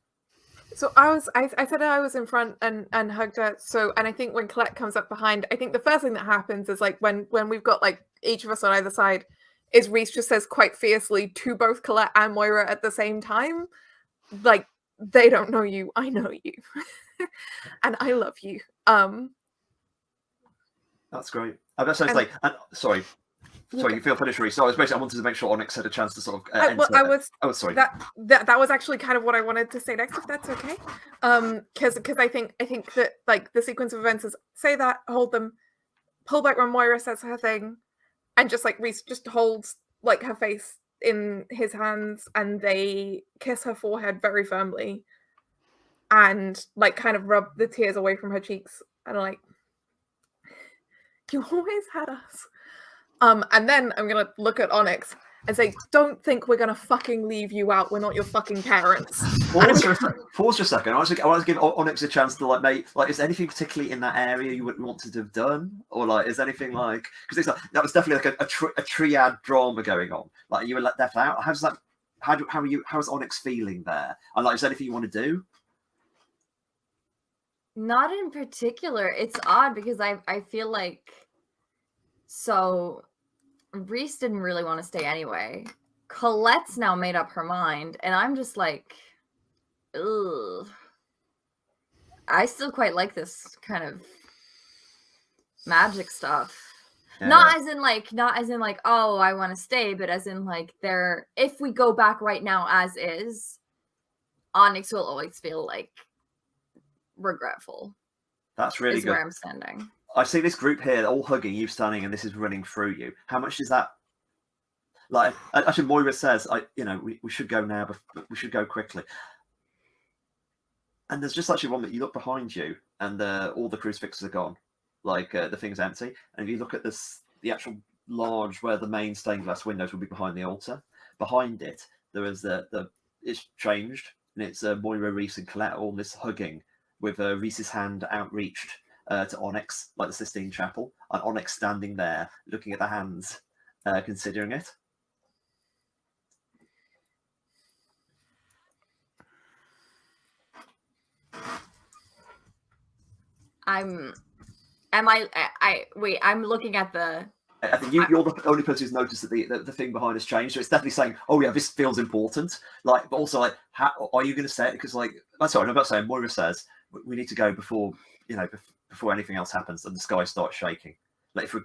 So I said I was in front and hugged her. So, and I think when Colette comes up behind, I think the first thing that happens is like when we've got like each of us on either side, is Reese just says quite fiercely to both Colette and Moira at the same time, like, they don't know you, I know you. And I love you. That's great. I was like, sorry, you feel finished, Reese. So I wanted to make sure Onyx had a chance to sort of. Sorry. That was actually kind of what I wanted to say next, if that's okay. Because I think that like the sequence of events is say that, hold them, pull back when Moira says her thing, and just like Reese just holds like her face in his hands, and they kiss her forehead very firmly, and like kind of rub the tears away from her cheeks, and like, you always had us. And then I'm gonna look at Onyx and say, don't think we're gonna fucking leave you out. We're not your fucking parents. Pause just a second. I want to give Onyx a chance to like is there anything particularly in that area you would want to have done, or like is there anything like, because it's like that was definitely like a triad drama going on. Like you were left out. How's that? How's Onyx feeling there? And like, is there anything you want to do? Not in particular. It's odd because I feel like, so Reese didn't really want to stay anyway. Colette's now made up her mind, and I'm just like, ugh. I still quite like this kind of magic stuff. Yeah. Not as in like, oh, I want to stay, but as in like, if we go back right now as is, Onyx will always feel like regretful. That's really good. Where I'm standing. I see this group here, all hugging, you standing, and this is running through you. How much is that? Like, actually, Moira says, we should go now, but we should go quickly. And there's just actually one that you look behind you, and all the crucifixes are gone. Like, the thing's empty. And if you look at the actual large, where the main stained glass windows will be behind the altar, behind it, there is it's changed, and it's Moira, Reese, and Colette all this hugging, with Reese's hand outreached, to Onyx, like the Sistine Chapel, and Onyx standing there looking at the hands, considering it. I'm looking at the. I think you're the only person who's noticed that the thing behind has changed. So it's definitely saying, "Oh yeah, this feels important." Like, but also like, how are you going to say it? Because like, I'm sorry, I'm not saying. Moira says we need to go before before anything else happens and the sky starts shaking. Like if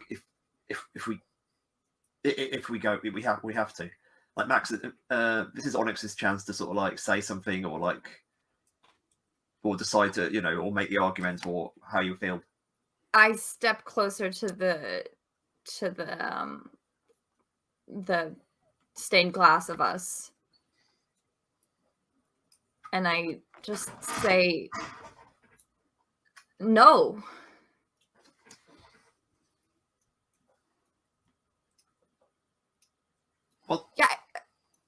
we go, we have to. Like Max, this is Onyx's chance to sort of like say something or decide to or make the argument or how you feel. I step closer to the stained glass of us, and I just say no. Well, yeah,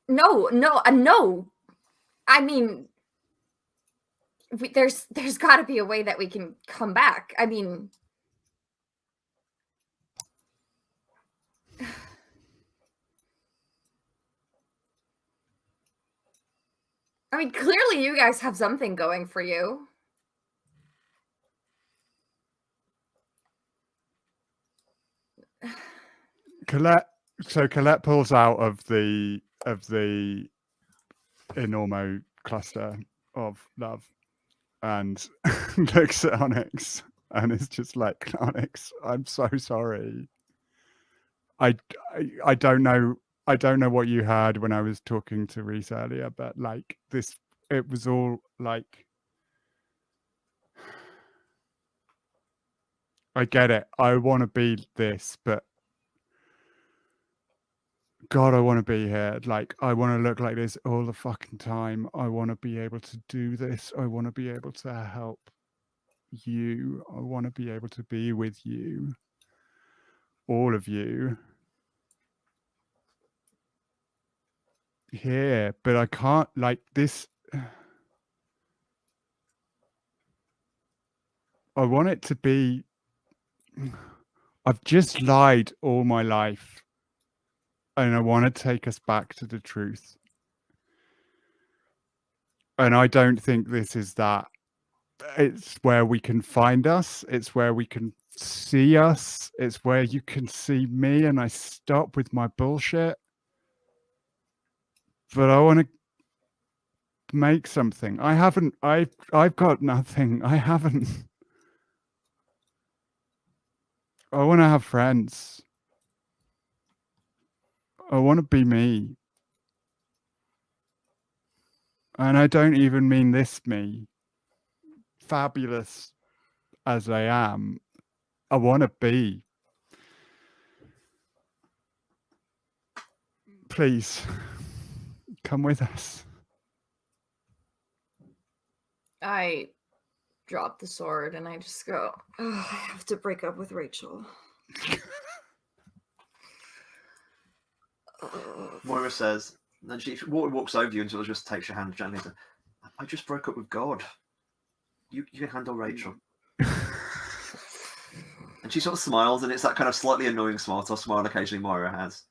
no. I mean, there's got to be a way that we can come back. I mean, clearly you guys have something going for you. Colette pulls out of the Enormo cluster of love and looks at Onyx and is just like, Onyx, I'm so sorry. I don't know what you heard when I was talking to Reese earlier, but like it was all like, I get it. I want to be this, but God, I want to be here. Like, I want to look like this all the fucking time. I want to be able to do this. I want to be able to help you. I want to be able to be with you. All of you. Here. But I can't, like, this. I want it to be. I've just lied all my life. And I want to take us back to the truth. And I don't think this is that. It's where we can find us. It's where we can see us. It's where you can see me and I stop with my bullshit. But I want to make something. I've got nothing. I haven't. I want to have friends. I want to be me. And I don't even mean this me. Fabulous as I am. I want to be. Please, come with us. I drop the sword and I just go, oh, I have to break up with Rachel. Moira says, and then she walks over to you and sort of just takes your hand gently and says, I just broke up with God. You can handle Rachel. And she sort of smiles, and it's that kind of slightly annoying smile occasionally Moira has.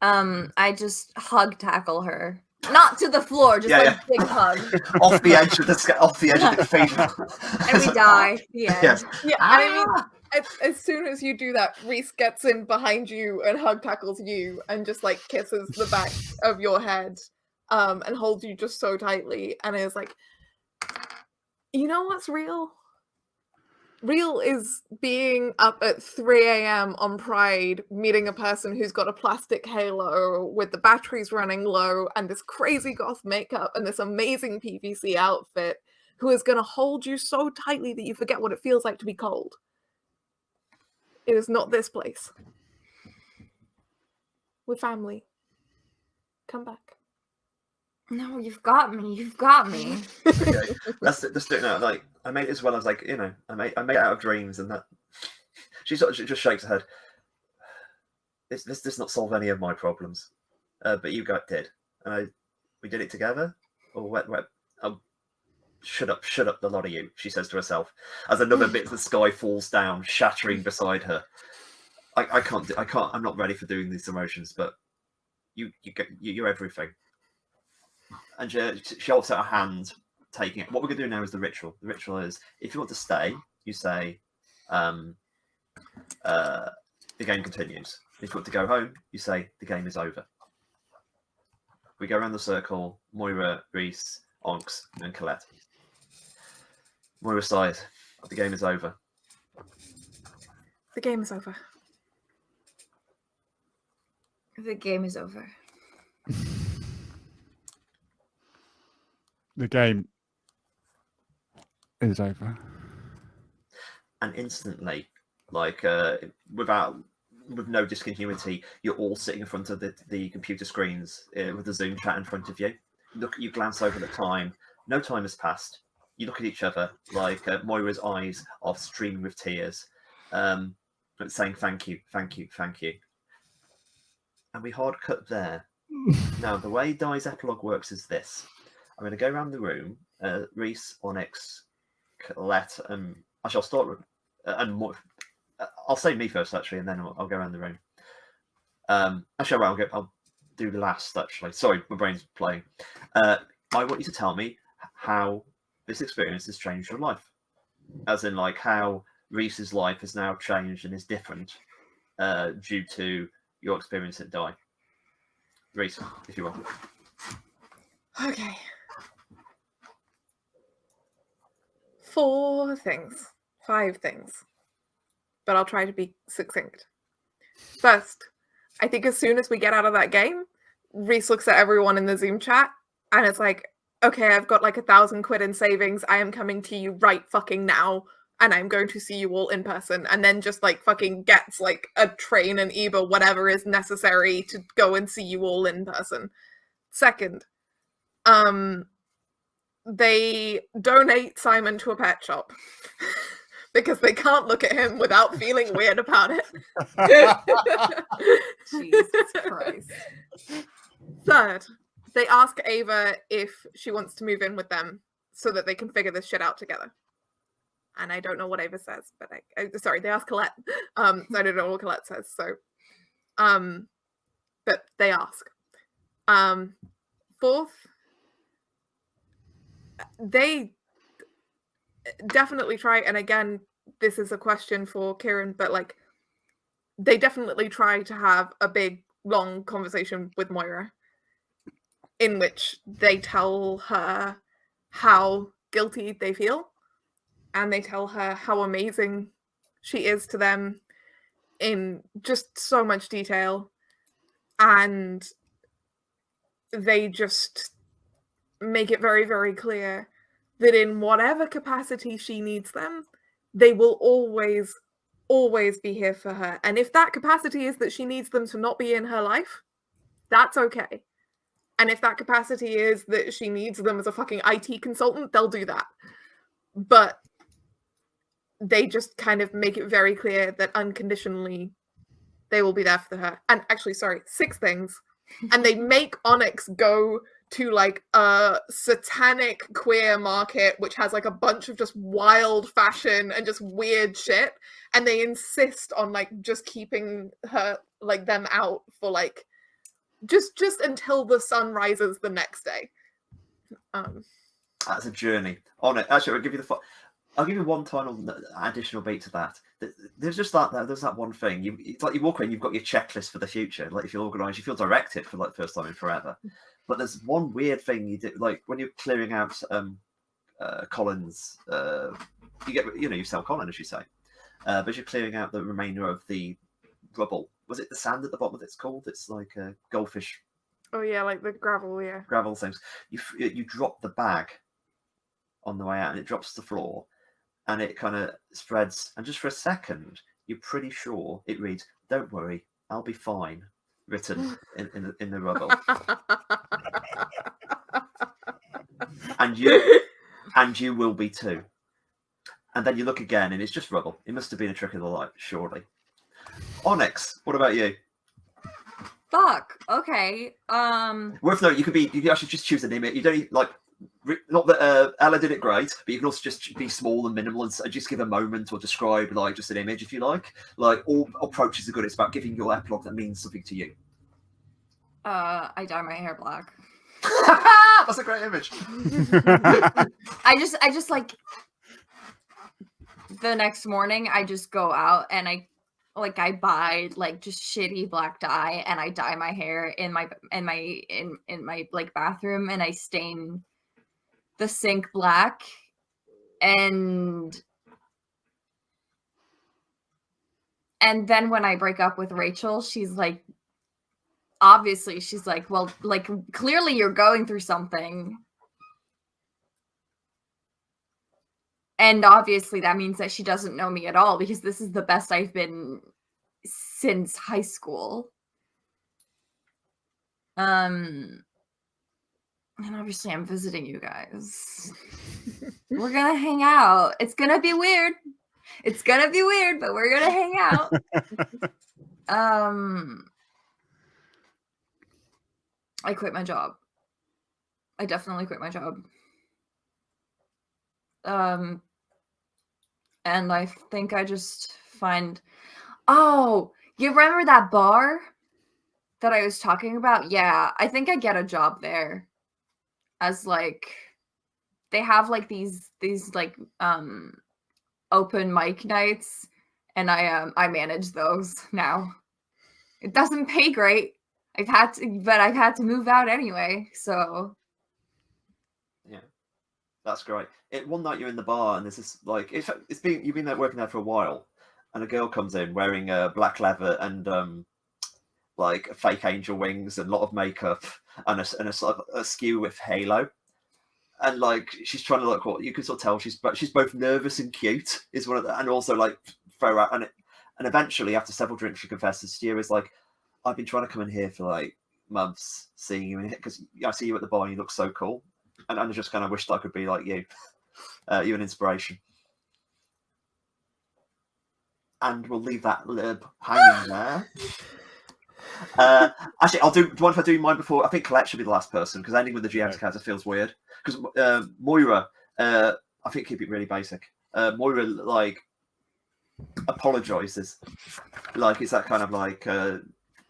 I just hug tackle her. Not to the floor, just big hug. off the edge of the feet. And we die. Yes. Yeah, I mean, as soon as you do that, Reese gets in behind you and hug tackles you and just like kisses the back of your head and holds you just so tightly and is like, you know what's real? Real is being up at 3 a.m. on Pride, meeting a person who's got a plastic halo with the batteries running low and this crazy goth makeup and this amazing PVC outfit who is going to hold you so tightly that you forget what it feels like to be cold. It is not this place. We're family. Come back. No, you've got me. You've got me. Okay. Let's do it now. Like, I made it as well as like, I made it out of dreams, and that she just shakes her head. This does not solve any of my problems, but you guys did, and we did it together. Or shut up, the lot of you, she says to herself, as another bit of the sky falls down, shattering beside her. I can't, I'm not ready for doing these emotions, but you're everything. And she holds out her hand, taking it. What we're going to do now is the ritual. The ritual is, if you want to stay, you say, the game continues. If you want to go home, you say, the game is over. We go around the circle, Moira, Reese, Onks, and Colette. Moira sighs. The game is over. The game is over. The game is over. The game is over. And instantly, like with no discontinuity, you're all sitting in front of the computer screens with the Zoom chat in front of you. You glance over the time. No time has passed. You look at each other, like Moira's eyes are streaming with tears, saying thank you, thank you, thank you. And we hard cut there. Now, the way Die's epilogue works is this. I'm going to go around the room. Reese, Onyx, Colette, and actually I'll start with and more. I'll say me first, actually, and then I'll go around the room. Actually, I'll do the last, actually. Sorry, my brain's playing. I want you to tell me how this experience has changed your life. As in, like, how Reese's life has now changed and is different due to your experience at Die. Reese, if you want. Okay. 4 things. 5 things. But I'll try to be succinct. First, I think as soon as we get out of that game, Reese looks at everyone in the Zoom chat and it's like, okay, I've got like 1,000 quid in savings. I am coming to you right fucking now. And I'm going to see you all in person. And then just like fucking gets like a train and Uber, whatever is necessary to go and see you all in person. Second, they donate Simon to a pet shop. Because they can't look at him without feeling weird about it. Jesus Christ. Third, they ask Ava if she wants to move in with them so that they can figure this shit out together. And I don't know what Ava says, but sorry, they ask Colette. I don't know what Colette says, so but they ask. Fourth, they definitely try, and again, this is a question for Kieran, but like they definitely try to have a big, long conversation with Moira in which they tell her how guilty they feel and they tell her how amazing she is to them in just so much detail, and they just make it very, very clear that in whatever capacity she needs them, they will always, always be here for her. And if that capacity is that she needs them to not be in her life, that's okay. And if that capacity is that she needs them as a fucking IT consultant, they'll do that. But they just kind of make it very clear that unconditionally they will be there for her. And actually, sorry, 6 things. And they make Onyx go to like a satanic queer market which has like a bunch of just wild fashion and just weird shit, and they insist on like just keeping her like them out for like just until the sun rises the next day. That's a journey on it. Actually, I'll give you one final additional beat to that. There's just there's that one thing. It's like you walk in, you've got your checklist for the future. Like if you're organised, you feel directed for like the first time in forever. But there's one weird thing you do, like when you're clearing out Colin's. You get, you sell Colin, as you say, but you're clearing out the remainder of the rubble. Was it the sand at the bottom? It's called. It's like a goldfish. Oh yeah, like the gravel. Yeah, gravel things. You drop the bag on the way out, and it drops to the floor. And it kind of spreads, and just for a second, you're pretty sure it reads, "Don't worry, I'll be fine," written in the rubble. and you will be too. And then you look again, and it's just rubble. It must have been a trick of the light, surely. Onyx, what about you? Fuck. Okay. Worth noting, you could actually just choose an image. You don't like not that Ella did it great, but you can also just be small and minimal and just give a moment or describe like just an image if you like. Like all approaches are good. It's about giving your epilogue that means something to you. I dye my hair black. That's a great image. I just like the next morning I just go out and I buy like just shitty black dye and I dye my hair in my like bathroom and I stain the sink black and then when I break up with Rachel, she's like, obviously she's like, well, like clearly you're going through something. And obviously that means that she doesn't know me at all because this is the best I've been since high school. And obviously I'm visiting you guys. We're gonna hang out. It's gonna be weird. It's gonna be weird, but we're gonna hang out. I quit my job. I definitely quit my job. And I think I just find... Oh, you remember that bar that I was talking about? Yeah, I think I get a job there. As like... They have like these like open mic nights, and I manage those now. It doesn't pay great. I've had to move out anyway, so yeah, that's great. One night you're in the bar and there's this like you've been there working there for a while, and a girl comes in wearing black leather and like fake angel wings and a lot of makeup and a sort of a skew with halo. And like she's trying to look what you can sort of tell she's both nervous and cute is one of the, and also like throw out and eventually after several drinks she confesses Stu is like, I've been trying to come in here for like months seeing you in here because I see you at the bar and you look so cool, and I just kind of wished I could be like you. You're an inspiration. And we'll leave that lib hanging there. Actually, do you mind if I do mine before? I think Colette should be the last person because ending with the GM's character feels weird. Because Moira, I think keep it really basic. Moira like apologizes, like it's that kind of like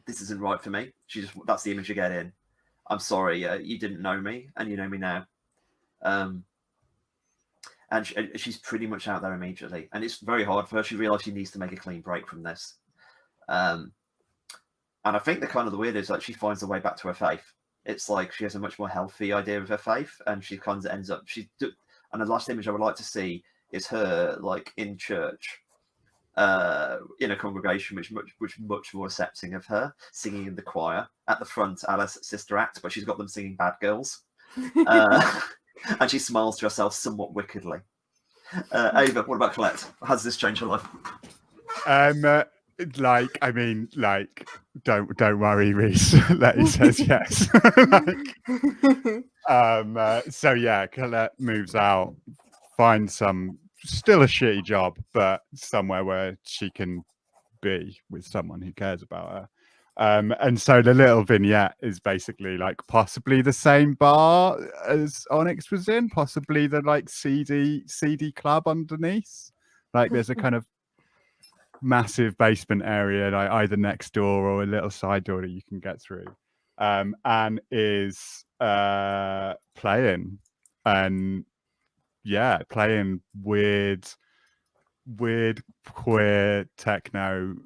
this isn't right for me. That's the image you get in. I'm sorry, you didn't know me, and you know me now. And she's pretty much out there immediately, and it's very hard for her. She realizes she needs to make a clean break from this. And I think the weird is that she finds a way back to her faith. It's like she has a much more healthy idea of her faith, and she kind of ends up. And the last image I would like to see is her like in church, in a congregation which much more accepting of her, singing in the choir at the front, Alice Sister Act, but she's got them singing Bad Girls, and she smiles to herself somewhat wickedly. Ava, what about Colette? How does this change her life? Don't worry, Reese. Letty says yes. So yeah, Colette moves out, finds still a shitty job, but somewhere where she can be with someone who cares about her. And so the little vignette is basically like possibly the same bar as Onyx was in, possibly the like CD club underneath. Like there's a kind of massive basement area, like either next door or a little side door that you can get through, and is playing weird queer techno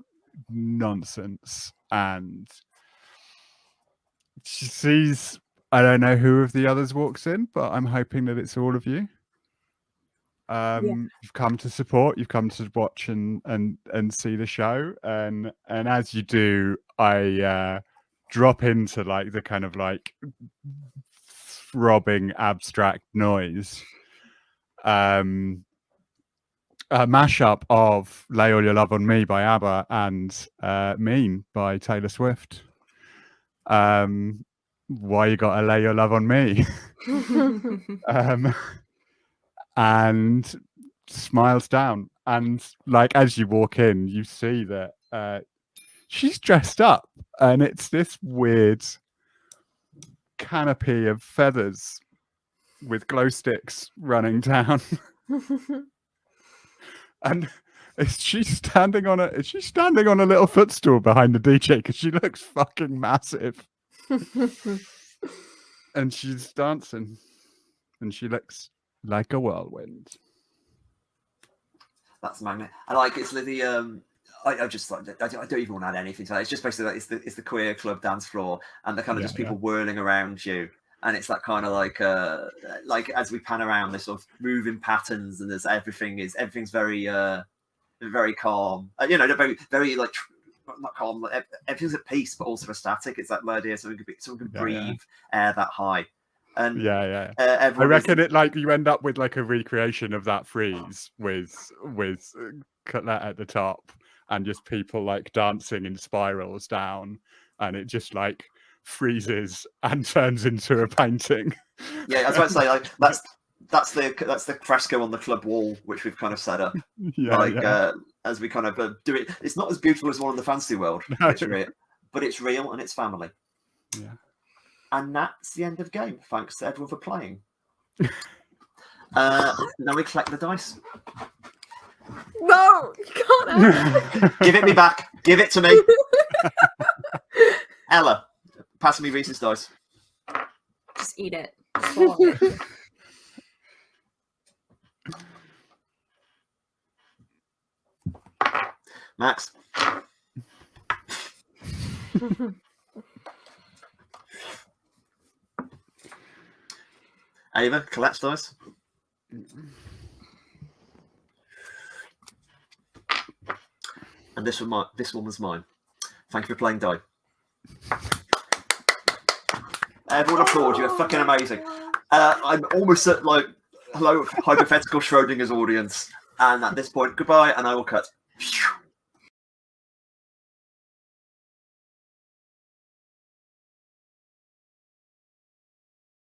nonsense, and she sees, I don't know who of the others walks in, but I'm hoping that it's all of you. You've come to support, you've come to watch and see the show, and as you do, I drop into like the kind of like throbbing abstract noise, a mashup of Lay All Your Love on Me by ABBA and Mean by Taylor Swift. Why you gotta lay your love on me? And smiles down, and like as you walk in you see that she's dressed up, and it's this weird canopy of feathers with glow sticks running down. And is she standing on a little footstool behind the DJ? Because she looks fucking massive. And she's dancing. And she looks like a whirlwind. That's magnet. I like it's the I just like I don't even want to add anything to that. It's just basically like, it's the queer club dance floor, and the kind of just people whirling around you, and it's that kind of like as we pan around, this sort of moving patterns, and there's everything's very very calm. You know, very very like not calm. Like, everything's at peace, but also static. It's that idea someone can breathe air that high. And I reckon it like you end up with like a recreation of that freeze with Colette at the top and just people like dancing in spirals down, and it just like freezes and turns into a painting. Yeah, I was about to say like that's the fresco on the club wall which we've kind of set up. As we kind of do it. It's not as beautiful as one in the fantasy world, but it's real and it's family. Yeah. And that's the end of the game. Thanks to everyone for playing. Now we collect the dice. No, you can't have it. Give it me back. Give it to me. Ella, pass me Reese's dice. Just eat it. Just swallow it. Max. Ava, Colette's dice. And this one was mine. Thank you for playing die. Everyone applaud you. You're fucking amazing. I'm almost at like hello hypothetical Schrodinger's audience. And at this point, goodbye, and I will cut.